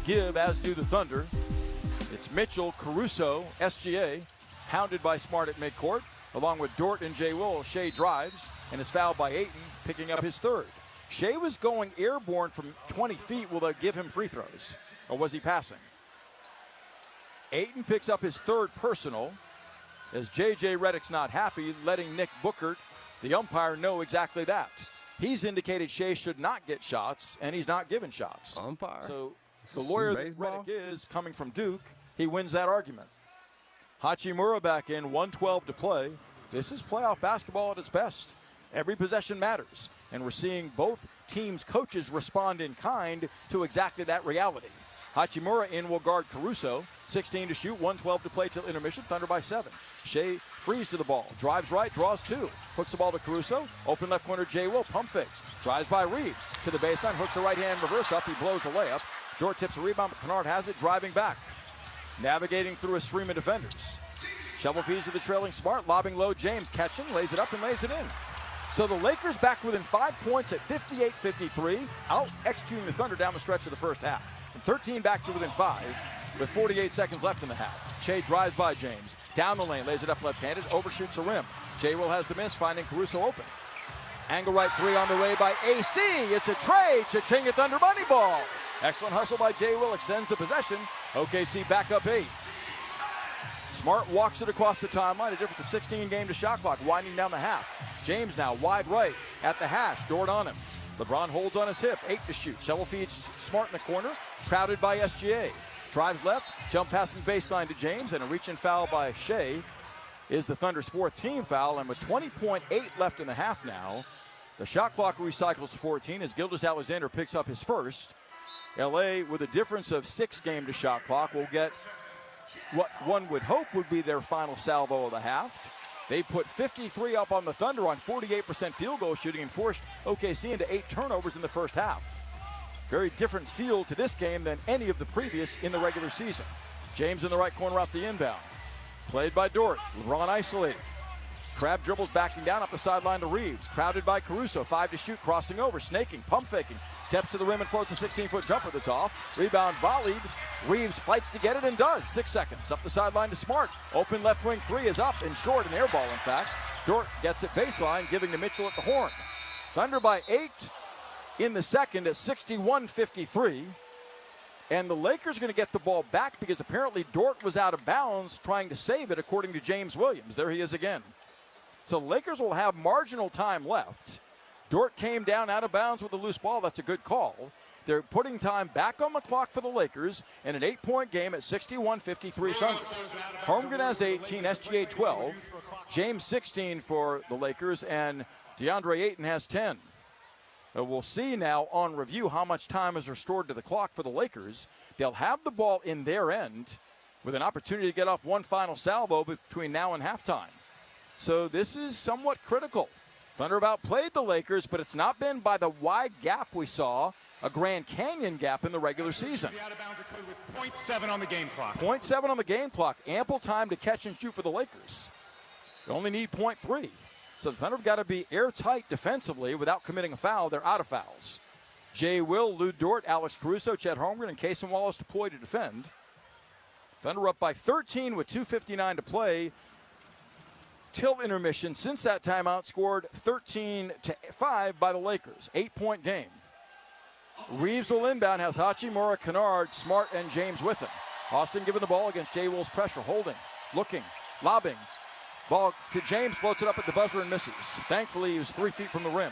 Give, as do the Thunder. It's Mitchell, Caruso, SGA, hounded by Smart at midcourt, along with Dort and Jay Will. SHAI drives and is fouled by Ayton, picking up his 3rd. SHAI was going airborne from 20 feet. Will they give him free throws, or was he passing? Ayton picks up his 3rd personal, as J.J. Redick's not happy, letting Nick Bookert, the umpire, know exactly that. He's indicated SHAI should not get shots, and he's not given shots. Umpire? So the lawyer that Redick is, coming from Duke, he wins that argument. Hachimura back in, 1:12 to play. This is playoff basketball at its best. Every possession matters, and we're seeing both teams' coaches respond in kind to exactly that reality. Hachimura in will guard Caruso. 16 to shoot, 1:12 to play till intermission. Thunder by 7. Shea frees to the ball. Drives right, draws 2. Hooks the ball to Caruso. Open left corner, Jay Will. Pump fakes. Drives by Reeves. To the baseline. Hooks a right-hand reverse up. He blows a layup. Dort tips a rebound, but Kennard has it. Driving back. Navigating through a stream of defenders. Shovel feeds to the trailing Smart. Lobbing low. James catching. Lays it up and lays it in. So the Lakers back within 5 points at 58-53. Out executing the Thunder down the stretch of the first half. From 13 back to within 5 with 48 seconds left in the half. Shea drives by James. Down the lane, lays it up left-handed, overshoots the rim. Jay Will has the miss, finding Caruso open. Angle right 3 on the way by AC. It's a trade. Cha-ching at Thunder money ball. Excellent hustle by Jay Will, extends the possession. OKC back up 8. Smart walks it across the timeline, a difference of 16 game to shot clock, winding down the half. James now wide right at the hash, Dort on him. LeBron holds on his hip, 8 to shoot. Shovel feeds Smart in the corner, crowded by SGA. Drives left, jump passing baseline to James, and a reach-in foul by Shea is the Thunder's 4th team foul. And with 20.8 left in the half now, the shot clock recycles to 14 as Gilgeous-Alexander picks up his first. LA, with a difference of 6 game to shot clock, will get what one would hope would be their final salvo of the half. They put 53 up on the Thunder on 48% field goal shooting and forced OKC into 8 turnovers in the first half. Very different feel to this game than any of the previous in the regular season. James in the right corner off the inbound. Played by Dort. LeBron isolated. Crab dribbles backing down up the sideline to Reeves. Crowded by Caruso. 5 to shoot, crossing over, snaking, pump faking. Steps to the rim and floats a 16-foot jumper that's off. Rebound volleyed. Reeves fights to get it and does. 6 seconds. Up the sideline to Smart. Open left wing 3 is up and short, an air ball in fact. Dort gets it baseline, giving to Mitchell at the horn. Thunder by 8 in the second at 61-53. And the Lakers are going to get the ball back because apparently Dort was out of bounds trying to save it, according to James Williams. There he is again. So the Lakers will have marginal time left. Dort came down out of bounds with a loose ball. That's a good call. They're putting time back on the clock for the Lakers in an 8-point game at 61-53 Thunder. Holmgren has 18, SGA 12, James 16 for the Lakers, and DeAndre Ayton has 10. We'll see now on review how much time is restored to the clock for the Lakers. They'll have the ball in their end with an opportunity to get off one final salvo between now and halftime. So this is somewhat critical. Thunder about played the Lakers, but it's not been by the wide gap we saw, a Grand Canyon gap in the regular season. 0.7 on the game clock. 0.7 on the game clock. Ample time to catch and shoot for the Lakers. They only need 0.3. So the Thunder have got to be airtight defensively without committing a foul. They're out of fouls. Jay Will, Lou Dort, Alex Caruso, Chet Holmgren, and Cason Wallace deployed to defend. Thunder up by 13 with 2:59 to play. Till intermission, since that timeout, scored 13-5 by the Lakers. 8-point game. Reeves will inbound, has Hachimura, Kennard, Smart, and James with him. Austin giving the ball against Jay Will's pressure, holding, looking, lobbing. Ball to James, floats it up at the buzzer and misses. Thankfully, he was 3 feet from the rim.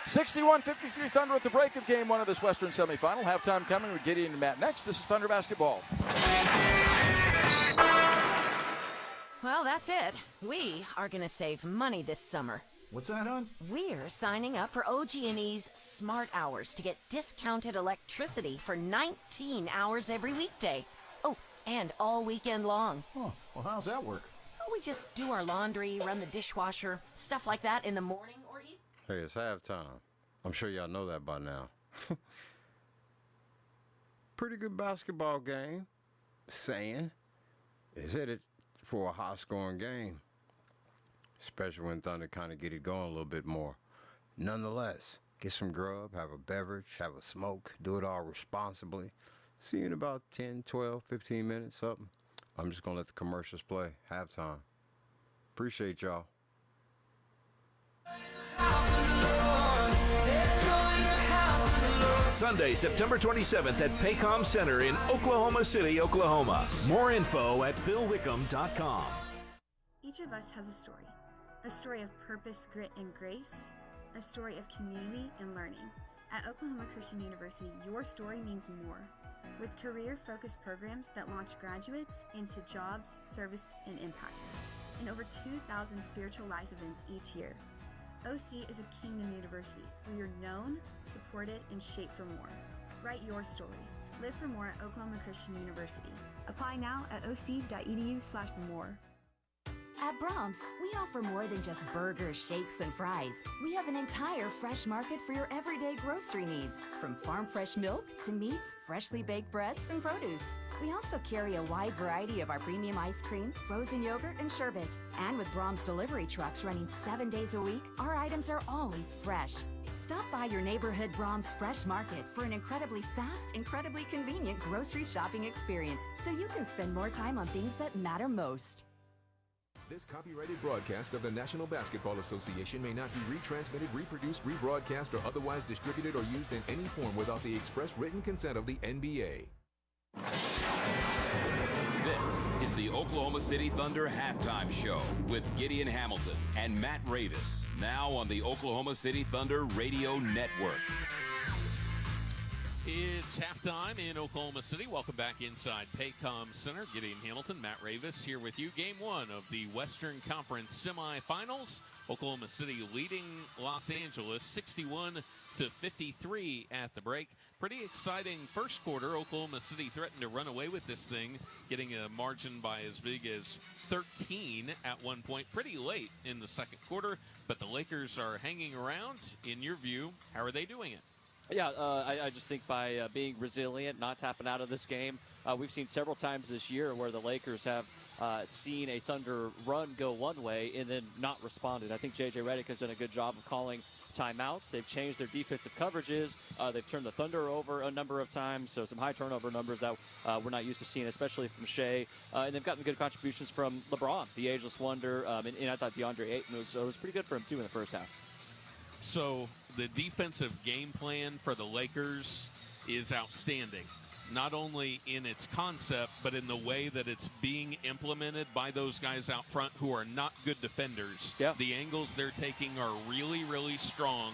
61-53 Thunder at the break of game 1 of this Western semifinal. Halftime coming with Gideon and Matt next. This is Thunder Basketball. Well, that's it. We are going to save money this summer. What's that, hon? We're signing up for OG&E's Smart Hours to get discounted electricity for 19 hours every weekday. Oh, and all weekend long. Oh, well, how's that work? We just do our laundry, run the dishwasher, stuff like that in the morning or evening. Hey, it's halftime. I'm sure y'all know that by now. Pretty good basketball game. Saying. Is headed for a high-scoring game. Especially when Thunder kind of get it going a little bit more. Nonetheless, get some grub, have a beverage, have a smoke, do it all responsibly. See you in about 10, 12, 15 minutes, something. I'm just going to let the commercials play. Halftime. Appreciate y'all. Sunday, September 27th at Paycom Center in Oklahoma City, Oklahoma. More info at philwickham.com. Each of us has a story of purpose, grit, and grace, a story of community and learning. At Oklahoma Christian University, your story means more. With career-focused programs that launch graduates into jobs, service, and impact, and over 2,000 spiritual life events each year. OC is a kingdom university where you're known, supported, and shaped for more. Write your story. Live for more at Oklahoma Christian University. Apply now at oc.edu/more. At Brahms, we offer more than just burgers, shakes, and fries. We have an entire fresh market for your everyday grocery needs, from farm fresh milk to meats, freshly baked breads, and produce. We also carry a wide variety of our premium ice cream, frozen yogurt, and sherbet. And with Brahms delivery trucks running 7 days a week, our items are always fresh. Stop by your neighborhood Brahms Fresh Market for an incredibly fast, incredibly convenient grocery shopping experience, so you can spend more time on things that matter most. This copyrighted broadcast of the National Basketball Association may not be retransmitted, reproduced, rebroadcast, or otherwise distributed or used in any form without the express written consent of the NBA. This is the Oklahoma City Thunder halftime show with Gideon Hamilton and Matt Reeves. Now on the Oklahoma City Thunder Radio Network. It's halftime in Oklahoma City. Welcome back inside Paycom Center. Gideon Hamilton, Matt Reeves here with you. Game one of the Western Conference semifinals. Oklahoma City leading Los Angeles 61-53 at the break. Pretty exciting first quarter. Oklahoma City threatened to run away with this thing, getting a margin by as big as 13 at one point, pretty late in the second quarter. But the Lakers are hanging around. In your view, how are they doing it? Yeah, I just think by being resilient, not tapping out of this game. We've seen several times this year where the Lakers have seen a Thunder run go one way and then not responded. I think J.J. Redick has done a good job of calling timeouts. They've changed their defensive coverages. They've turned the Thunder over a number of times, so some high turnover numbers that we're not used to seeing, especially from SHAI. And they've gotten good contributions from LeBron, the ageless wonder, and I thought DeAndre Ayton was pretty good for him, too, in the first half. So the defensive game plan for the Lakers is outstanding, not only in its concept, but in the way that it's being implemented by those guys out front who are not good defenders. Yeah. The angles they're taking are really, really strong.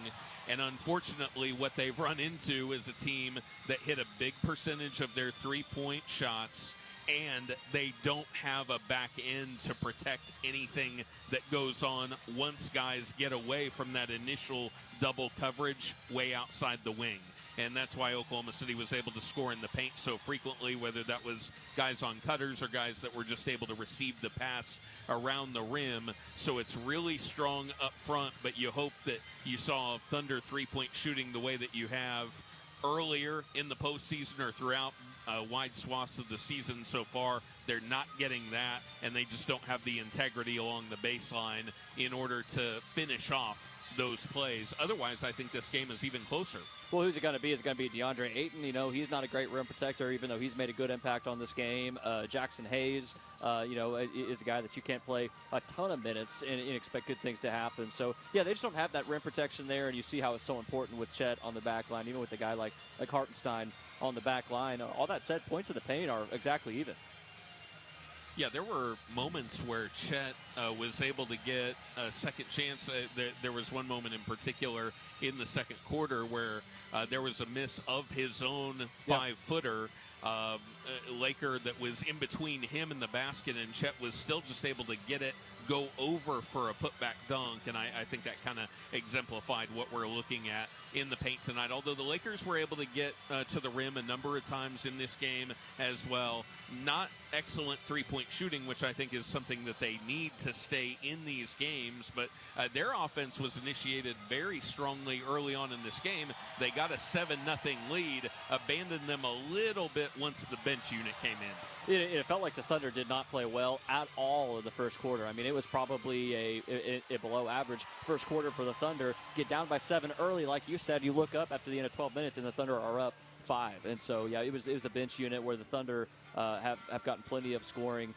And unfortunately, what they've run into is a team that hit a big percentage of their three-point shots, and they don't have a back end to protect anything that goes on once guys get away from that initial double coverage way outside the wing. And that's why Oklahoma City was able to score in the paint so frequently, whether that was guys on cutters or guys that were just able to receive the pass around the rim. So it's really strong up front, but you hope that you saw Thunder three-point shooting the way that you have earlier in the postseason or throughout wide swaths of the season so far. They're not getting that, and they just don't have the integrity along the baseline in order to finish off those plays. Otherwise, I think this game is even closer. Well, who's it going to be? It's going to be DeAndre Ayton. You know, he's not a great rim protector, even though he's made a good impact on this game. Jackson Hayes, is a guy that you can't play a ton of minutes and expect good things to happen. So, yeah, they just don't have that rim protection there, and you see how it's so important with CHET on the back line, even with a guy like Hartenstein on the back line. All that said, points of the paint are exactly even. Yeah, there were moments where CHET was able to get a second chance. There was one moment in particular in the second quarter where there was a miss of his own five-footer. Laker that was in between him and the basket, and CHET was still just able to get it, go over for a putback dunk, and I think that kind of exemplified what we're looking at in the paint tonight. Although the Lakers were able to get to the rim a number of times in this game as well. Not excellent three-point shooting, which I think is something that they need to stay in these games, but their offense was initiated very strongly early on in this game. They got a 7-0 lead, abandoned them a little bit once the bench unit came in. It felt like the Thunder did not play well at all in the first quarter. I mean, it was probably a below average first quarter for the Thunder. Get down by 7 early, like you said. You look up after the end of 12 minutes, and the Thunder are up 5. And so, yeah, it was a bench unit where the Thunder have gotten plenty of scoring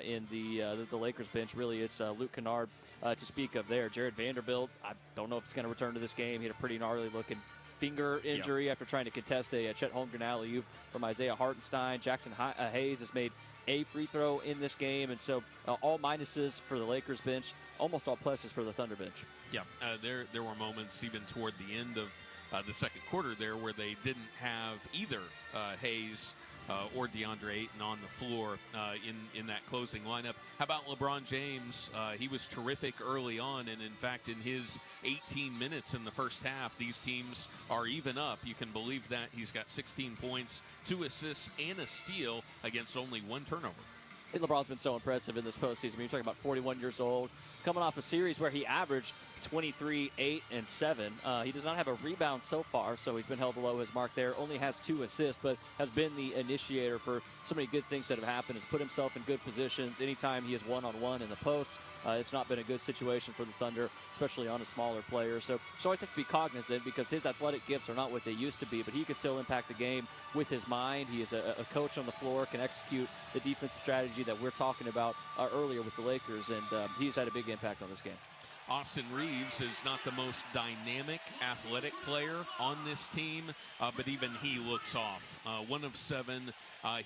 in the Lakers bench. Really, it's Luke Kennard to speak of there. Jared Vanderbilt, I don't know if he's going to return to this game. He had a pretty gnarly-looking finger injury after trying to contest a Chet Holmgren alley-oop from Isaiah Hartenstein. Jackson Hayes has made a free throw in this game, and so all minuses for the Lakers bench, almost all pluses for the Thunder bench. Yeah, there were moments even toward the end of the second quarter there where they didn't have either Hayes or DeAndre Ayton on the floor in that closing lineup. How about LeBron James? He was terrific early on, and in fact, in his 18 minutes in the first half, these teams are even up. You can believe that. He's got 16 points, 2 assists, and a steal against only 1 turnover. I think LeBron's been so impressive in this postseason. I mean, you're talking about 41 years old, coming off a series where he averaged 23, 8, and 7. He does not have a rebound so far, so he's been held below his mark there. Only has 2 assists, but has been the initiator for so many good things that have happened. Has put himself in good positions. Anytime he is one-on-one in the post, it's not been a good situation for the Thunder, especially on a smaller player. So always have to be cognizant because his athletic gifts are not what they used to be, but he can still impact the game with his mind. He is a coach on the floor, can execute the defensive strategy that we're talking about earlier with the Lakers, and he's had a big impact on this game. Austin Reeves is not the most dynamic, athletic player on this team, but even he looks off. 1 of 7.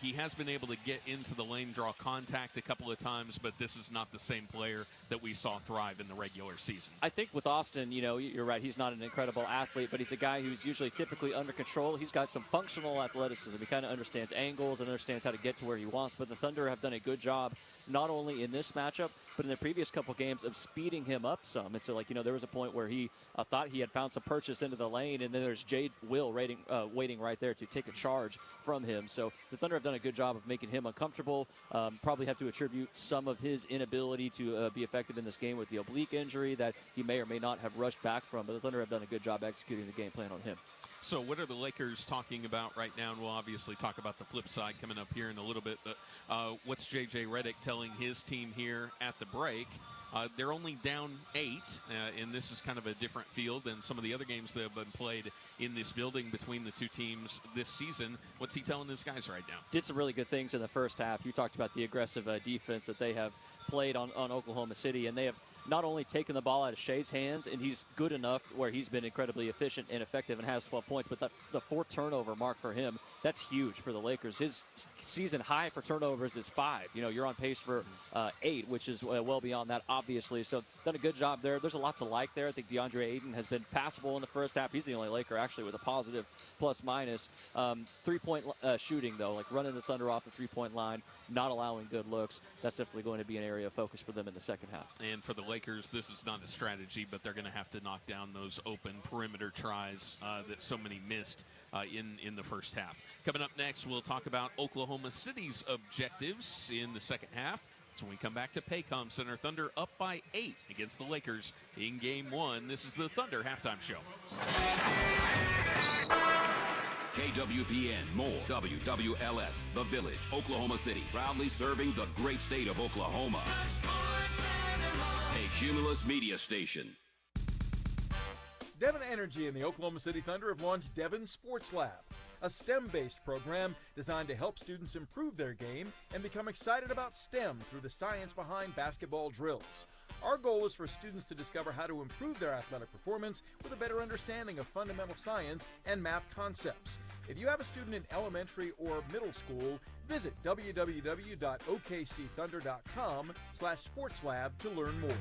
He has been able to get into the lane, draw contact a couple of times, but this is not the same player that we saw thrive in the regular season. I think with Austin, you know, you're right, he's not an incredible athlete, but he's a guy who's usually typically under control. He's got some functional athleticism. He kind of understands angles and understands how to get to where he wants, but the Thunder have done a good job, not only in this matchup, but in the previous couple games of speeding him up some. And so, like, you know, there was a point where he thought he had found some purchase into the lane, and then there's Jade Will waiting right there to take a charge from him. So the Thunder have done a good job of making him uncomfortable. Probably have to attribute some of his inability to be effective in this game with the oblique injury that he may or may not have rushed back from, but the Thunder have done a good job executing the game plan on him. So what are the Lakers talking about right now? And we'll obviously talk about the flip side coming up here in a little bit, but what's J.J. Redick telling his team here at the break? They're only down 8, and this is kind of a different field than some of the other games that have been played in this building between the two teams this season. What's he telling his guys right now? Did some really good things in the first half. You talked about the aggressive defense that they have played on Oklahoma City, and they have not only taken the ball out of SHAI's hands, and he's good enough where he's been incredibly efficient and effective and has 12 points, but the 4 turnover mark for him, that's huge for the Lakers. His season high for turnovers is 5. You know, you're on pace for 8, which is well beyond that, obviously. So done a good job there. There's a lot to like there. I think DeAndre Ayton has been passable in the first half. He's the only Laker actually with a positive plus-minus. 3-point shooting, though, like running the Thunder off the 3-point line, not allowing good looks. That's definitely going to be an area of focus for them in the second half. And for the Lakers, this is not a strategy, but they're going to have to knock down those open perimeter tries that so many missed in the first half. Coming up next, we'll talk about Oklahoma City's objectives in the second half. So when we come back to Paycom Center, Thunder up by 8 against the Lakers in Game 1. This is the Thunder Halftime Show. KWPN, more WWLS, The Village, Oklahoma City, proudly serving the great state of Oklahoma. A Cumulus media station. Devon Energy and the Oklahoma City Thunder have launched Devon Sports Lab, a STEM-based program designed to help students improve their game and become excited about STEM through the science behind basketball drills. Our goal is for students to discover how to improve their athletic performance with a better understanding of fundamental science and math concepts. If you have a student in elementary or middle school, visit www.okcthunder.com/sportslab to learn more.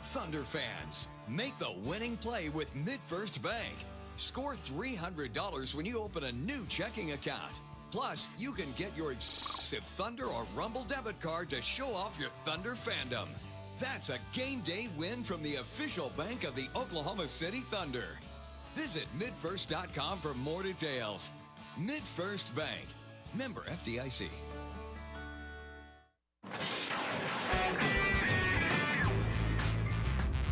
Thunder fans, make the winning play with MidFirst Bank. Score $300 when you open a new checking account. Plus, you can get your exclusive Thunder or Rumble debit card to show off your Thunder fandom. That's a game day win from the official bank of the Oklahoma City Thunder. Visit midfirst.com for more details. MidFirst Bank. Member FDIC.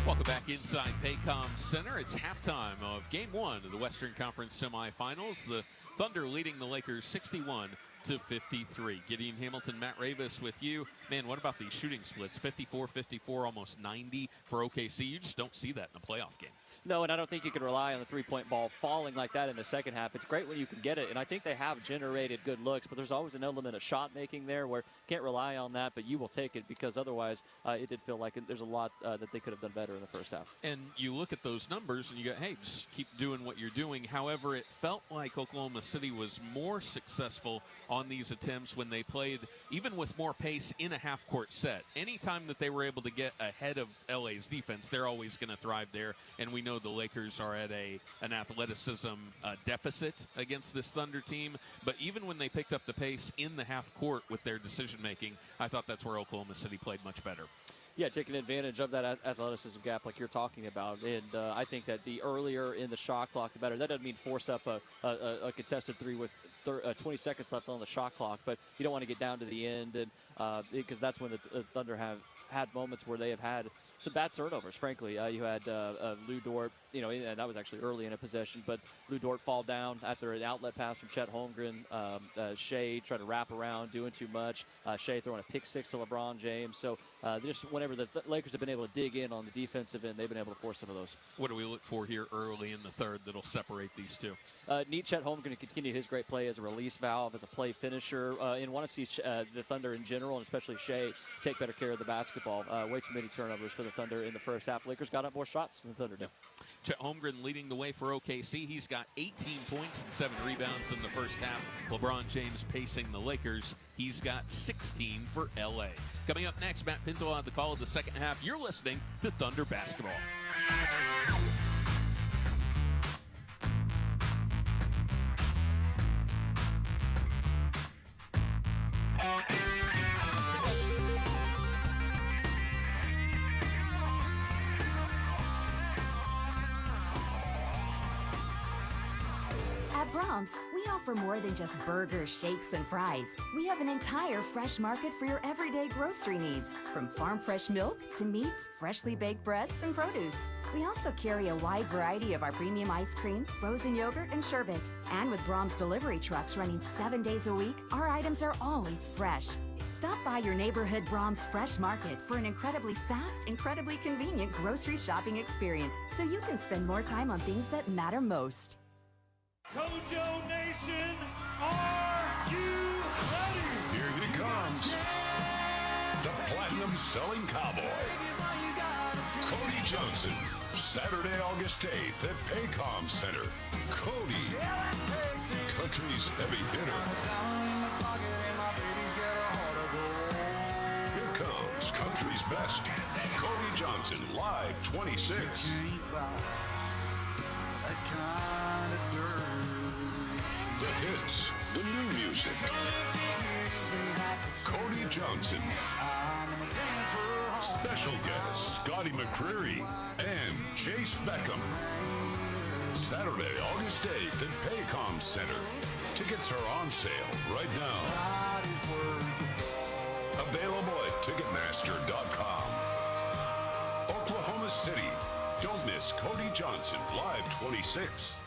Welcome back inside Paycom Center. It's halftime of Game 1 of the Western Conference semifinals. The Thunder leading the Lakers 61-53. Gideon Hamilton, Matt Reeves with you. Man, what about these shooting splits? 54-54, almost 90 for OKC. You just don't see that in a playoff game. No, and I don't think you can rely on the three-point ball falling like that in the second half. It's great when you can get it, and I think they have generated good looks, but there's always an element of shot-making there where you can't rely on that, but you will take it because otherwise it did feel like there's a lot that they could have done better in the first half. And you look at those numbers and you go, hey, just keep doing what you're doing. However, it felt like Oklahoma City was more successful on these attempts when they played, even with more pace, in a half-court set. Anytime that they were able to get ahead of LA's defense, they're always going to thrive there, and we know know the Lakers are at an athleticism deficit against this Thunder team, but even when they picked up the pace in the half court with their decision-making, I thought that's where Oklahoma City played much better. Yeah, taking advantage of that athleticism gap like you're talking about. And I think that the earlier in the shot clock, the better. That doesn't mean force up a contested three with 20 seconds left on the shot clock, but you don't want to get down to the end, and because that's when the Thunder have had moments where they have had some bad turnovers, frankly. You had Lou Dort, and that was actually early in a possession, but Lou Dort fall down after an outlet pass from Chet Holmgren. SHAI tried to wrap around, doing too much. SHAI throwing a pick six to LeBron James. So just whenever the Lakers have been able to dig in on the defensive end, they've been able to force some of those. What do we look for here early in the third that'll separate these two? Need Chet Holmgren to continue his great play as a release valve, as a play finisher, and want to see the Thunder in general, and especially SHAI, take better care of the basketball. Way too many turnovers for the Thunder in the first half. Lakers got up more shots than the Thunder did. Chet Holmgren leading the way for OKC. He's got 18 points and 7 rebounds in the first half. LeBron James pacing the Lakers. He's got 16 for LA. Coming up next, Matt Pinto on the call of the second half. You're listening to Thunder Basketball. At Brahms, we offer more than just burgers, shakes, and fries. We have an entire fresh market for your everyday grocery needs, from farm fresh milk to meats, freshly baked breads, and produce. We also carry a wide variety of our premium ice cream, frozen yogurt, and sherbet. And with Brahms delivery trucks running 7 days a week, our items are always fresh. Stop by your neighborhood Brahms Fresh Market for an incredibly fast, incredibly convenient grocery shopping experience, so you can spend more time on things that matter most. Kojo Nation, are you ready? Here he comes. The platinum selling cowboy. Cody Johnson. Saturday, August 8th at Paycom Center. Cody. Country's heavy hitter. Here comes country's best. Cody Johnson, live 26. The hits, the new music. Cody Johnson. Special guests Scotty McCreery and Chase Beckham. Saturday, August 8th at Paycom Center. Tickets are on sale right now. Available at Ticketmaster.com. Oklahoma City. Don't miss Cody Johnson, live 26.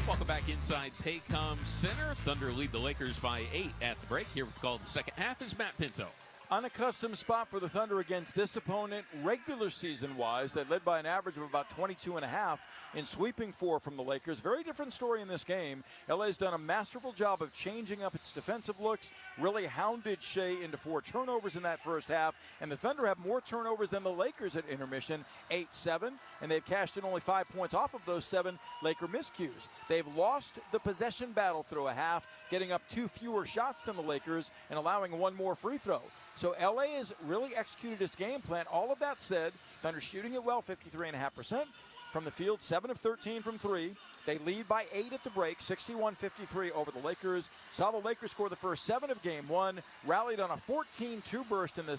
Welcome back inside Paycom Center. Thunder lead the Lakers by 8 at the break. Here with the call of the second half is Matt Pinto. Unaccustomed spot for the Thunder against this opponent regular season-wise. They led by an average of about 22.5 in sweeping 4 from the Lakers. Very different story in this game. LA's done a masterful job of changing up its defensive looks, really hounded SHAI into 4 turnovers in that first half, and the Thunder have more turnovers than the Lakers at intermission, 8-7, and they've cashed in only 5 points off of those 7 Laker miscues. They've lost the possession battle through a half, getting up 2 fewer shots than the Lakers and allowing 1 more free throw. So LA has really executed its game plan. All of that said, Thunder shooting it well, 53.5% from the field, 7 of 13 from 3. They lead by 8 at the break, 61-53 over the Lakers. Saw the Lakers score the first 7 of game 1, rallied on a 14-2 burst in the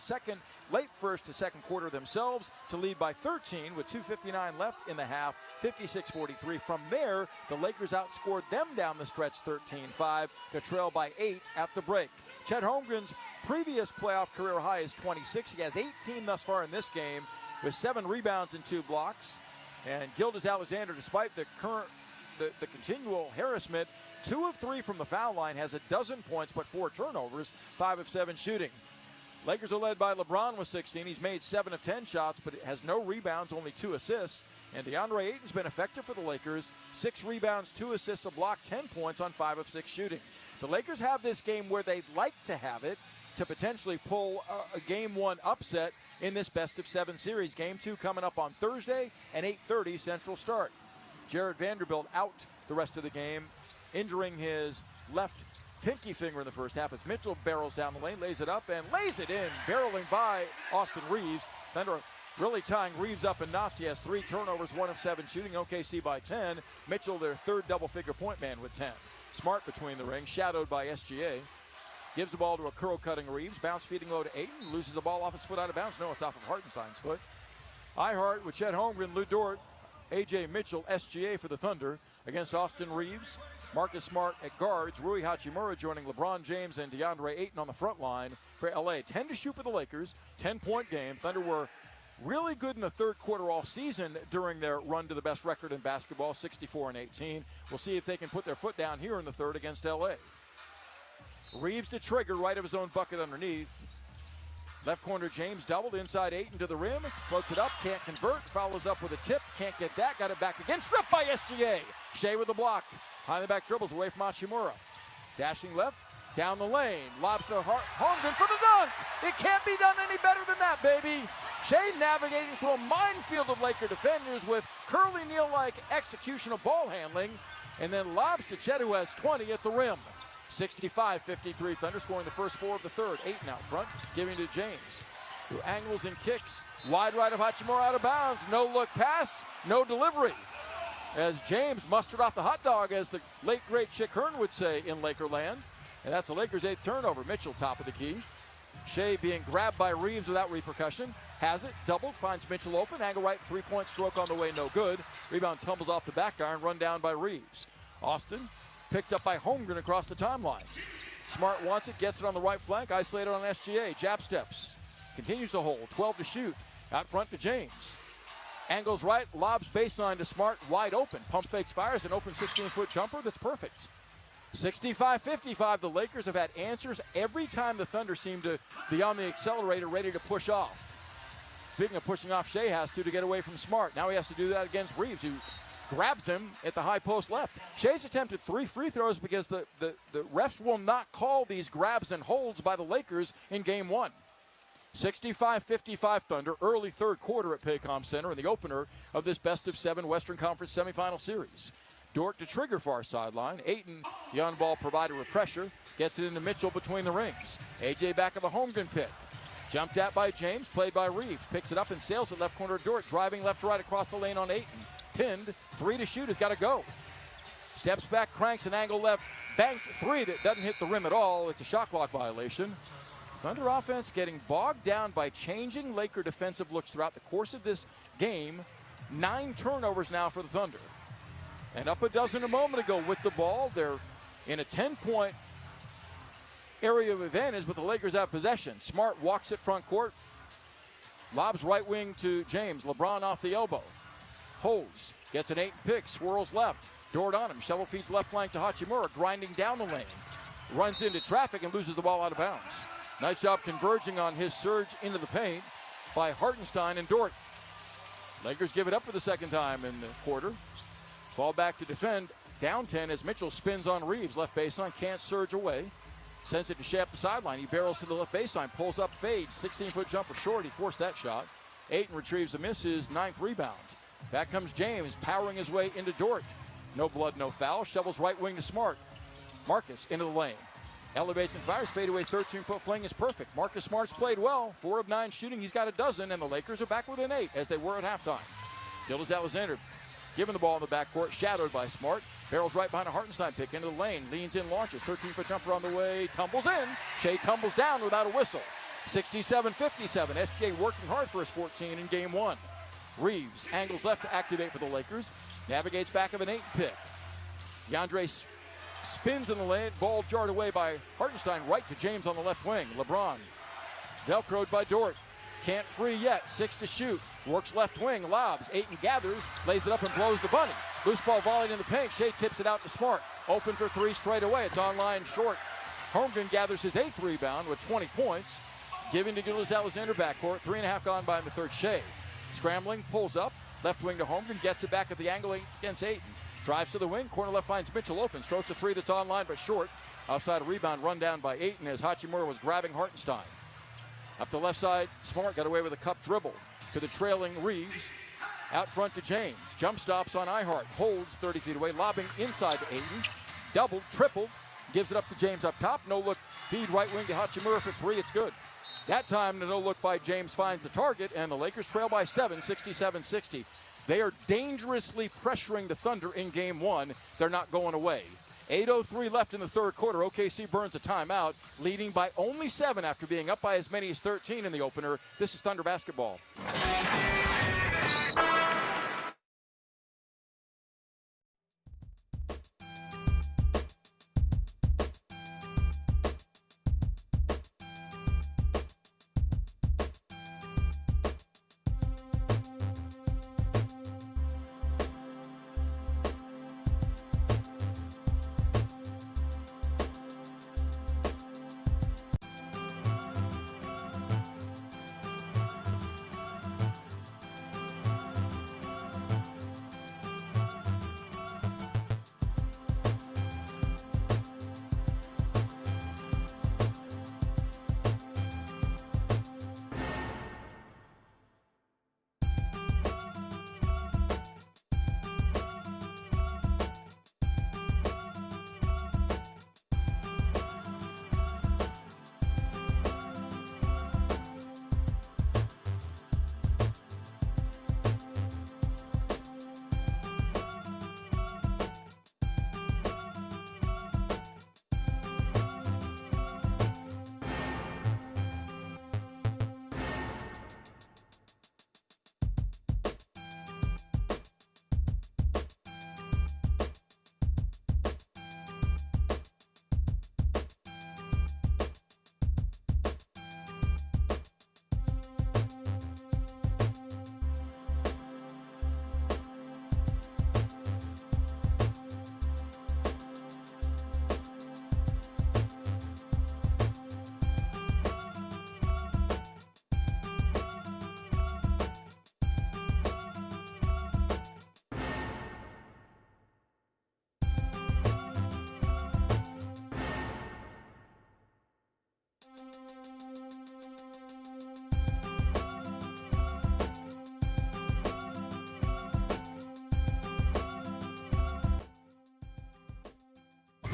late first to second quarter themselves to lead by 13 with 2:59 left in the half, 56-43. From there, the Lakers outscored them down the stretch 13-5 to trail by 8 at the break. Chet Holmgren's previous playoff career high is 26. He has 18 thus far in this game with 7 rebounds and 2 blocks. And Gilgeous-Alexander, despite the continual harassment, 2 of 3 from the foul line, has a dozen points but 4 turnovers, 5 of 7 shooting. Lakers are led by LeBron with 16. He's made 7 of 10 shots, but has no rebounds, only 2 assists. And DeAndre Ayton's been effective for the Lakers. 6 rebounds, 2 assists, a block, 10 points on 5 of 6 shooting. The Lakers have this game where they'd like to have it to potentially pull a Game 1 upset in this best-of-7 series. Game 2 coming up on Thursday, an 8:30 Central start. Jared Vanderbilt out the rest of the game, injuring his left pinky finger in the first half as Mitchell barrels down the lane, lays it up, and lays it in, barreling by Austin Reeves. Thunder really tying Reeves up in knots. He has 3 turnovers, 1 of 7 shooting. OKC by 10. Mitchell, their third double-figure point man with 10. Smart between the rings, shadowed by SGA. Gives the ball to a curl-cutting Reeves. Bounce feeding low to Ayton. Loses the ball off his foot out of bounds. No, it's off of Hartenstein's foot. Ihart with Chet Holmgren, Lou Dort, A.J. Mitchell, SGA for the Thunder against Austin Reeves. Marcus Smart at guards. Rui Hachimura joining LeBron James and DeAndre Ayton on the front line for L.A. 10 to shoot for the Lakers. 10-point game. Thunder were really good in the third quarter all season during their run to the best record in basketball, 64-18. We'll see if they can put their foot down here in the third against L.A. Reeves to trigger, right of his own bucket underneath. Left corner James doubled, inside Ayton to the rim, floats it up, can't convert, follows up with a tip, can't get that, got it back again, stripped by SGA. Shai with the block, behind the back dribbles away from Hachimura. Dashing left, down the lane, lobs to Holmgren for the dunk. It can't be done any better than that, baby. Shai navigating through a minefield of Laker defenders with Curly Neal-like execution of ball handling, and then lobs to Chet, who has 20 at the rim. 65-53 Thunder, scoring the first 4 of the third. Ayton out front, giving to James, who angles and kicks. Wide right of Hachimura out of bounds. No look pass, no delivery. As James mustered off the hot dog, as the late great Chick Hearn would say in Lakerland. And that's the Lakers' 8th turnover. Mitchell top of the key. Shai being grabbed by Reeves without repercussion. Has it, doubled, finds Mitchell open. Angle right, 3-point stroke on the way, no good. Rebound tumbles off the back iron, run down by Reeves. Austin picked up by Holmgren across the timeline. Smart wants it, gets it on the right flank, isolated on SGA. Jab steps, continues to hold, 12 to shoot. Out front to James. Angles right, lobs baseline to Smart, wide open. Pump fakes, fires, an open 16-foot jumper that's perfect. 65-55, the Lakers have had answers every time the Thunder seem to be on the accelerator, ready to push off. Speaking of pushing off, Shai has to get away from Smart. Now he has to do that against Reeves, who grabs him at the high post left. Shai's attempted 3 free throws because the refs will not call these grabs and holds by the Lakers in game 1. 65-55 Thunder, early third quarter at Paycom Center in the opener of this best-of-7 Western Conference semifinal series. Dort to trigger far sideline. Ayton, the on-ball provider with pressure, gets it into Mitchell between the rings. A.J. back of the Holmgren pick. Jumped at by James, played by Reeves. Picks it up and sails it left corner to Dort, driving left to right across the lane on Ayton. Pinned, 3 to shoot, has got to go. Steps back, cranks an angle left, banked 3 that doesn't hit the rim at all. It's a shot clock violation. Thunder offense getting bogged down by changing Laker defensive looks throughout the course of this game. 9 turnovers now for the Thunder. And up a dozen a moment ago with the ball. They're in a 10-point area of advantage, but the Lakers have possession. Smart walks it front court. Lobs right wing to James. LeBron off the elbow. Holds, gets an 8 pick, swirls left. Dort on him, shovel feeds left flank to Hachimura, grinding down the lane. Runs into traffic and loses the ball out of bounds. Nice job converging on his surge into the paint by Hartenstein and Dort. Lakers give it up for the second time in the quarter. Fall back to defend, down 10 as Mitchell spins on Reeves. Left baseline, can't surge away. Sends it to Shai up the sideline. He barrels to the left baseline, pulls up, fades. 16-foot jumper short, he forced that shot. Ayton retrieves the miss, his 9th rebound. Back comes James, powering his way into Dort. No blood, no foul. Shovels right wing to Smart. Marcus into the lane. Elevates and fires. Fadeaway 13-foot fling is perfect. Marcus Smart's played well. 4 of 9 shooting. He's got a dozen, and the Lakers are back within 8 as they were at halftime. Gilgeous-Alexander given the ball in the backcourt, shadowed by Smart. Barrels right behind a Hartenstein pick into the lane. Leans in, launches. 13-foot jumper on the way. Tumbles in. Shai tumbles down without a whistle. 67-57. SJ working hard for his 14 in game 1. Reeves angles left to activate for the Lakers. Navigates back of an 8 pick. DeAndre spins in the lane. Ball jarred away by Hartenstein. Right to James on the left wing. LeBron velcroed by Dort. Can't free yet. 6 to shoot. Works left wing. Lobs. Ayton gathers. Lays it up and blows the bunny. Loose ball volleyed in the paint. Shai tips it out to Smart. Open for 3 straight away. It's online short. Holmgren gathers his 8th rebound with 20 points. Giving to Gilgeous-Alexander backcourt. 3.5 gone by in the third. Shai scrambling, pulls up. Left wing to Holmgren. Gets it back at the angle against Ayton. Drives to the wing. Corner left finds Mitchell open. Strokes a 3 that's online but short. Outside a rebound run down by Ayton as Hachimura was grabbing Hartenstein. Up the left side, Smart got away with a cup dribble to the trailing Reeves. Out front to James. Jump stops on Ihart. Holds 30 feet away. Lobbing inside to Ayton. Doubled, tripled. Gives it up to James up top. No look feed right wing to Hachimura for 3. It's good. That time the no look by James finds the target, and the Lakers trail by 7, 67-60. They are dangerously pressuring the Thunder in game 1. They're not going away. 8:03 left in the third quarter. OKC burns a timeout, leading by only 7 after being up by as many as 13 in the opener. This is Thunder basketball.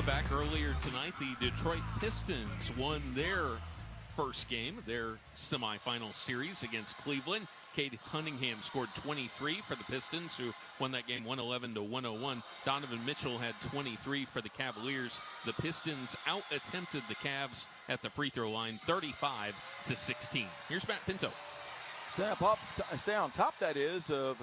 Back earlier tonight, the Detroit Pistons won their first game, their semifinal series against Cleveland. Cade Cunningham scored 23 for the Pistons, who won that game 111-101. Donovan Mitchell had 23 for the Cavaliers. The Pistons out-attempted the Cavs at the free throw line, 35-16. Here's Matt Pinto. Stay on top, that is, of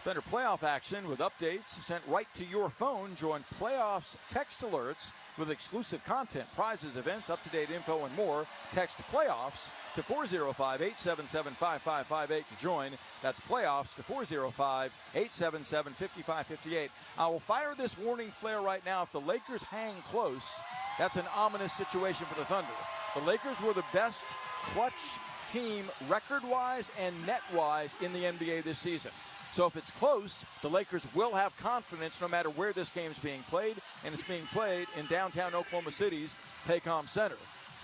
Thunder playoff action with updates sent right to your phone. Join playoffs text alerts with exclusive content, prizes, events, up-to-date info, and more. Text playoffs to 405-877-5558 to join. That's playoffs to 405-877-5558. I will fire this warning flare right now. If the Lakers hang close, that's an ominous situation for the Thunder. The Lakers were the best clutch team record-wise and net-wise in the NBA this season. So if it's close, the Lakers will have confidence no matter where this game's being played, and it's being played in downtown Oklahoma City's Paycom Center.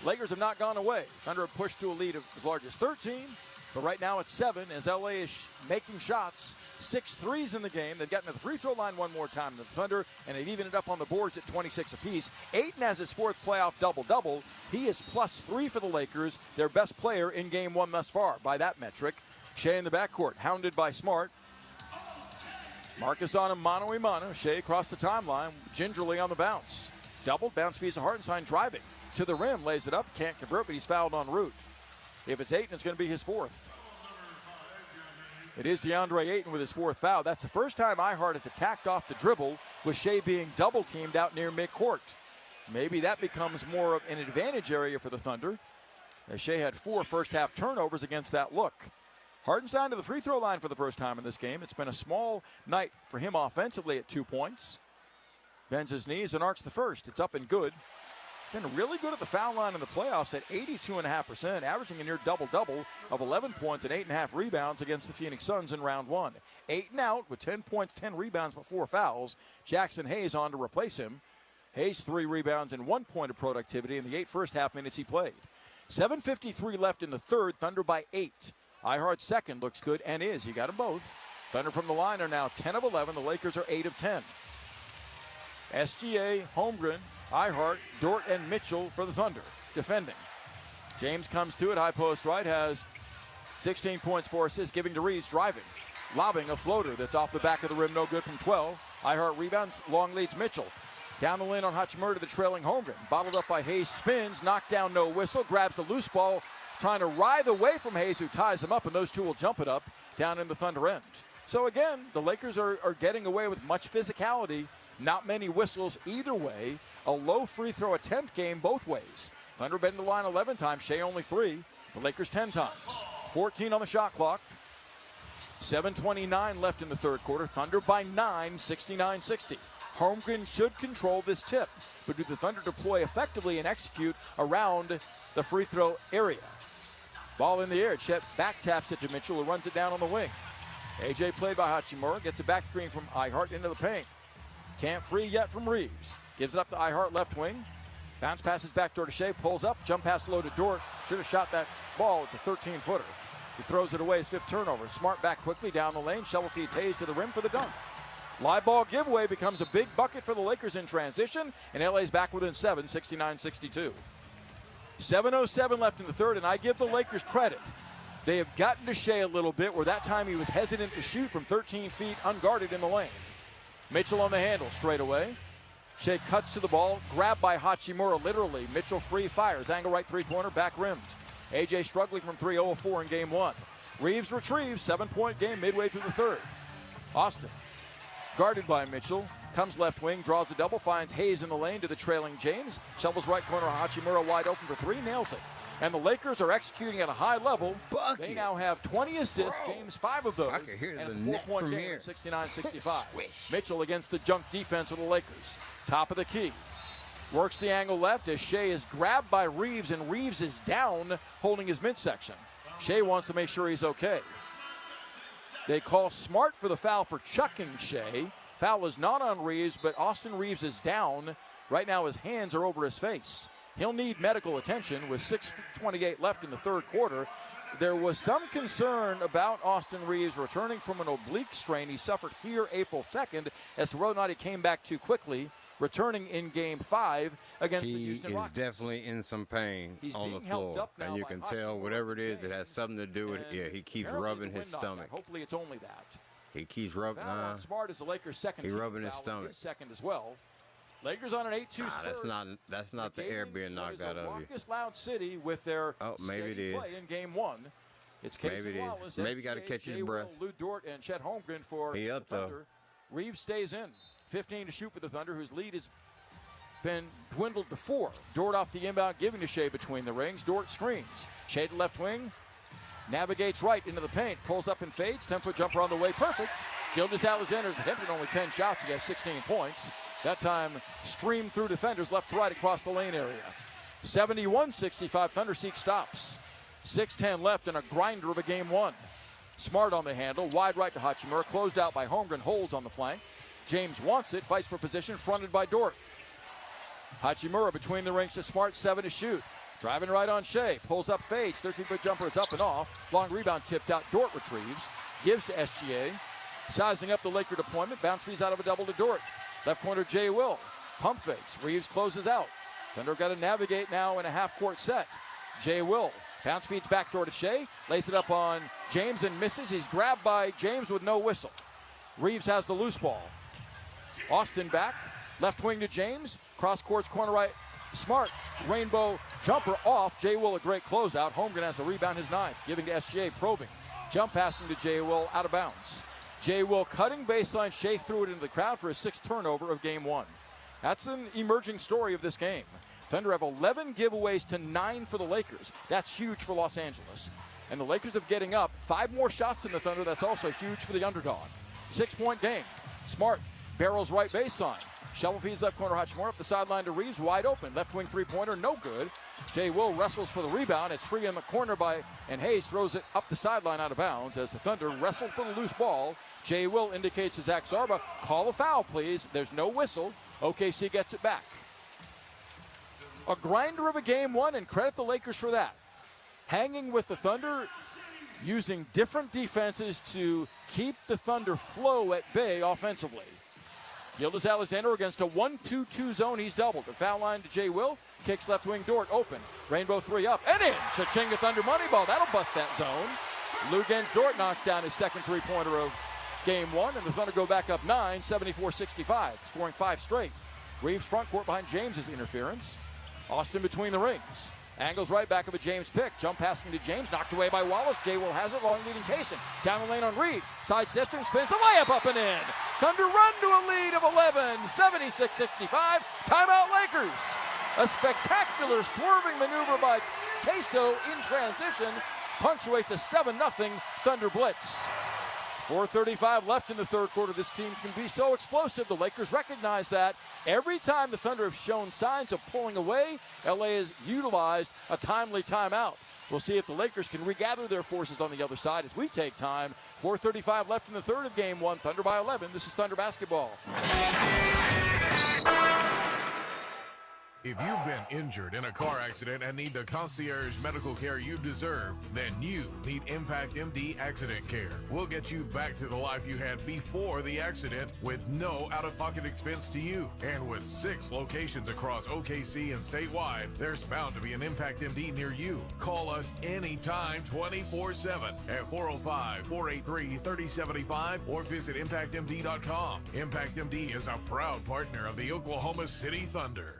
Lakers have not gone away. Thunder have pushed to a lead of as large as 13, but right now it's 7 as LA is making shots. 6 threes in the game. They've gotten to the free throw line one more time than the Thunder, and they've evened it up on the boards at 26 apiece. Ayton has his 4th playoff double-double. He is +3 for the Lakers, their best player in game 1 thus far by that metric. Shai in the backcourt, hounded by Smart. Marcus on him, mano-a-mano. Shai across the timeline, gingerly on the bounce. Double, bounce fees of Hartenstein driving to the rim, lays it up, can't convert, but he's fouled en route. If it's Ayton, it's going to be his 4th. It is DeAndre Ayton with his 4th foul. That's the first time iHeart has attacked off the dribble with Shai being double-teamed out near midcourt. Maybe that becomes more of an advantage area for the Thunder, as Shai had 4 first-half turnovers against that look. Hartenstein to the free throw line for the first time in this game. It's been a small night for him offensively at 2 points. Bends his knees and arcs the first. It's up and good. Been really good at the foul line in the playoffs at 82.5%, averaging a near double-double of 11 points and 8.5 rebounds against the Phoenix Suns in round 1. Ayton out with 10 points, 10 rebounds, but 4 fouls. Jackson Hayes on to replace him. Hayes 3 rebounds and 1 point of productivity in the 8 first-half minutes he played. 7:53 left in the third, Thunder by 8. iHeart's second looks good and is. You got them both. Thunder from the line are now 10 of 11. The Lakers are 8 of 10. SGA, Holmgren, Ihart, Dort, and Mitchell for the Thunder. Defending. James comes to it, high post right, has 16 points, 4 assists, giving to Reeves, driving. Lobbing a floater that's off the back of the rim, no good from 12. Ihart rebounds, long leads Mitchell. Down the lane on Hachimura to the trailing Holmgren. Bottled up by Hayes, spins, knocked down, no whistle, grabs the loose ball, trying to ride away from Hayes, who ties him up, and those two will jump it up down in the Thunder end. So again, the Lakers are getting away with much physicality, not many whistles either way. A low free throw attempt game both ways. Thunder been to the line 11 times, Shai only 3. The Lakers 10 times. 14 on the shot clock. 7:29 left in the third quarter. Thunder by 9, 69-60. Holmgren should control this tip, but do the Thunder deploy effectively and execute around the free throw area? Ball in the air. Chet back taps it to Mitchell, who runs it down on the wing. AJ played by Hachimura, gets a back screen from Ihart into the paint. Can't free yet from Reeves. Gives it up to Ihart, left wing. Bounce passes backdoor to Shai, pulls up, jump pass low to Dort. Should have shot that ball. It's a 13-footer. He throws it away, his 5th turnover. Smart back quickly down the lane. Shovel feeds Hayes to the rim for the dunk. Live ball giveaway becomes a big bucket for the Lakers in transition, and LA's back within 7, 69-62. 7:07 left in the third, and I give the Lakers credit. They have gotten to Shai a little bit, where that time he was hesitant to shoot from 13 feet unguarded in the lane. Mitchell on the handle, straight away. Shai cuts to the ball, grabbed by Hachimura, literally. Mitchell free fires, angle right three-pointer, back rimmed. AJ struggling from 3, 0-4 in game 1. Reeves retrieves, 7-point game midway through the third. Austin, guarded by Mitchell, comes left wing, draws a double, finds Hayes in the lane to the trailing James. Shovels right corner, Hachimura wide open for 3, nails it. And the Lakers are executing at a high level. Bucket. They now have 20 assists, James 5 of those. I can hear and the a net 4-point from game here. at 69-65. Mitchell against the junk defense of the Lakers. Top of the key. Works the angle left as Shai is grabbed by Reeves, and Reeves is down holding his midsection. Shai wants to make sure he's okay. They call Smart for the foul for chucking Shai. Foul is not on Reeves, but Austin Reeves is down. Right now his hands are over his face. He'll need medical attention with 6:28 left in the third quarter. There was some concern about Austin Reeves returning from an oblique strain he suffered here April 2nd, as to whether or not he came back too quickly, returning in game 5 against the Houston Rockets. He is definitely in some pain on the floor, and you can tell whatever it is, it has something to do with it. Yeah, he keeps rubbing his stomach. Hopefully it's only that. He keeps rubbing. Smart is the Lakers' second. He's rubbing his stomach. His second as well. Lakers on an 8-2 spurt. That's not the air being knocked out of you. Raucous Loud City with their maybe it is. play in game 1. It's Casey maybe it Wallace, is. Maybe got to SGA, catch his Jay breath. Will, Lou Dort, and Chet Holmgren for he up the though. Thunder. Reeves stays in. 15 to shoot for the Thunder, whose lead has been dwindled to 4. Dort off the inbound, giving to Shai between the rings. Dort screens. Shai to left wing. Navigates right into the paint. Pulls up and fades. 10-foot jumper on the way. Perfect. Gilgeous-Alexander's attempted only 10 shots. He has 16 points. That time streamed through defenders left to right across the lane area. 71-65. Thunder seek stops. 6:10 left in a grinder of a game 1. Smart on the handle. Wide right to Hachimura. Closed out by Holmgren. Holds on the flank. James wants it. Fights for position. Fronted by Dort. Hachimura between the rings to Smart. 7 to shoot. Driving right on Shai. Pulls up, fades. 13-foot jumper is up and off. Long rebound tipped out. Dort retrieves. Gives to SGA. Sizing up the Laker deployment. Bounce fees out of a double to Dort. Left corner, Jay Will. Pump fakes. Reeves closes out. Thunder got to navigate now in a half-court set. Jay Will. Bounce feeds backdoor to Shai. Lays it up on James and misses. He's grabbed by James with no whistle. Reeves has the loose ball. Austin back. Left wing to James. Cross courts, corner right. Smart. Rainbow jumper off. Jay Will a great closeout. Holmgren has a rebound, his 9th. Giving to SGA, probing. Jump passing to Jay Will, out of bounds. Jay Will cutting baseline. Shai threw it into the crowd for his 6th turnover of game 1. That's an emerging story of this game. Thunder have 11 giveaways to 9 for the Lakers. That's huge for Los Angeles. And the Lakers are getting up 5 more shots than the Thunder. That's also huge for the underdog. 6-point game. Smart barrels right baseline. Shovel feeds left corner, Hachimura up the sideline to Reeves, wide open. Left wing three-pointer, no good. Jay Will wrestles for the rebound. It's free in the corner and Hayes throws it up the sideline out of bounds as the Thunder wrestle for the loose ball. Jay Will indicates to Zach Zarba, call a foul, please. There's no whistle. OKC gets it back. A grinder of a game 1, and credit the Lakers for that. Hanging with the Thunder, using different defenses to keep the Thunder flow at bay offensively. Gildas-Alexander against a 1-2-2 zone. He's doubled. The foul line to Jay Will. Kicks left wing Dort open. Rainbow three up and in. Cha-chinga Thunder money ball. That'll bust that zone. Lugens Dort knocks down his second three-pointer of game one, and the Thunder go back up 9, 74-65, scoring 5 straight. Reeves front court behind James's interference. Austin between the rings. Angles right back of a James pick. Jump passing to James, knocked away by Wallace. Jay Will has it, long leading Kaysen. Down the lane on Reeves. Side system, spins a layup up and in. Thunder run to a lead of 11, 76-65. Timeout Lakers. A spectacular swerving maneuver by Queso in transition punctuates a 7-0 Thunder blitz. 4:35 left in the third quarter. This team can be so explosive. The Lakers recognize that. Every time the Thunder have shown signs of pulling away, LA has utilized a timely timeout. We'll see if the Lakers can regather their forces on the other side as we take time. 4:35 left in the third of game one. Thunder by 11. This is Thunder basketball. If you've been injured in a car accident and need the concierge medical care you deserve, then you need Impact MD Accident Care. We'll get you back to the life you had before the accident with no out-of-pocket expense to you. And with 6 locations across OKC and statewide, there's bound to be an Impact MD near you. Call us anytime 24/7 at 405-483-3075 or visit ImpactMD.com. Impact MD is a proud partner of the Oklahoma City Thunder.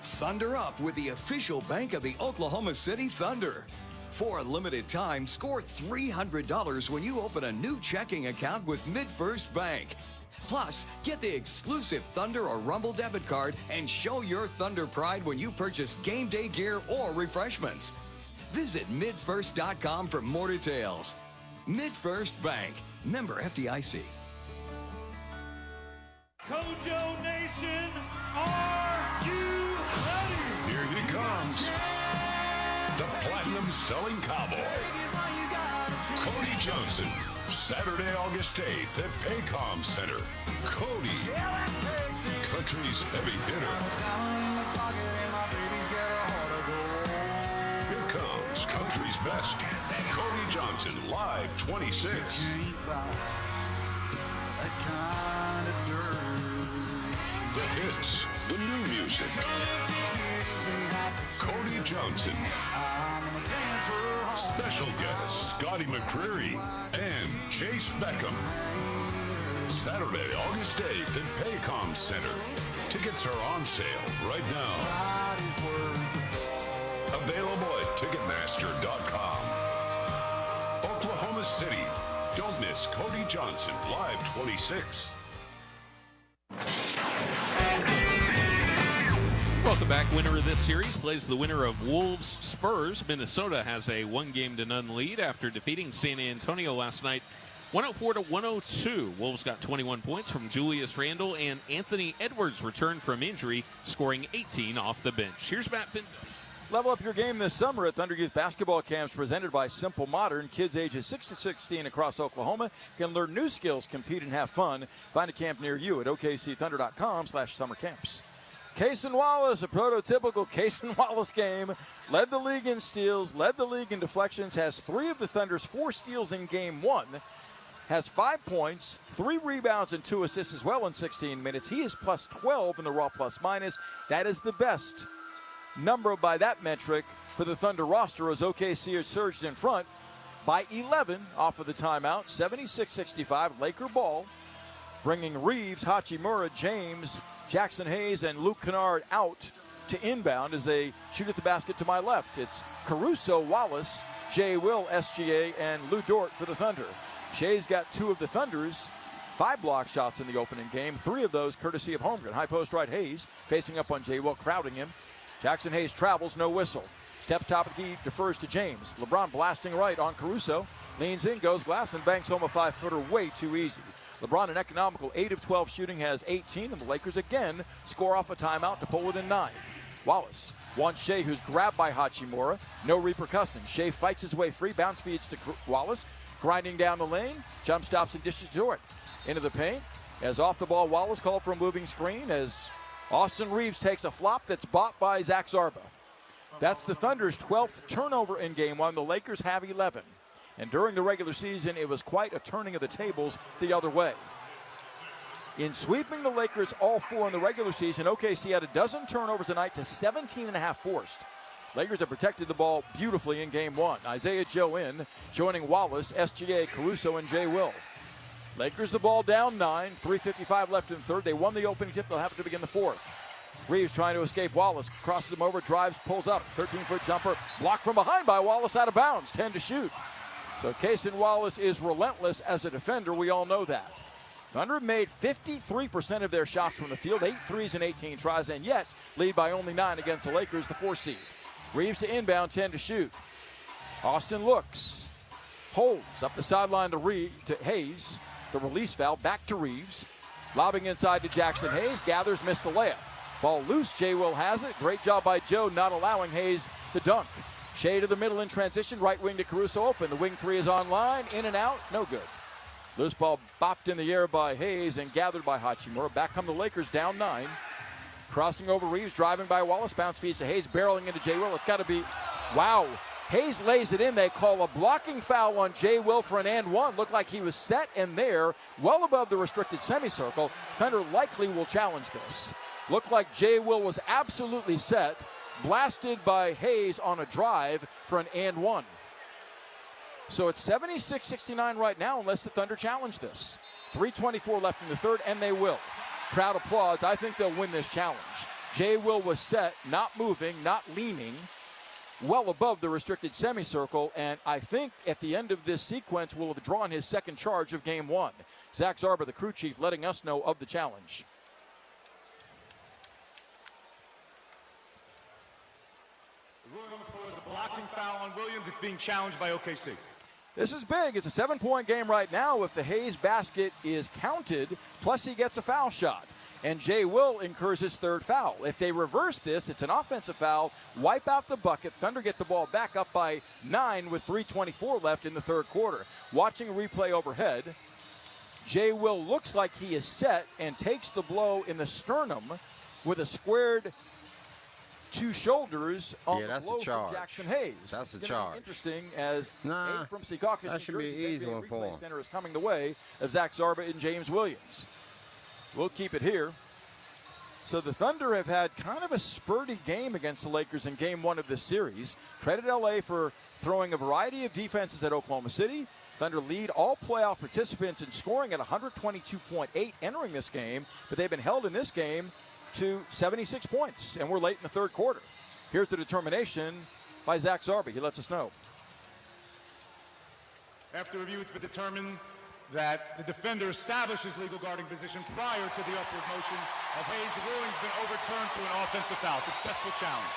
Thunder up with the official bank of the Oklahoma City Thunder. For a limited time, score $300 when you open a new checking account with MidFirst Bank. Plus, get the exclusive Thunder or Rumble debit card and show your Thunder pride when you purchase game day gear or refreshments. Visit midfirst.com for more details. MidFirst Bank, member FDIC. Kojo Nation, are you ready? Here he comes. The platinum selling cowboy. Cody Johnson. Saturday, August 8th at Paycom Center. Cody. Country's heavy hitter. Here comes country's best. Cody Johnson, live 26. The hits, the new music. Cody Johnson. Special guests Scotty McCreery and Chase Beckham. Saturday, August 8th at Paycom Center. Tickets are on sale right now. Available at Ticketmaster.com. Oklahoma City. Don't miss Cody Johnson, live 26. Welcome back. Winner of this series plays the winner of Wolves Spurs. Minnesota has a 1-0 lead after defeating San Antonio last night 104-102. Wolves got 21 points from Julius Randle, and Anthony Edwards returned from injury, scoring 18 off the bench. Here's Matt Pinto. Level up your game this summer at Thunder Youth Basketball Camps presented by Simple Modern. Kids ages 6 to 16 across Oklahoma can learn new skills, compete, and have fun. Find a camp near you at okcthunder.com/summercamps. Kaysen Wallace, a prototypical Kaysen Wallace game. Led the league in steals, led the league in deflections, has 3 of the Thunder's 4 steals in game 1. Has 5 points, 3 rebounds, and 2 assists as well in 16 minutes. He is plus 12 in the raw plus-minus. That is the best number by that metric for the Thunder roster as OKC has surged in front by 11 off of the timeout. 76-65, Laker ball, bringing Reeves, Hachimura, James, Jackson Hayes, and Luke Kennard out to inbound as they shoot at the basket to my left. It's Caruso, Wallace, Jay Will, SGA, and Lou Dort for the Thunder. Shai's got 2 of the Thunder's 5 block shots in the opening game, 3 of those courtesy of Holmgren. High post right, Hayes facing up on Jay Will, crowding him. Jackson Hayes travels, no whistle. Steps top of the key, defers to James. LeBron blasting right on Caruso. Leans in, goes glass, and banks home a 5-footer way too easy. LeBron, an economical 8 of 12 shooting, has 18, and the Lakers again score off a timeout to pull within 9. Wallace wants Shai, who's grabbed by Hachimura. No repercussions. Shai fights his way free, bounce feeds to Wallace. Grinding down the lane, jump stops and dishes to it. Into the paint, as off the ball, Wallace called for a moving screen as Austin Reeves takes a flop that's bought by Zach Zarba. That's the Thunder's 12th turnover in game 1. The Lakers have 11. And during the regular season, it was quite a turning of the tables the other way. In sweeping the Lakers all 4 in the regular season, OKC had a dozen turnovers a night to 17.5 forced. Lakers have protected the ball beautifully in game 1. Isaiah Joe in, joining Wallace, SGA, Caruso, and Jay Will. Lakers the ball down 9, 3:55 left in the third. They won the opening tip. They'll have to begin the fourth. Reeves trying to escape Wallace, crosses him over, drives, pulls up, 13-foot jumper, blocked from behind by Wallace, out of bounds, 10 to shoot. So Cason Wallace is relentless as a defender. We all know that. Thunder made 53% of their shots from the field, 8 threes and 18 tries, and yet lead by only 9 against the Lakers, the 4 seed. Reeves to inbound, 10 to shoot. Austin looks, holds up the sideline to Hayes. The release foul, back to Reeves. Lobbing inside to Jackson Hayes, gathers, missed the layup. Ball loose, Jay Will has it. Great job by Joe not allowing Hayes to dunk. Shea to the middle in transition, right wing to Caruso open. The wing 3 is online, in and out, no good. Loose ball bopped in the air by Hayes and gathered by Hachimura. Back come the Lakers, down 9. Crossing over Reeves, driving by Wallace, bounce feeds to Hayes, barreling into Jay Will. It's got to be, wow. Hayes lays it in. They call a blocking foul on Jay Will for an and one. Looked like he was set and there, well above the restricted semicircle. Thunder likely will challenge this. Looked like Jay Will was absolutely set, blasted by Hayes on a drive for an and one. So it's 76-69 right now unless the Thunder challenge this. 3:24 left in the third, and they will. Crowd applauds. I think they'll win this challenge. Jay Will was set, not moving, not leaning, well above the restricted semicircle, and I think at the end of this sequence will have drawn his second charge of game 1. Zach Zarba, the crew chief, letting us know of the challenge. The ruling on the floor is a blocking foul on Williams. It's being challenged by OKC. This is big. It's a 7-point game right now. If the Hayes basket is counted, plus he gets a foul shot. And Jay Will incurs his third foul. If they reverse this, it's an offensive foul, wipe out the bucket. Thunder get the ball back up by 9 with 3:24 left in the third quarter. Watching a replay overhead, Jay Will looks like he is set and takes the blow in the sternum with a squared 2 shoulders on the blow from Jackson Hayes. That's a It's charge. Interesting as Nah, from Secaucus, that should be an easy one for him. Center is coming the way of Zach Zarba and James Williams. We'll keep it here. So the Thunder have had kind of a spurty game against the Lakers in game 1 of this series. Credit LA for throwing a variety of defenses at Oklahoma City. Thunder lead all playoff participants in scoring at 122.8 entering this game, but they've been held in this game to 76 points, and we're late in the third quarter. Here's the determination by Zach Zarba. He lets us know. After review, it's been determined that the defender establishes legal guarding position prior to the upward motion of Hayes. The ruling's been overturned to an offensive foul. Successful challenge.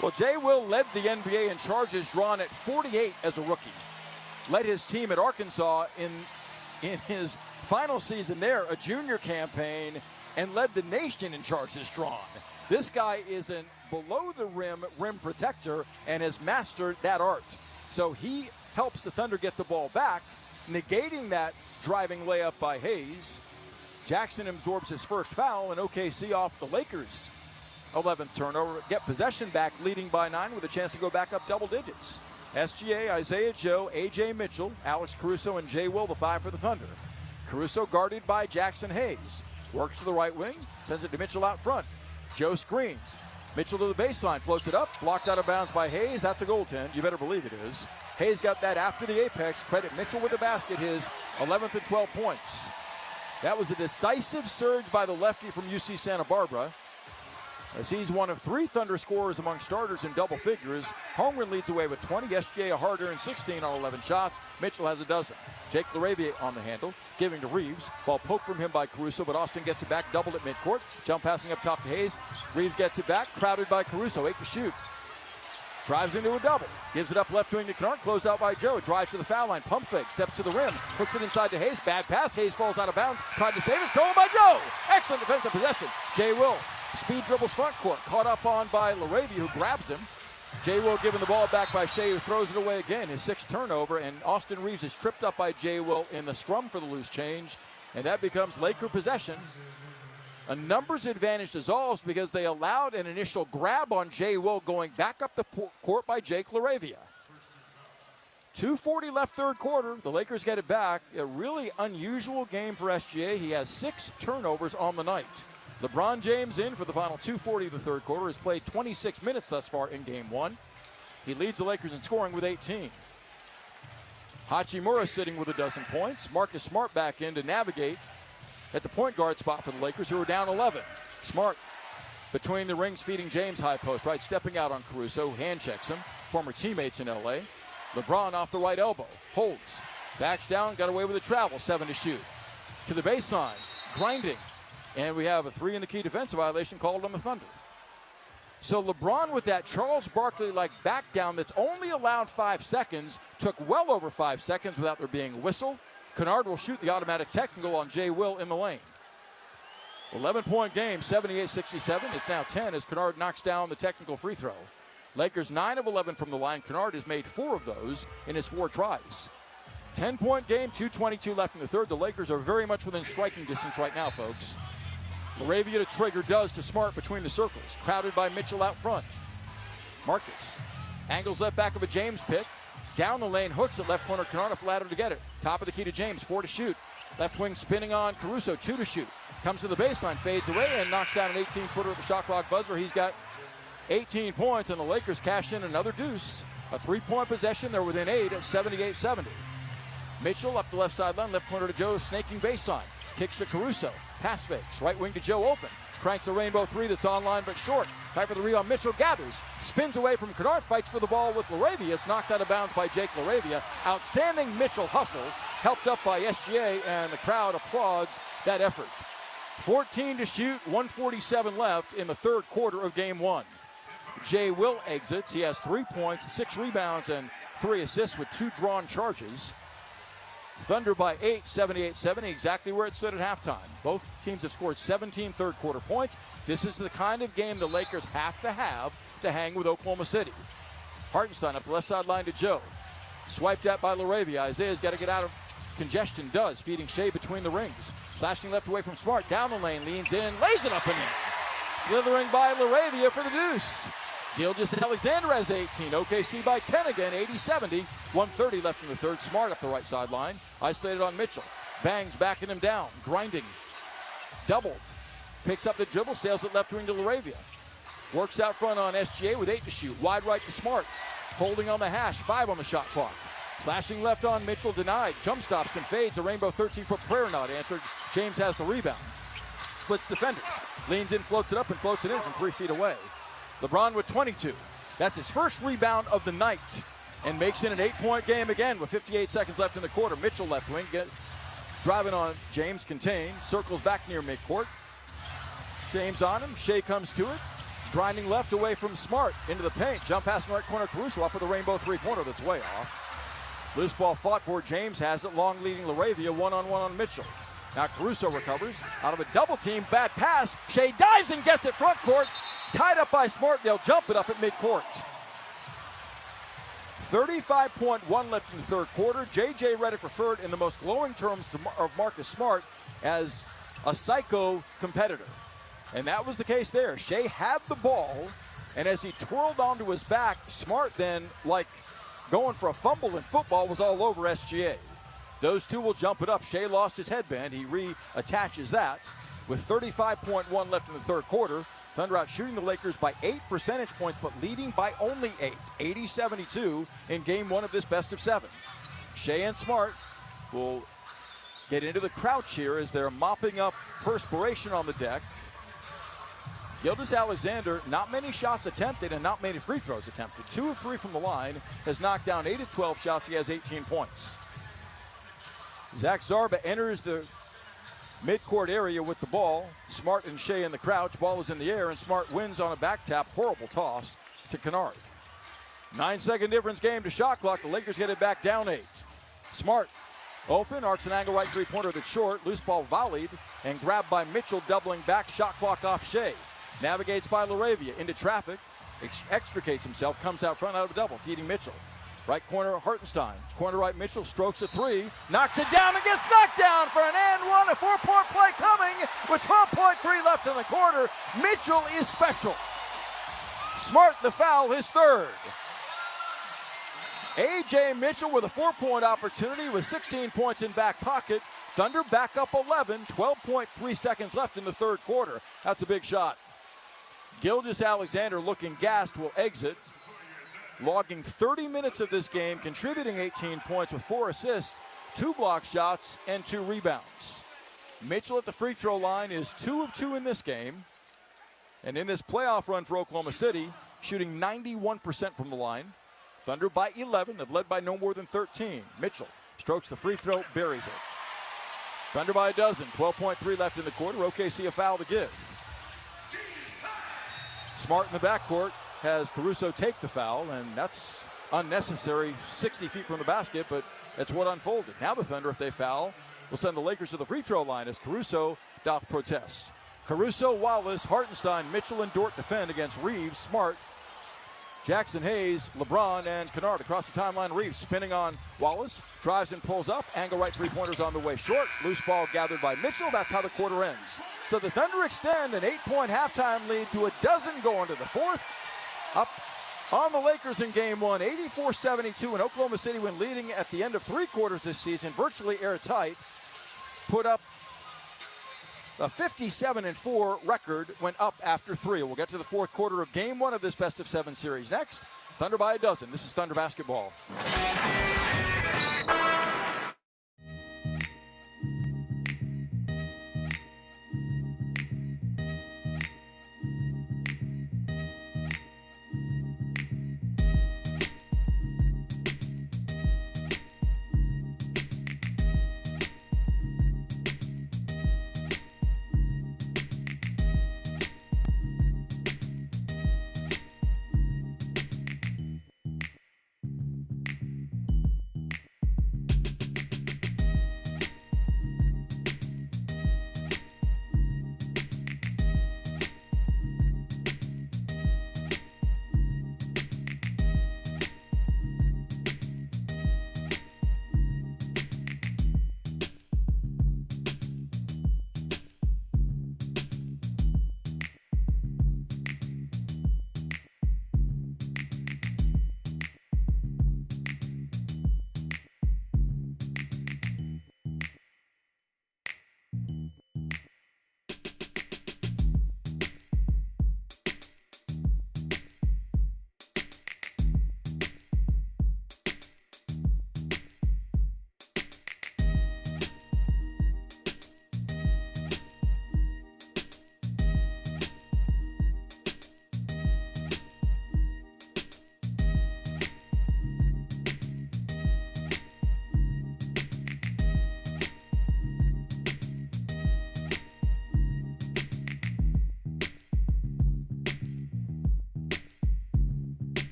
Well, Jay Will led the NBA in charges drawn at 48 as a rookie. Led his team at Arkansas in his final season there, a junior campaign, and led the nation in charges drawn. This guy is a below-the-rim rim protector and has mastered that art. So he helps the Thunder get the ball back, negating that driving layup by Hayes. Jackson absorbs his first foul, and OKC off the Lakers' 11th turnover. Get possession back, leading by 9 with a chance to go back up double digits. SGA, Isaiah Joe, A.J. Mitchell, Alex Caruso, and Jay Will, the 5 for the Thunder. Caruso guarded by Jackson Hayes. Works to the right wing, sends it to Mitchell out front. Joe screens. Mitchell to the baseline, floats it up, blocked out of bounds by Hayes. That's a goaltend. You better believe it is. Hayes got that after the apex. Credit Mitchell with the basket, his 11th and 12 points. That was a decisive surge by the lefty from UC Santa Barbara, as he's one of 3 Thunder scorers among starters in double figures. Holmgren leads away with 20. SGA a hard-earned 16 on 11 shots. Mitchell has a dozen. Jake LaRavia on the handle, giving to Reeves. Ball poked from him by Caruso, but Austin gets it back, doubled at midcourt. Jump passing up top to Hayes. Reeves gets it back, crowded by Caruso, 8 to shoot. Drives into a double. Gives it up left wing to Kennard, closed out by Joe. Drives to the foul line, pump fake, steps to the rim, hooks it inside to Hayes. Bad pass, Hayes falls out of bounds. Tried to save it, stolen by Joe. Excellent defensive possession. Jay Will, speed dribbles front court, caught up on by LaRavia, who grabs him. Jay Will giving the ball back by Shea, who throws it away again, his 6th turnover, and Austin Reeves is tripped up by Jay Will in the scrum for the loose change, and that becomes Laker possession. A numbers advantage dissolves because they allowed an initial grab on Jay Will going back up the court by Jake LaRavia. 2:40 left third quarter. The Lakers get it back. A really unusual game for SGA. He has 6 turnovers on the night. LeBron James in for the final 2:40 of the third quarter. Has played 26 minutes thus far in game 1. He leads the Lakers in scoring with 18. Hachimura sitting with a dozen points. Marcus Smart back in to navigate at the point guard spot for the Lakers, who are down 11. Smart between the rings, feeding James high post, right, stepping out on Caruso, hand checks him, former teammates in LA. LeBron off the right elbow, holds, backs down, got away with a travel, 7 to shoot. To the baseline, grinding, and we have a 3 in the key defensive violation called on the Thunder. So LeBron with that Charles Barkley-like back down that's only allowed 5 seconds, took well over 5 seconds without there being a whistle. Kennard will shoot the automatic technical on Jay Will in the lane. 11-point game, 78-67. It's now 10 as Kennard knocks down the technical free throw. Lakers 9 of 11 from the line. Kennard has made 4 of those in his 4 tries. 10-point game, 2:22 left in the third. The Lakers are very much within striking distance right now, folks. LaRavia to trigger does to Smart between the circles. Crowded by Mitchell out front. Marcus angles left back of a James pick. Down the lane, hooks at left corner. Kennard up ladder to get it. Top of the key to James, 4 to shoot. Left wing spinning on Caruso, 2 to shoot. Comes to the baseline, fades away, and knocks down an 18-footer at the shot clock buzzer. He's got 18 points, and the Lakers cash in another deuce. A 3-point possession. They're within 8 at 78-70. Mitchell up the left sideline, left corner to Joe, snaking baseline. Kicks to Caruso. Pass fakes. Right wing to Joe open. Cranks a rainbow 3 that's online but short. Fight for the rebound. Mitchell gathers. Spins away from Kennard. Fights for the ball with LaRavia. It's knocked out of bounds by Jake LaRavia. Outstanding Mitchell hustle. Helped up by SGA, and the crowd applauds that effort. 14 to shoot. 1:47 left in the third quarter of game 1. Jay Will exits. He has 3 points, 6 rebounds, and 3 assists with 2 drawn charges. Thunder by 8, 78-70, exactly where it stood at halftime. Both teams have scored 17 third quarter points. This is the kind of game the Lakers have to hang with Oklahoma City. Hartenstein up the left sideline to Joe. Swiped at by LaRavia. Isaiah's got to get out of congestion, does, feeding Shea between the rings. Slashing left away from Smart, down the lane, leans in, lays it up and in. Slithering by LaRavia for the deuce. Gilgeous-Alexander has 18. OKC by 10 again, 80-70. 1:30 left in the third. Smart up the right sideline. Isolated on Mitchell. Bangs backing him down. Grinding. Doubled. Picks up the dribble. Sails it left wing to LaRavia. Works out front on SGA with 8 to shoot. Wide right to Smart. Holding on the hash. 5 on the shot clock. Slashing left on Mitchell. Denied. Jump stops and fades. A rainbow 13-foot prayer not answered. James has the rebound. Splits defenders. Leans in, floats it up, and floats it in from 3 feet away. LeBron with 22. That's his first rebound of the night, and makes it an 8-point game again with 58 seconds left in the quarter. Mitchell left wing, driving on James, contained, circles back near midcourt. James on him, Shea comes to it, grinding left away from Smart into the paint. Jump pass in right corner, Caruso up with a rainbow 3-pointer that's way off. Loose ball fought for, James has it, long leading LaRavia, one-on-one on Mitchell. Now Caruso recovers out of a double team, bad pass. Shea dives and gets it front court. Tied up by Smart, they'll jump it up at midcourt. 35.1 left in the third quarter. J.J. Redick referred in the most glowing terms of Marcus Smart as a psycho competitor. And that was the case there. Shea had the ball, and as he twirled onto his back, Smart then, like going for a fumble in football, was all over SGA. Those two will jump it up. Shea lost his headband. He reattaches that. With 35.1 left in the third quarter, Thunder out shooting the Lakers by 8 percentage points, but leading by only 8. 80-72 in game 1 of this best of 7. Shea and Smart will get into the crouch here as they're mopping up perspiration on the deck. Gilgeous-Alexander, not many shots attempted and not many free throws attempted. 2 of 3 from the line, has knocked down 8 of 12 shots. He has 18 points. Zach Zarba enters the midcourt area with the ball. Smart and Shea in the crouch. Ball is in the air, and Smart wins on a back tap. Horrible toss to Kennard. 9-second difference game to shot clock. The Lakers get it back down 8. Smart open, arcs an angle right 3-pointer that's short. Loose ball volleyed and grabbed by Mitchell, doubling back. Shot clock off Shea. Navigates by LaRavia into traffic. Extricates himself, comes out front out of a double, feeding Mitchell. Right corner, Hartenstein. Corner right, Mitchell strokes a 3. Knocks it down and gets knocked down for an and one. A 4-point play coming with 12.3 left in the quarter. Mitchell is special. Smart the foul, his third. A.J. Mitchell with a 4-point opportunity with 16 points in back pocket. Thunder back up 11, 12.3 seconds left in the third quarter. That's a big shot. Gilgeous-Alexander, looking gassed, will exit. Logging 30 minutes of this game, contributing 18 points with 4 assists, 2 block shots, and 2 rebounds. Mitchell at the free throw line is 2 of 2 in this game. And in this playoff run for Oklahoma City, shooting 91% from the line. Thunder by 11, have led by no more than 13. Mitchell strokes the free throw, buries it. Thunder by a dozen, 12.3 left in the quarter. OKC a foul to give. Smart in the backcourt has Caruso take the foul, and that's unnecessary, 60 feet from the basket, but that's what unfolded. Now the Thunder, if they foul, will send the Lakers to the free throw line as Caruso doth protest. Caruso, Wallace, Hartenstein, Mitchell, and Dort defend against Reeves, Smart, Jackson Hayes, LeBron, and Kennard across the timeline. Reeves spinning on Wallace, drives and pulls up. Angle right three-pointers on the way short. Loose ball gathered by Mitchell. That's how the quarter ends. So the Thunder extend an 8-point halftime lead to a dozen going to the fourth. Up on the Lakers in game one, 84-72, and Oklahoma City, when leading at the end of 3 quarters this season, virtually airtight, put up a 57-4 record, went up after 3. We'll get to the fourth quarter of game 1 of this best-of-7 series next. Thunder by a dozen. This is Thunder basketball.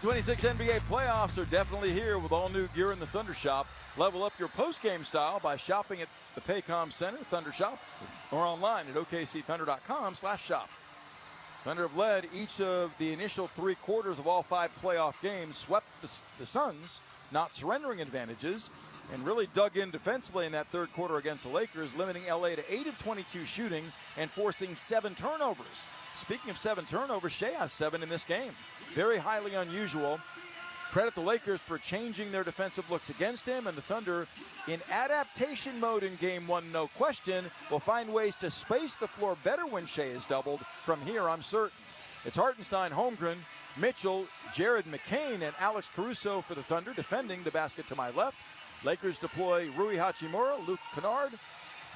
2026 NBA playoffs are definitely here with all new gear in the Thunder Shop. Level up your post-game style by shopping at the Paycom Center, Thunder Shop, or online at okcthunder.com/shop. Thunder have led each of the initial 3 quarters of all 5 playoff games, swept the Suns, not surrendering advantages, and really dug in defensively in that third quarter against the Lakers, limiting LA to 8 of 22 shooting and forcing 7 turnovers. Speaking of 7 turnovers, SHAI has 7 in this game. Very highly unusual. Credit the Lakers for changing their defensive looks against him, and the Thunder in adaptation mode in game 1, no question, will find ways to space the floor better when SHAI is doubled. From here, I'm certain. It's Hartenstein, Holmgren, Mitchell, Jared McCain, and Alex Caruso for the Thunder, defending the basket to my left. Lakers deploy Rui Hachimura, Luke Kennard,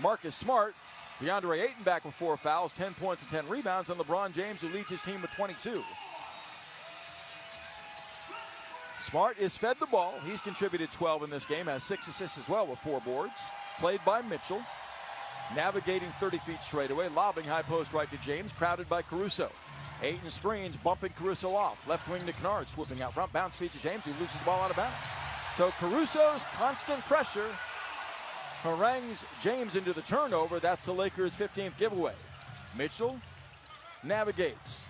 Marcus Smart, DeAndre Ayton back with 4 fouls, 10 points and 10 rebounds, and LeBron James, who leads his team with 22. Smart is fed the ball. He's contributed 12 in this game, has 6 assists as well with 4 boards. Played by Mitchell. Navigating 30 feet straight away, lobbing high post right to James, crowded by Caruso. Ayton screens, bumping Caruso off. Left wing to Kennard, swooping out front, bounce feed to James, who loses the ball out of bounds. So Caruso's constant pressure harangues James into the turnover. That's the Lakers' 15th giveaway. Mitchell navigates.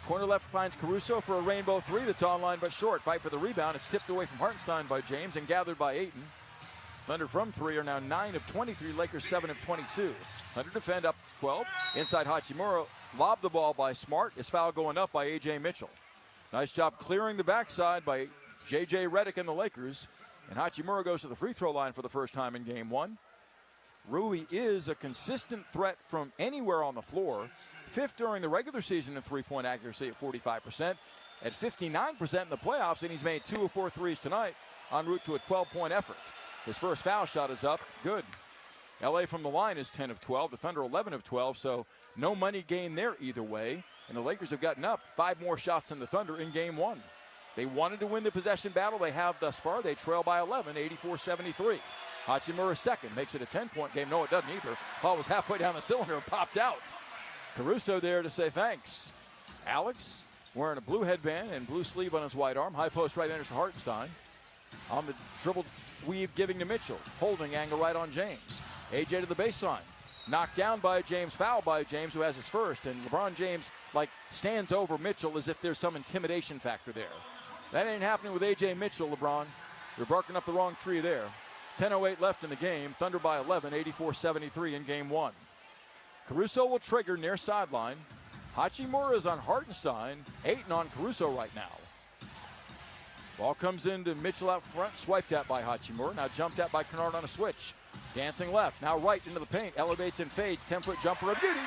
Corner left finds Caruso for a rainbow three that's online but short. Fight for the rebound. It's tipped away from Hartenstein by James and gathered by Ayton. Thunder from three are now 9 of 23. Lakers 7 of 22. Thunder defend up 12. Inside Hachimura. Lobbed the ball by Smart. His foul going up by A.J. Mitchell. Nice job clearing the backside by J.J. Redick and the Lakers. And Hachimura goes to the free throw line for the first time in game one. Rui is a consistent threat from anywhere on the floor. 5th during the regular season in three-point accuracy at 45%. At 59% in the playoffs, and he's made 2 of 4 threes tonight, en route to a 12-point effort. His first foul shot is up. Good. LA from the line is 10 of 12. The Thunder 11 of 12, so no money gain there either way. And the Lakers have gotten up 5 more shots than the Thunder in game one. They wanted to win the possession battle. They have thus far. They trail by 11, 84-73. Hachimura second, makes it a 10-point game. No, it doesn't either. Ball was halfway down the cylinder and popped out. Caruso there to say thanks. Alex wearing a blue headband and blue sleeve on his white arm. High post right enters to Hartenstein. On the dribble weave giving to Mitchell. Holding angle right on James. AJ to the baseline. Knocked down by James, foul by James, who has his first. And LeBron James, stands over Mitchell as if there's some intimidation factor there. That ain't happening with AJ Mitchell, LeBron. You're barking up the wrong tree there. 10:08 left in the game. Thunder by 11, 84-73 in game one. Caruso will trigger near sideline. Hachimura is on Hartenstein. Ayton on Caruso right now. Ball comes into Mitchell out front, swiped at by Hachimura. Now jumped at by Kennard on a switch. Dancing left, now right into the paint. Elevates and fades, 10-foot jumper of beauty.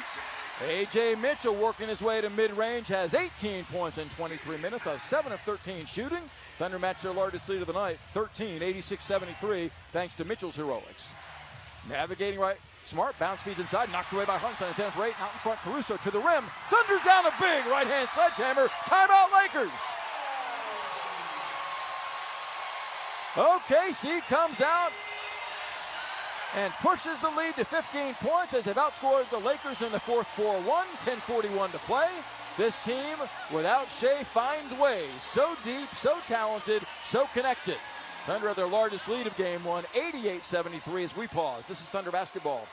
A.J. Mitchell working his way to mid-range, has 18 points in 23 minutes, of 7 of 13 shooting. Thunder match their largest lead of the night, 13, 86-73, thanks to Mitchell's heroics. Navigating right, Smart, bounce feeds inside, knocked away by Hartenstein, 10 for 8, out in front, Caruso to the rim. Thunder's down a big right-hand sledgehammer, timeout Lakers. OKC comes out and pushes the lead to 15 points as they've outscored the Lakers in the fourth 4-1, 10:41 to play. This team, without SHAI, finds ways. So deep, so talented, so connected. Thunder at their largest lead of game one, 88-73 as we pause. This is Thunder basketball.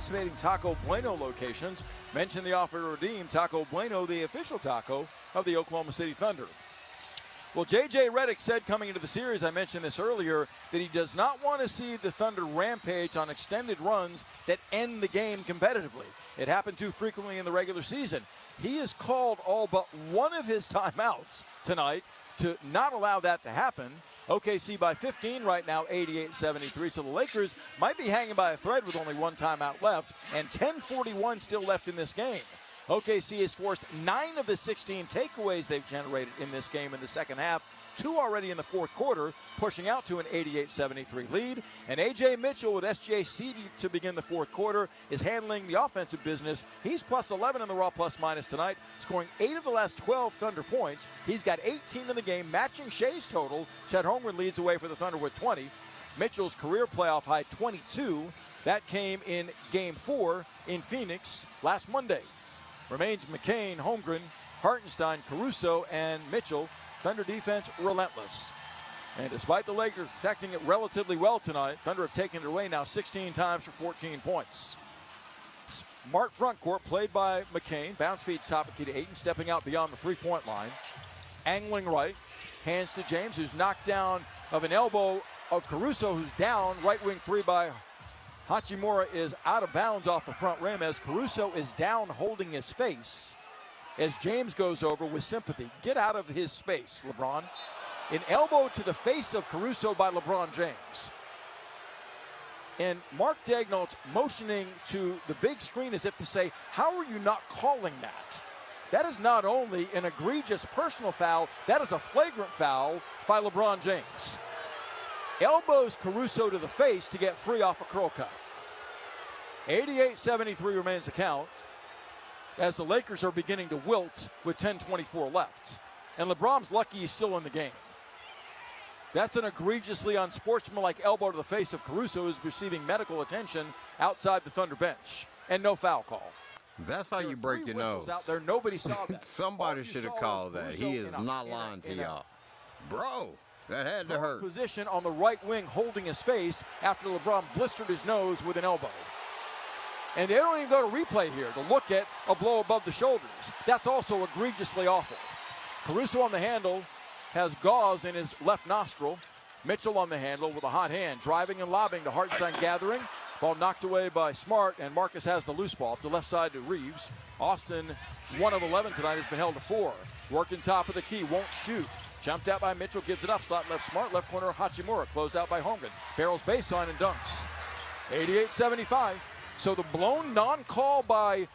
Participating Taco Bueno locations. Mention the offer to redeem Taco Bueno, the official taco of the Oklahoma City Thunder. Well, J.J. Redick said coming into the series, I mentioned this earlier, that he does not want to see the Thunder rampage on extended runs that end the game competitively. It happened too frequently in the regular season. He has called all but one of his timeouts tonight to not allow that to happen. OKC by 15 right now, 88-73. So the Lakers might be hanging by a thread with only one timeout left and 10:41 still left in this game. OKC has forced 9 of the 16 takeaways they've generated in this game in the second half, 2 already in the fourth quarter, pushing out to an 88-73 lead. And A.J. Mitchell with SGA seeded to begin the fourth quarter is handling the offensive business. He's plus 11 in the raw plus-minus tonight, scoring 8 of the last 12 Thunder points. He's got 18 in the game, matching Shai's total. Chet Holmgren leads away for the Thunder with 20. Mitchell's career playoff high, 22. That came in Game 4 in Phoenix last Monday. Remains McCain, Holmgren, Hartenstein, Caruso, and Mitchell. Thunder defense relentless. And despite the Lakers protecting it relatively well tonight, Thunder have taken it away now 16 times for 14 points. Smart front court played by McCain. Bounce feeds top of key to Ayton, stepping out beyond the three-point line. Angling right, hands to James, who's knocked down of an elbow of Caruso, who's down. Right wing three by Hachimura is out of bounds off the front rim as Caruso is down holding his face as James goes over with sympathy. Get out of his space, LeBron. An elbow to the face of Caruso by LeBron James. And Mark Daignault's motioning to the big screen as if to say, how are you not calling that? That is not only an egregious personal foul, that is a flagrant foul by LeBron James. Elbows Caruso to the face to get free off a curl cut. 88-73 remains the count as the Lakers are beginning to wilt with 10:24 left. And LeBron's lucky he's still in the game. That's an egregiously unsportsmanlike elbow to the face of Caruso, who's receiving medical attention outside the Thunder bench. And no foul call. That's how you break your nose. Out there, nobody saw that. Somebody should have called that. He is not lying to y'all. Bro, that had to hurt. Position on the right wing holding his face after LeBron blistered his nose with an elbow. And they don't even go to replay here to look at a blow above the shoulders. That's also egregiously awful. Caruso on the handle has gauze in his left nostril. Mitchell on the handle with a hot hand, driving and lobbing to Hartenstein gathering. Ball knocked away by Smart, and Marcus has the loose ball up the left side to Reeves. Austin, 1 of 11 tonight, has been held to 4. Working top of the key, won't shoot. Jumped out by Mitchell, gives it up, slot left Smart, left corner Hachimura, closed out by Holmgren. Barrels baseline and dunks. 88-75. So the blown non-call by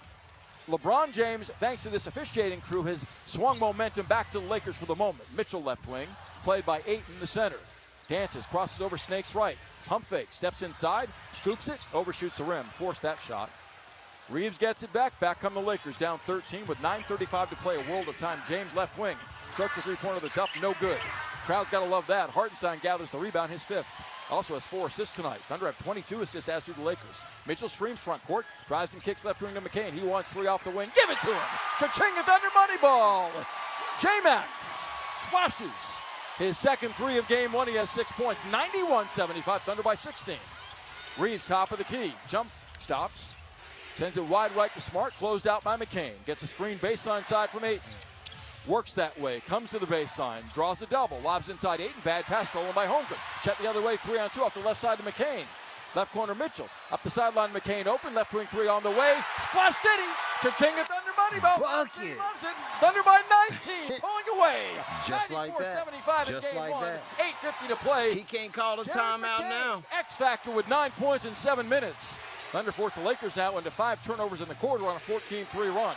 LeBron James, thanks to this officiating crew, has swung momentum back to the Lakers for the moment. Mitchell left wing, played by Ayton in the center. Dances, crosses over Snake's right. Pump fake, steps inside, scoops it, overshoots the rim. Forced that shot. Reeves gets it back. Back come the Lakers, down 13 with 9:35 to play. A world of time. James left wing. Strokes the three-pointer that's up, no good. Crowd's got to love that. Hartenstein gathers the rebound, his 5th. Also has 4 assists tonight. Thunder have 22 assists, as do the Lakers. Mitchell streams front court, drives and kicks left wing to McCain. He wants 3 off the wing. Give it to him. Cha-ching, a Thunder money ball. J-Mac splashes. His second 3 of game 1. He has 6 points. 91-75, Thunder by 16. Reeves top of the key. Jump, stops. Sends it wide right to Smart. Closed out by McCain. Gets a screen baseline side from Ayton. Works that way. Comes to the baseline. Draws a double. Lobs inside Ayton. Bad pass stolen by Holmgren. Chet the other way. 3-on-2 off the left side to McCain. Left corner Mitchell. Up the sideline McCain open. Left wing 3 on the way. Splash City. Cha-ching, a Thunder money ball. Bucket. Loves it. Thunder by 19. Pulling away. Just like that. 94-75 in game 1. 8:50 to play. He can't call a timeout now. X factor with 9 points in 7 minutes. Thunder forced the Lakers now into 5 turnovers in the quarter on a 14-3 run.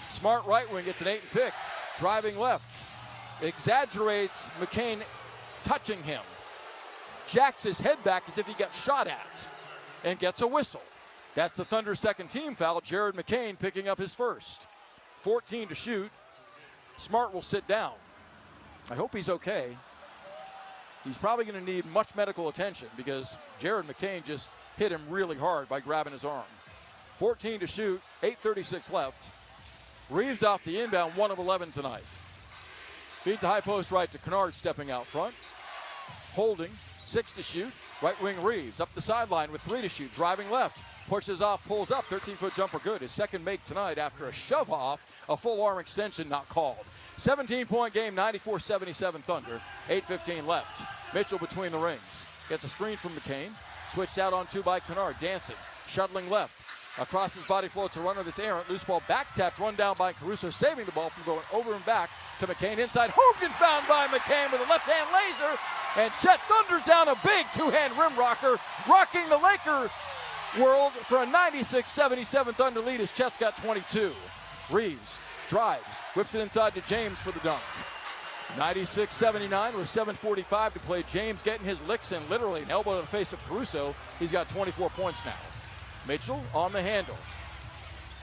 Smart right wing gets an Ayton pick. Driving left. Exaggerates McCain touching him. Jacks his head back as if he got shot at. And gets a whistle. That's the Thunder's second team foul. Jared McCain picking up his first. 14 to shoot. Smart will sit down. I hope he's okay. He's probably going to need much medical attention because Jared McCain just hit him really hard by grabbing his arm. 14 to shoot, 8:36 left. Reeves off the inbound, 1 of 11 tonight. Feeds the high post right to Kennard, stepping out front. Holding, 6 to shoot. Right wing Reeves up the sideline with 3 to shoot. Driving left, pushes off, pulls up. 13-foot jumper good. His second make tonight after a shove off, a full arm extension not called. 17-point game, 94-77 Thunder. 8:15 left. Mitchell between the rings. Gets a screen from McCain. Switched out on 2 by Kennard. Dancing. Shuttling left. Across his body floats a runner that's errant. Loose ball back tapped. Run down by Caruso. Saving the ball from going over and back to McCain. Inside. Hogan found by McCain with a left-hand laser. And Chet thunders down a big two-hand rim rocker. Rocking the Laker world for a 96-77 Thunder lead as Chet's got 22. Reeves drives. Whips it inside to James for the dunk. 96-79 with 7:45 to play. James getting his licks in, literally an elbow to the face of Caruso. He's got 24 points now. Mitchell on the handle.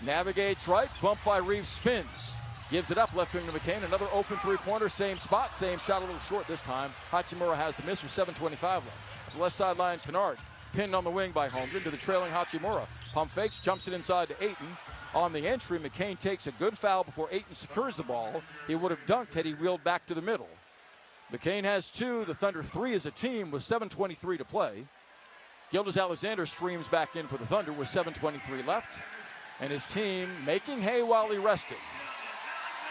Navigates right, bumped by Reeves, spins. Gives it up, left wing to McCain. Another open three-pointer, same spot, same shot, a little short this time. Hachimura has the miss with 7:25 left. The left sideline, Kennard. Pinned on the wing by Holmgren to the trailing Hachimura. Pump fakes, jumps it inside to Ayton. On the entry, McCain takes a good foul before Ayton secures the ball. He would have dunked had he wheeled back to the middle. McCain has 2. The Thunder 3 as a team with 7:23 to play. Gilgeous-Alexander streams back in for the Thunder with 7:23 left. And his team making hay while he rested.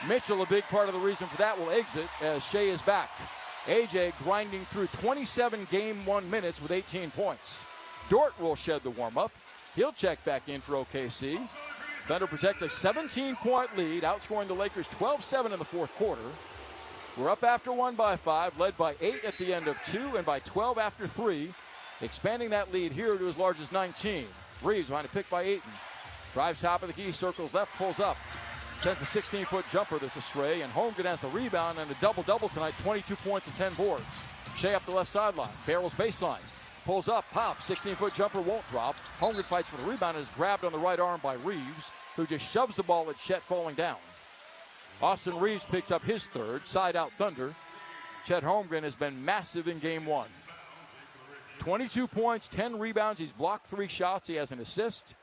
Mitchell, a big part of the reason for that, will exit as SHAI is back. AJ grinding through 27 game 1 minutes with 18 points. Dort will shed the warm-up. He'll check back in for OKC. Thunder protect a 17-point lead, outscoring the Lakers 12-7 in the fourth quarter. We're up after 1 by 5, led by 8 at the end of 2, and by 12 after 3. Expanding that lead here to as large as 19. Reeves behind a pick by Ayton. Drives top of the key, circles left, pulls up. Sends a 16-foot jumper that's a stray, and Holmgren has the rebound and a double-double tonight, 22 points and 10 boards. SHAI up the left sideline, barrels baseline. Pulls up, pops, 16-foot jumper won't drop. Holmgren fights for the rebound and is grabbed on the right arm by Reeves, who just shoves the ball at Chet falling down. Austin Reeves picks up his third, side out Thunder. Chet Holmgren has been massive in game 1. 22 points, 10 rebounds. He's blocked 3 shots. He has an assist.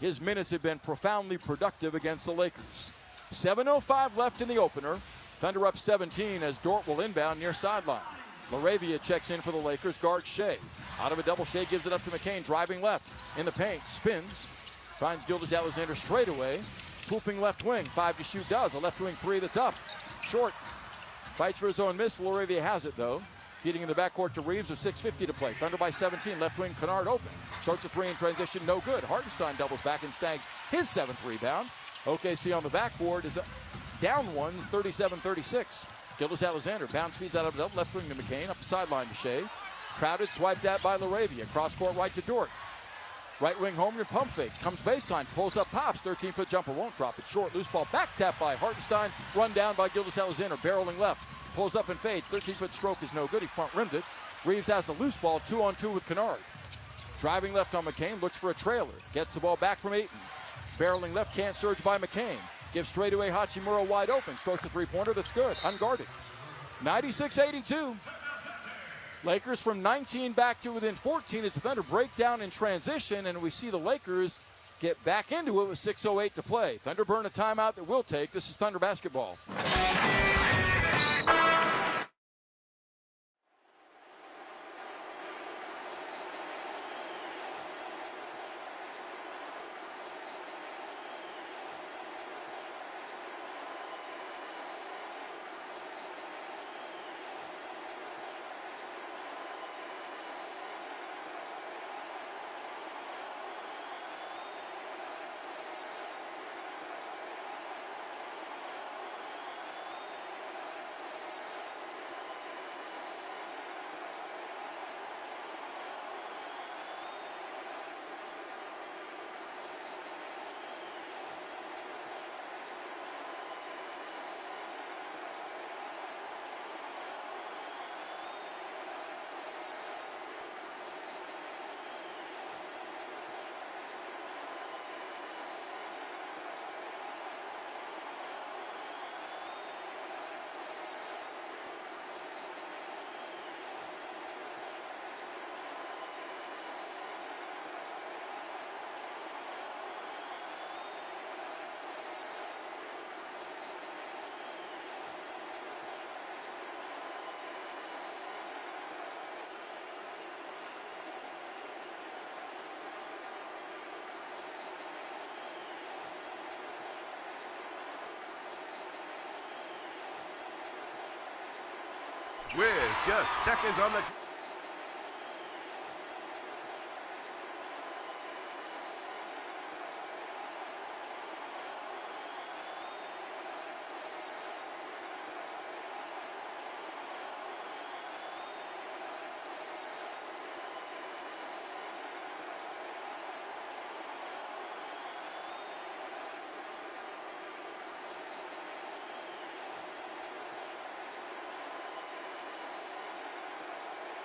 His minutes have been profoundly productive against the Lakers. 7:05 left in the opener. Thunder up 17 as Dort will inbound near sideline. LaRavia checks in for the Lakers, guards SHAI. Out of a double, SHAI gives it up to McCain, driving left. In the paint, spins. Finds Gilgeous-Alexander straight away. Swooping left wing, 5 to shoot does. A left wing 3 that's up. Short. Fights for his own miss. LaRavia has it though. Feeding in the backcourt to Reeves with 6:50 to play. Thunder by 17. Left wing Kennard open. Starts a 3 in transition, no good. Hartenstein doubles back and snags his 7th rebound. OKC on the backboard is down 1, 37-36. Gilgeous-Alexander bounce feeds out of the left wing to McCain. Up the sideline to SHAI. Crowded, swiped at by LaRavia. Cross court right to Dort. Right wing Holmgren, pump fake. Comes baseline, pulls up, pops. 13-foot jumper, won't drop it. Short, loose ball, back tap by Hartenstein. Run down by Gilgeous-Alexander, barreling left. Pulls up and fades. 13-foot stroke is no good. He front rimmed it. Reeves has the loose ball, 2-on-2 with Kennard. Driving left on McCain, looks for a trailer. Gets the ball back from Ayton. Barreling left, can't surge by McCain. Gives straightaway Hachimura wide open. Strokes a 3-pointer that's good, unguarded. 96-82. Lakers from 19 back to within 14 as the Thunder break down in transition, and we see the Lakers get back into it with 6:08 to play. Thunder burn a timeout that will take. This is Thunder basketball. with just seconds on the...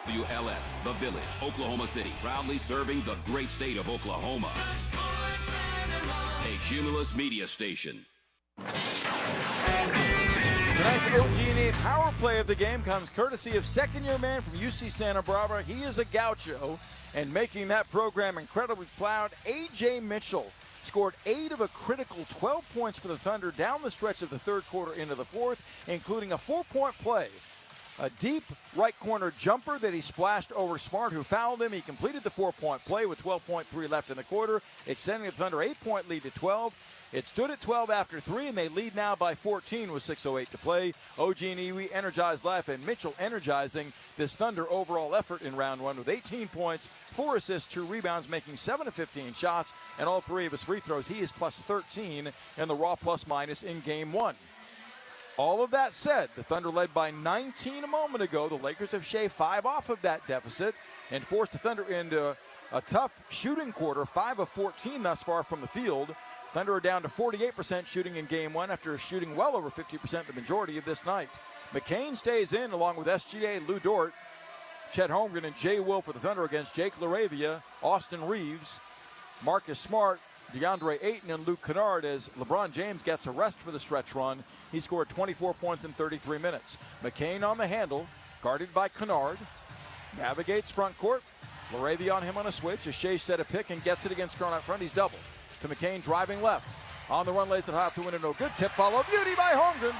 WLS, The Village, Oklahoma City, proudly serving the great state of Oklahoma. A Cumulus media station. Tonight's OG&E power play of the game comes courtesy of second-year man from UC Santa Barbara. He is a gaucho, and making that program incredibly proud, A.J. Mitchell scored 8 of a critical 12 points for the Thunder down the stretch of the third quarter into the fourth, including a 4-point play. A deep right corner jumper that he splashed over Smart, who fouled him. He completed the 4-point play with 12.3 left in the quarter, extending the Thunder 8-point lead to 12. It stood at 12 after 3, and they lead now by 14 with 6:08 to play. OG&E energized life, and Mitchell energizing this Thunder overall effort in round one with 18 points, 4 assists, 2 rebounds, making 7 of 15 shots, and all 3 of his free throws. He is plus 13 in the raw plus-minus in game one. All of that said, the Thunder led by 19 a moment ago. The Lakers have shaved 5 off of that deficit and forced the Thunder into a tough shooting quarter, 5 of 14 thus far from the field. Thunder are down to 48% shooting in game one after shooting well over 50% the majority of this night. McCain stays in along with SGA, Lou Dort, Chet Holmgren, and Jay Will for the Thunder against Jake LaRavia, Austin Reeves, Marcus Smart, DeAndre Ayton, and Luke Kennard as LeBron James gets a rest for the stretch run. He scored 24 points in 33 minutes. McCain on the handle, guarded by Kennard, navigates front court. LaRavia on him on a switch as Shea set a pick and gets it against Kennard out front. He's doubled. To McCain driving left. On the run, lays it high up to win a no good. Tip follow, beauty by Holmgren.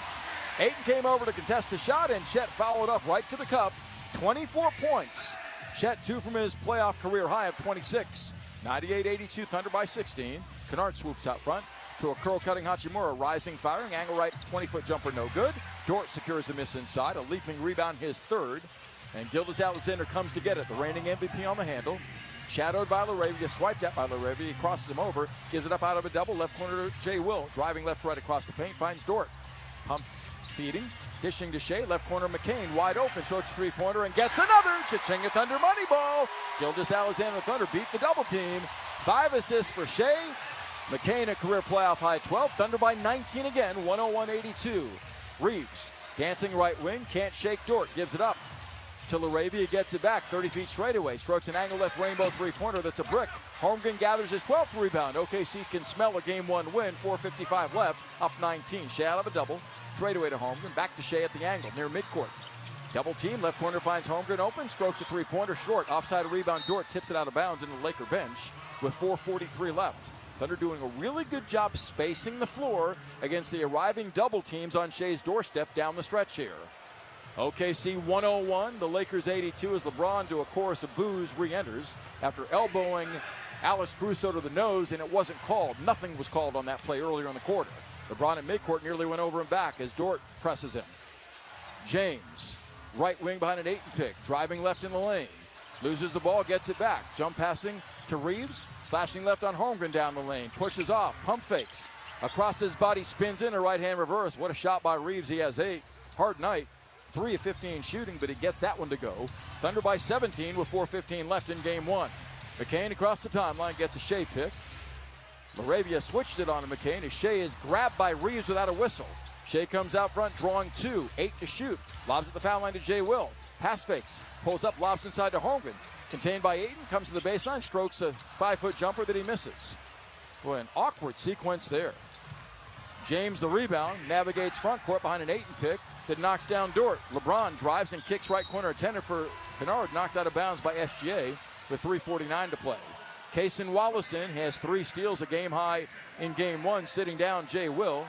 Ayton came over to contest the shot, and Chet followed up right to the cup. 24 points. Chet 2 from his playoff career high of 26. 98-82, Thunder by 16. Kennard swoops out front to a curl-cutting Hachimura, rising, firing, angle right, 20-foot jumper, no good. Dort secures the miss inside, a leaping rebound, his third. And Gilgeous-Alexander comes to get it, the reigning MVP on the handle. Shadowed by LaRavia, swiped at by LaRavia, he crosses him over, gives it up out of a double, left corner to Jay Will, driving left right across the paint, finds Dort. Pump feeding, dishing to Shea, left corner McCain, wide open, strokes three-pointer and gets another. Chichinga Thunder money ball. Gilgeous-Alexander Thunder beat the double team. 5 assists for Shea. McCain a career playoff high 12. Thunder by 19 again, 101-82. Reeves dancing right wing, can't shake Dort, gives it up to LaRavia, gets it back, 30 feet straight away, strokes an angle left rainbow three-pointer that's a brick. Holmgren gathers his 12th rebound. OKC can smell a game one win, 4:55 left, up 19. Shea out of a double, straight away to Holmgren, back to Shea at the angle, near midcourt. Double team, left corner finds Holmgren open, strokes a three-pointer short, offside rebound, Dort tips it out of bounds into the Laker bench with 4:43 left. Thunder doing a really good job spacing the floor against the arriving double teams on Shea's doorstep down the stretch here. OKC 101, the Lakers 82 as LeBron to a chorus of boos re-enters after elbowing Alex Caruso to the nose, and it wasn't called. Nothing was called on that play earlier in the quarter. LeBron at midcourt nearly went over and back as Dort presses him. James, right wing behind an Ayton pick, driving left in the lane. Loses the ball, gets it back. Jump passing to Reeves, slashing left on Holmgren down the lane. Pushes off, pump fakes. Across his body, spins in a right-hand reverse. What a shot by Reeves. He has 8. Hard night. 3 of 15 shooting, but he gets that one to go. Thunder by 17 with 4:15 left in game one. McCain across the timeline gets a Shea pick. LaRavia switched it on to McCain as Shea is grabbed by Reeves without a whistle. Shea comes out front, drawing 2, 8 to shoot. Lobs at the foul line to Jay Will. Pass fakes, pulls up, lobs inside to Holmgren. Contained by Ayton, comes to the baseline, strokes a 5-foot jumper that he misses. Well, an awkward sequence there. James the rebound, navigates front court behind an Ayton pick that knocks down Dort. LeBron drives and kicks right corner intended for Kennard, knocked out of bounds by SGA with 3:49 to play. Kaysen Wallison has 3 steals, a game high in game one, sitting down Jay Will.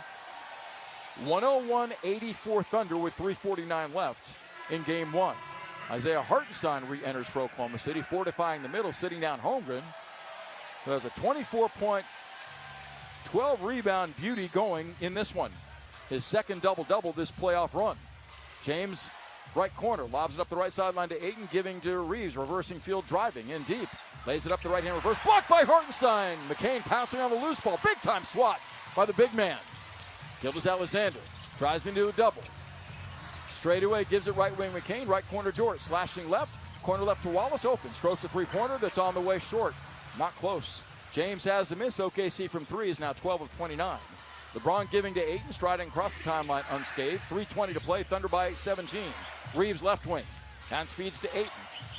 101-84 Thunder with 3:49 left in game one. Isaiah Hartenstein re-enters for Oklahoma City, fortifying the middle, sitting down Holmgren, who has a 24-point, 12-rebound beauty going in this one. His second double-double this playoff run. James Right corner, lobs it up the right sideline to Ayton, giving to Reeves, reversing field, driving in deep. Lays it up the right-hand reverse, blocked by Hartenstein. McCain pouncing on the loose ball. Big-time swat by the big man. Gilgeous-Alexander tries into a double. Straight away, gives it right wing McCain, right corner Dort, slashing left. Corner left to Wallace, open. Strokes a three-pointer that's on the way short. Not close. James has the miss. OKC from three is now 12 of 29. LeBron giving to Ayton, striding across the timeline unscathed. 3:20 to play, Thunder by 17. Reeves left wing. Hand speeds to Ayton.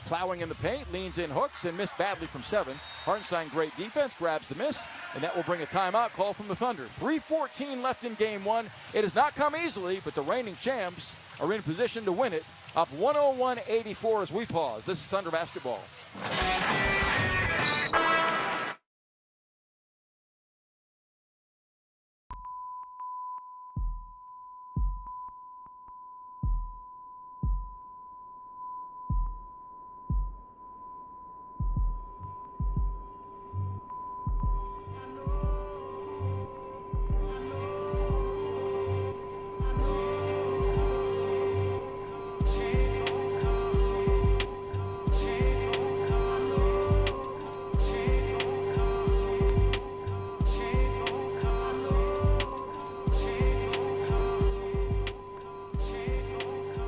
Plowing in the paint, leans in, hooks, and missed badly from 7. Hartenstein, great defense, grabs the miss, and that will bring a timeout call from the Thunder. 3:14 left in game one. It has not come easily, but the reigning champs are in position to win it. Up 101-84 as we pause. This is Thunder basketball.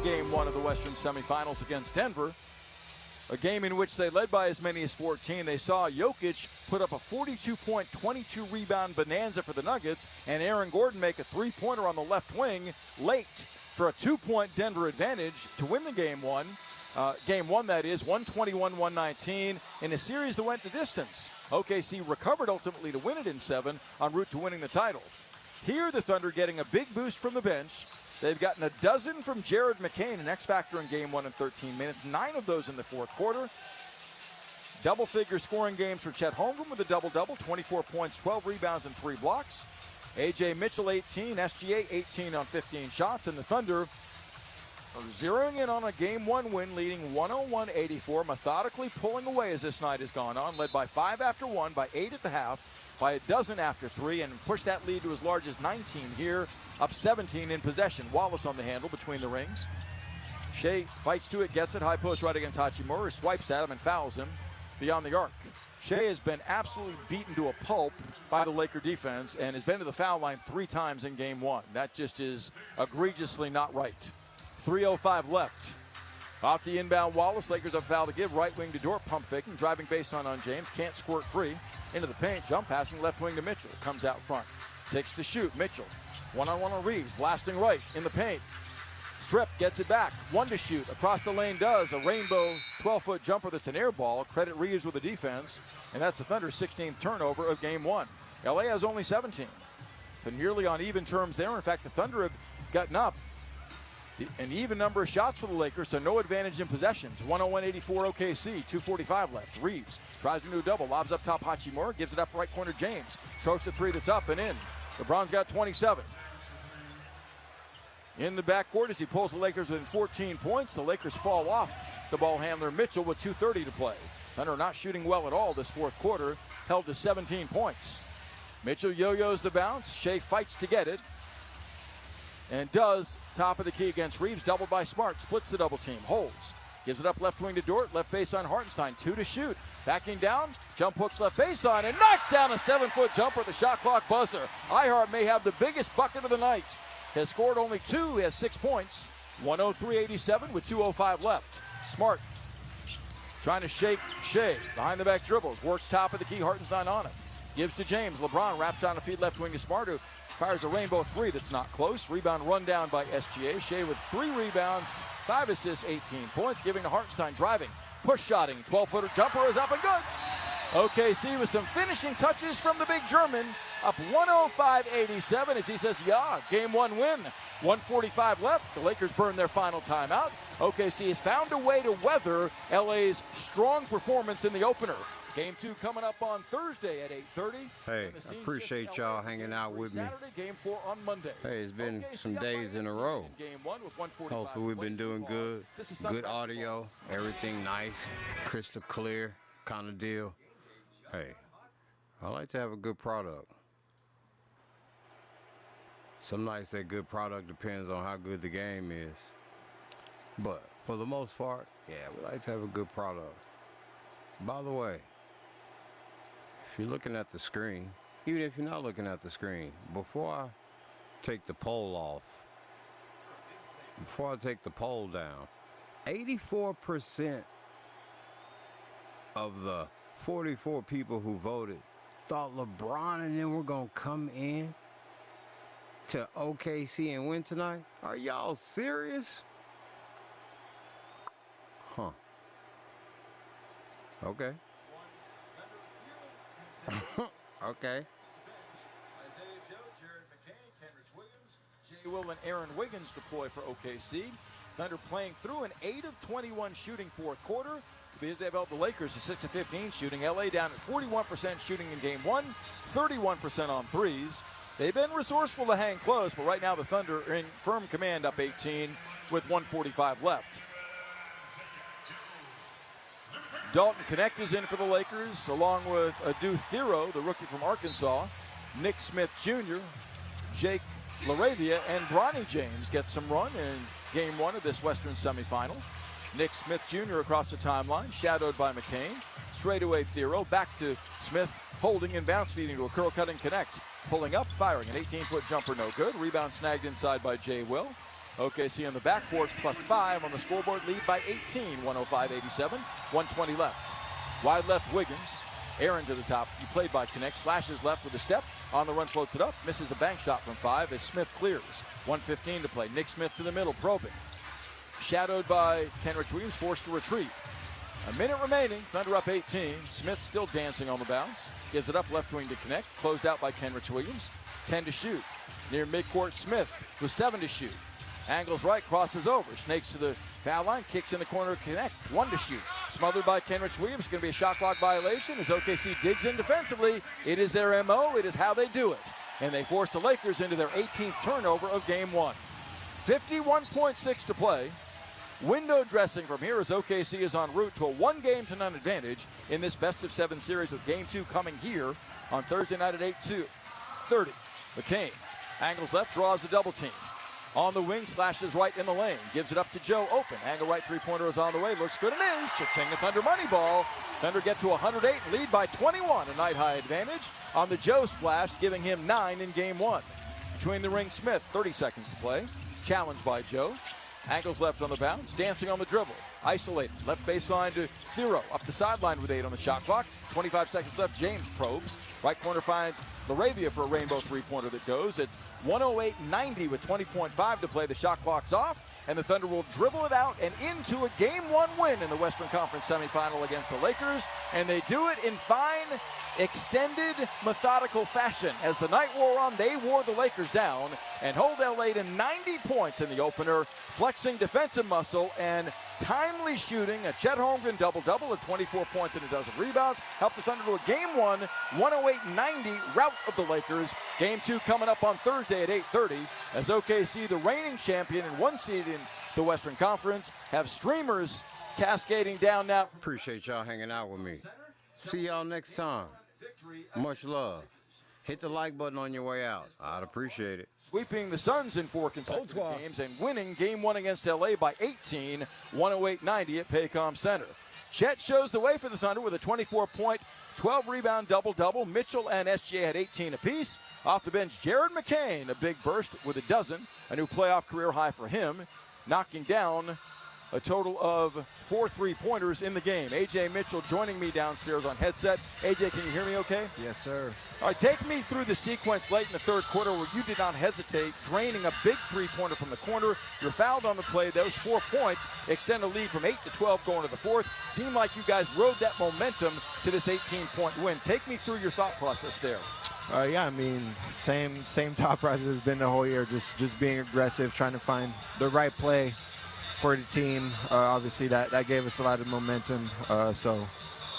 Game one of the Western semifinals against Denver. A game in which they led by as many as 14. They saw Jokic put up a 42-point, 22-rebound bonanza for the Nuggets, and Aaron Gordon make a three-pointer on the left wing late for a 2-point Denver advantage to win the game one. Game one, that is, 121-119 in a series that went the distance. OKC recovered ultimately to win it in 7 en route to winning the title. Here, the Thunder getting a big boost from the bench. They've gotten a dozen from Jared McCain, an X-factor in game one in 13 minutes, 9 of those in the fourth quarter. Double-figure scoring games for Chet Holmgren with a double-double, 24 points, 12 rebounds, and 3 blocks. A.J. Mitchell, 18, SGA, 18 on 15 shots, and the Thunder are zeroing in on a game one win, leading 101-84, methodically pulling away as this night has gone on, led by 5 after 1, by 8 at the half, by a dozen after 3, and pushed that lead to as large as 19 here, up 17 in possession. Wallace on the handle between the rings. Shai fights to it, gets it, high post right against Hachimura, swipes at him and fouls him beyond the arc. Shai has been absolutely beaten to a pulp by the Laker defense and has been to the foul line 3 times in game one. That just is egregiously not right. 3:05 left. Off the inbound Wallace, Lakers have foul to give. Right wing to Dort, pump faking, driving baseline on James, can't squirt free. Into the paint, jump passing left wing to Mitchell. Comes out front. 6 to shoot, Mitchell. One-on-one on Reeves, blasting right in the paint. Strip gets it back. 1 to shoot, across the lane does. A rainbow 12-foot jumper that's an air ball. Credit Reeves with the defense, and that's the Thunder's 16th turnover of game one. LA has only 17. But nearly on even terms there. In fact, the Thunder have gotten up an even number of shots for the Lakers, so no advantage in possessions. 101-84 OKC, 2:45 left. Reeves tries to do a double, lobs up top Hachimura, gives it up right corner James. Strokes a 3 that's up and in. LeBron's got 27. In the backcourt as he pulls the Lakers within 14 points. The Lakers fall off the ball handler Mitchell with 2:30 to play. Thunder not shooting well at all this fourth quarter, held to 17 points. Mitchell yo-yos the bounce. Shai fights to get it. And does. Top of the key against Reeves, doubled by Smart, splits the double team, holds. Gives it up left wing to Dort, left baseline Hartenstein, 2 to shoot. Backing down, jump hooks left baseline, and knocks down a 7-foot jumper at the shot clock buzzer. Ihart may have the biggest bucket of the night. Has scored only 2, he has 6 points. 103-87 with 2:05 left. Smart trying to shake Shai, behind the back dribbles, works top of the key, Hartenstein on it. Gives to James, LeBron wraps on a feed left wing to Smart, who fires a rainbow 3 that's not close. Rebound run down by SGA. Shai with 3 rebounds, 5 assists, 18 points, giving to Hartenstein driving, push shotting, 12-footer jumper is up and good. OKC with some finishing touches from the big German, up 105-87 as he says, yeah, game one win. 1:45 left, the Lakers burn their final timeout. OKC has found a way to weather LA's strong performance in the opener. Game 2 coming up on Thursday at 8:30. Hey, I appreciate y'all hanging out with me. Saturday, game 4 on Monday. Hey, it's been some days in a row. Hopefully we've been doing good. Good audio, everything nice, crystal clear kind of deal. Hey, I like to have a good product. Some nights that good product depends on how good the game is. But for the most part, yeah, we like to have a good product. By the way, if you're looking at the screen, even if you're not looking at the screen, before I take the poll off, before I take the poll down, 84% of the 44 people who voted thought LeBron and them were going to come in to OKC and win tonight. Are y'all serious? Huh. Okay. Okay. Jay Will and Aaron Wiggins deploy for OKC. Thunder playing through an 8 of 21 shooting fourth quarter because they've held the Lakers to 6 of 15 shooting. LA down at 41% shooting in game 1, 31% on threes. They've been resourceful to hang close, but right now the Thunder are in firm command, up 18 with 1:45 left. Dalton Connect is in for the Lakers, along with Adu Thero, the rookie from Arkansas. Nick Smith Jr., Jake LaRavia, and Bronny James get some run in game 1 of this Western semifinal. Nick Smith Jr. across the timeline, shadowed by McCain. Straightaway Thero, back to Smith, holding and bounce feeding to a curl cutting Connect. Pulling up, firing an 18-foot jumper, no good. Rebound snagged inside by Jay Will. OKC on the backboard, +5 on the scoreboard, lead by 18, 105-87, 120 left. Wide left Wiggins, Aaron to the top. He played by Connect, slashes left with a step. On the run, floats it up, misses a bank shot from 5 as Smith clears. 1:15 to play. Nick Smith to the middle, probing. Shadowed by Kenrich Williams, forced to retreat. A minute remaining, Thunder up 18. Smith still dancing on the bounce. Gives it up left wing to Connect, closed out by Kenrich Williams. 10 to shoot. Near midcourt, Smith with 7 to shoot. Angles right, crosses over, snakes to the foul line, kicks in the corner of Connect, 1 to shoot. Smothered by Kenrich Williams, going to be a shot clock violation as OKC digs in defensively. It is their MO, it is how they do it. And they force the Lakers into their 18th turnover of game 1. 51.6 to play. Window dressing from here as OKC is en route to a 1-game-to-none advantage in this best-of-7 series, with game 2 coming here on Thursday night at 8:30. McCain angles left, draws the double team. On the wing, slashes right in the lane. Gives it up to Joe, open. Angle right three-pointer is on the way. Looks good and is. Cha-ching, the Thunder money ball. Thunder get to 108, lead by 21. A night-high advantage on the Joe splash, giving him 9 in game 1. Between the ring, Smith, 30 seconds to play. Challenged by Joe. Angles left on the bounce, dancing on the dribble. Isolated, left baseline to Thero. Up the sideline with 8 on the shot clock. 25 seconds left, James probes. Right corner finds LaRavia for a rainbow three-pointer that goes. It's 108-90 with 20.5 to play. The shot clock's off, and the Thunder will dribble it out and into a Game 1 win in the Western Conference semifinal against the Lakers. And they do it in fine, extended, methodical fashion. As the night wore on, they wore the Lakers down and hold LA to 90 points in the opener, flexing defensive muscle and timely shooting. A Chet Holmgren double-double of 24 points and a dozen rebounds helped the Thunder to a Game 1 108-90 rout of the Lakers. Game 2 coming up on Thursday at 8:30 as OKC, the reigning champion and 1 seed in the Western Conference, have streamers cascading down now. Appreciate y'all hanging out with me. See y'all next time. Much love. Hit the like button on your way out. I'd appreciate it. Sweeping the Suns in 4 consecutive games and winning Game 1 against LA by 18, 108-90 at Paycom Center. Chet shows the way for the Thunder with a 24-point, 12-rebound double-double. Mitchell and SGA had 18 apiece. Off the bench, Jared McCain, a big burst with a dozen, a new playoff career high for him, knocking down a total of 4 3-pointers in the game. A.J. Mitchell joining me downstairs on headset. A.J., can you hear me okay? Yes, sir. All right, take me through the sequence late in the third quarter where you did not hesitate, draining a big 3-pointer from the corner. You're fouled on the play. Those 4 points extend a lead from 8 to 12 going to the fourth. Seemed like you guys rode that momentum to this 18-point win. Take me through your thought process there. Yeah, I mean, same thought process has been the whole year, just being aggressive, trying to find the right play for the team. Obviously, that gave us a lot of momentum. So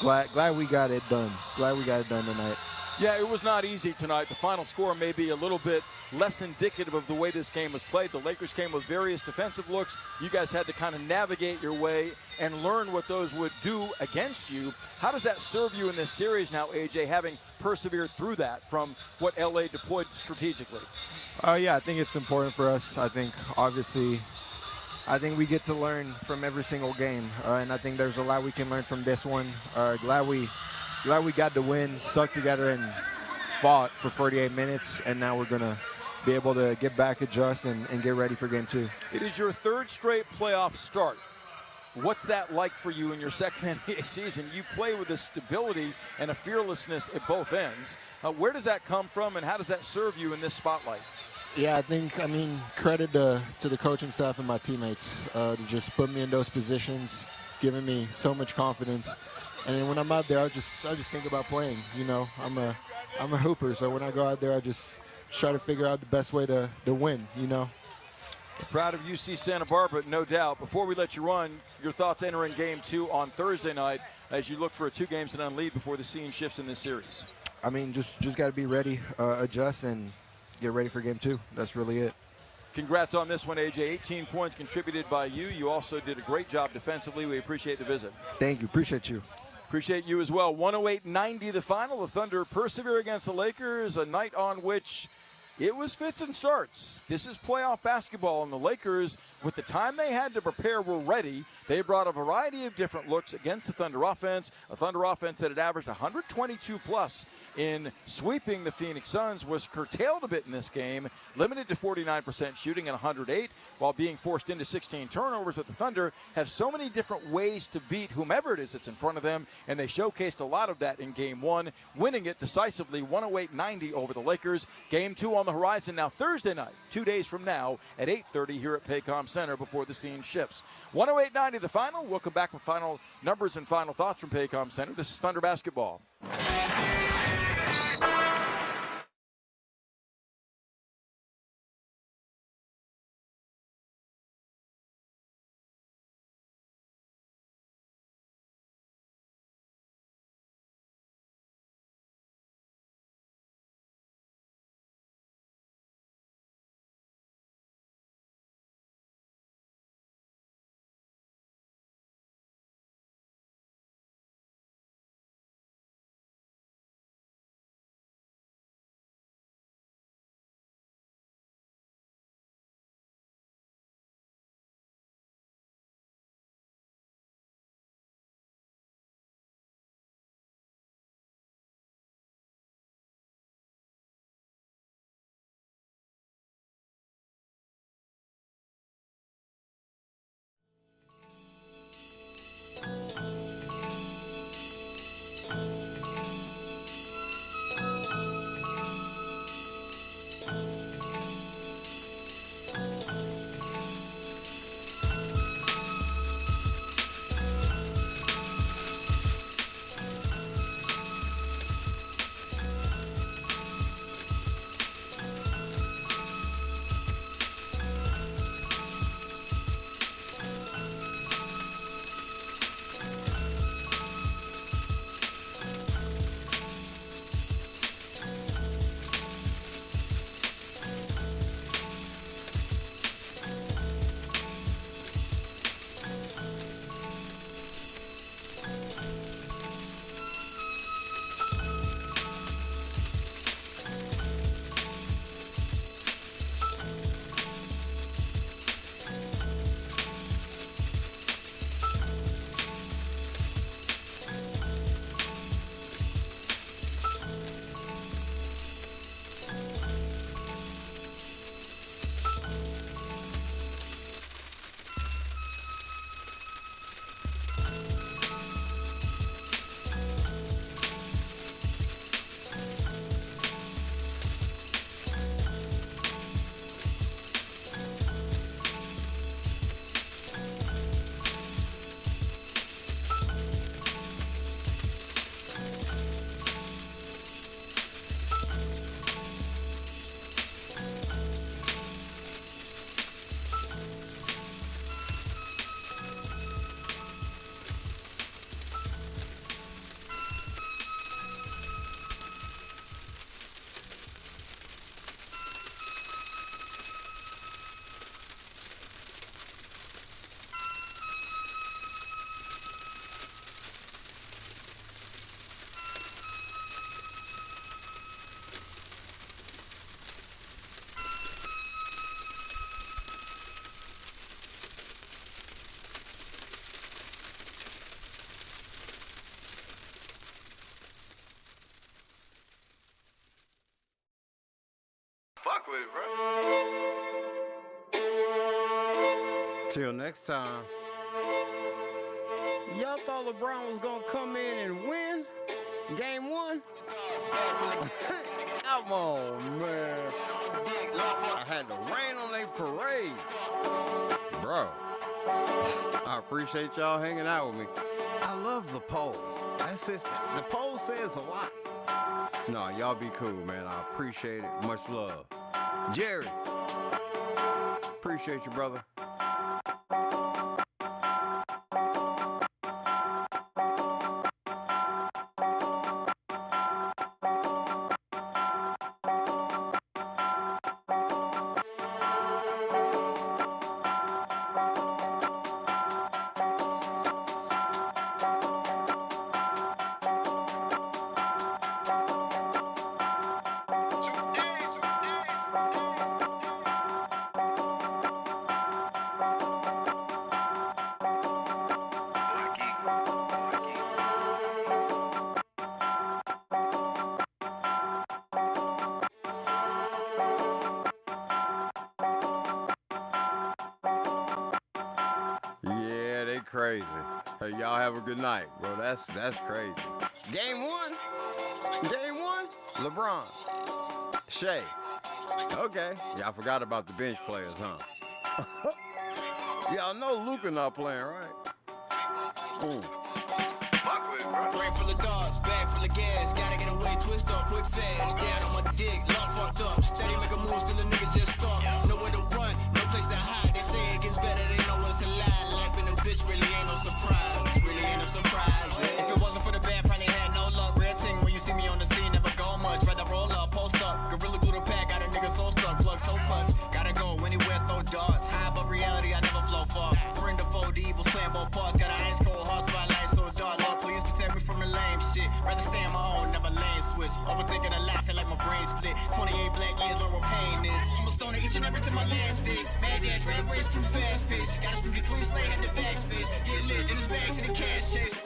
glad we got it done. Glad we got it done tonight. Yeah, it was not easy tonight. The final score may be a little bit less indicative of the way this game was played. The Lakers came with various defensive looks. You guys had to kind of navigate your way and learn what those would do against you. How does that serve you in this series now, AJ, having persevered through that from what LA deployed strategically? Yeah, I think it's important for us. I think, obviously, I think we get to learn from every single game, and I think there's a lot we can learn from this one. Glad we got the win, stuck together, and fought for 48 minutes, and now we're going to be able to get back, adjust, and get ready for game 2. It is your third straight playoff start. What's that like for you in your second NBA season? You play with a stability and a fearlessness at both ends. Where does that come from, and how does that serve you in this spotlight? Yeah, I mean, credit to the coaching staff and my teammates to just put me in those positions, giving me so much confidence. And then when I'm out there, I just think about playing. You know, I'm a hooper, so when I go out there, I just try to figure out the best way to win, you know. Proud of UC Santa Barbara, no doubt. Before we let you run, your thoughts entering game 2 on Thursday night as you look for a 2-games-to-none lead before the scene shifts in this series. I mean, just got to be ready, adjust, and get ready for game 2. That's really it. Congrats on this one, AJ. 18 points contributed by you. You also did a great job defensively. We appreciate the visit. Thank you. Appreciate you. Appreciate you as well. 108-90 the final. The Thunder persevere against the Lakers, a night on which it was fits and starts. This is playoff basketball, and the Lakers, with the time they had to prepare, were ready. They brought a variety of different looks against the Thunder offense, a Thunder offense that had averaged 122-plus in sweeping the Phoenix Suns, was curtailed a bit in this game, limited to 49% shooting and 108, while being forced into 16 turnovers. But the Thunder have so many different ways to beat whomever it is that's in front of them, and they showcased a lot of that in Game 1, winning it decisively 108-90 over the Lakers. Game 2 on the horizon now Thursday night, 2 days from now at 8:30 here at Paycom Center before the scene shifts. 108-90 the final. We'll come back with final numbers and final thoughts from Paycom Center. This is Thunder Basketball. with it, bro. Till next time. Y'all thought LeBron was gonna come in and win game 1? Come on, man. I had to rain on their parade. Bro, I appreciate y'all hanging out with me. I love the poll. That's just, the poll says a lot. No, y'all be cool, man. I appreciate it. Much love. Jerry, appreciate you, brother. Yeah, they crazy. Hey, y'all have a good night, bro. That's crazy. Game 1? Game 1? LeBron. SHAI. Okay. Y'all forgot about the bench players, huh? Y'all know Luka not playing, right? Brain full of darts, bag full of gas. Gotta get away, twist up, quick fast. Down on my dick, lock fucked up. Steady make a move, still a nigga just stop. Nowhere to run, no place to hide. They say it gets better, they know it's a lie. Life in a bitch really ain't no surprise. Really ain't no surprise. If it wasn't for the band, probably had no luck. Red team, when you see me on the scene, never go much. Rather roll up, post up. Gorilla glue the pack, got a nigga so stuck. Plug so clutch. Gotta go anywhere, throw darts. High above reality, I never flow far. Friend of foe, the evils playing both parts. Got an ice cold heart, spotlight so dark. Lord, please protect me from the lame shit. Rather stay on my own, never lane switch. Overthinking a lot, feel like my brain split. 28 black years, learn what pain is. I'm a stoner each and every time my last day. Mad dash, red race, too fast pace. Gotta speak it clean, slay, had the backspace. Get lit in his bag to the cash chase.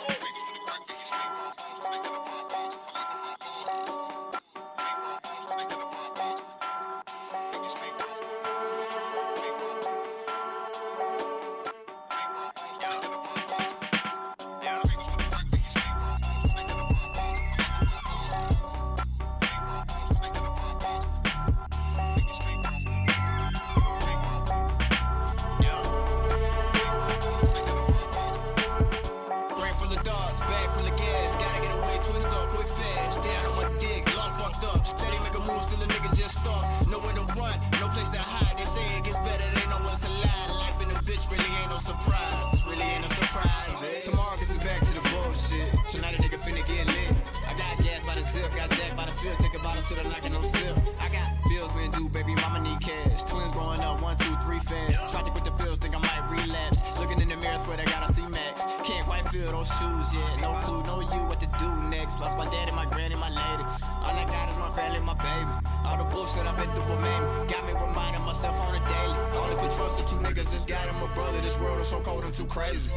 Too crazy.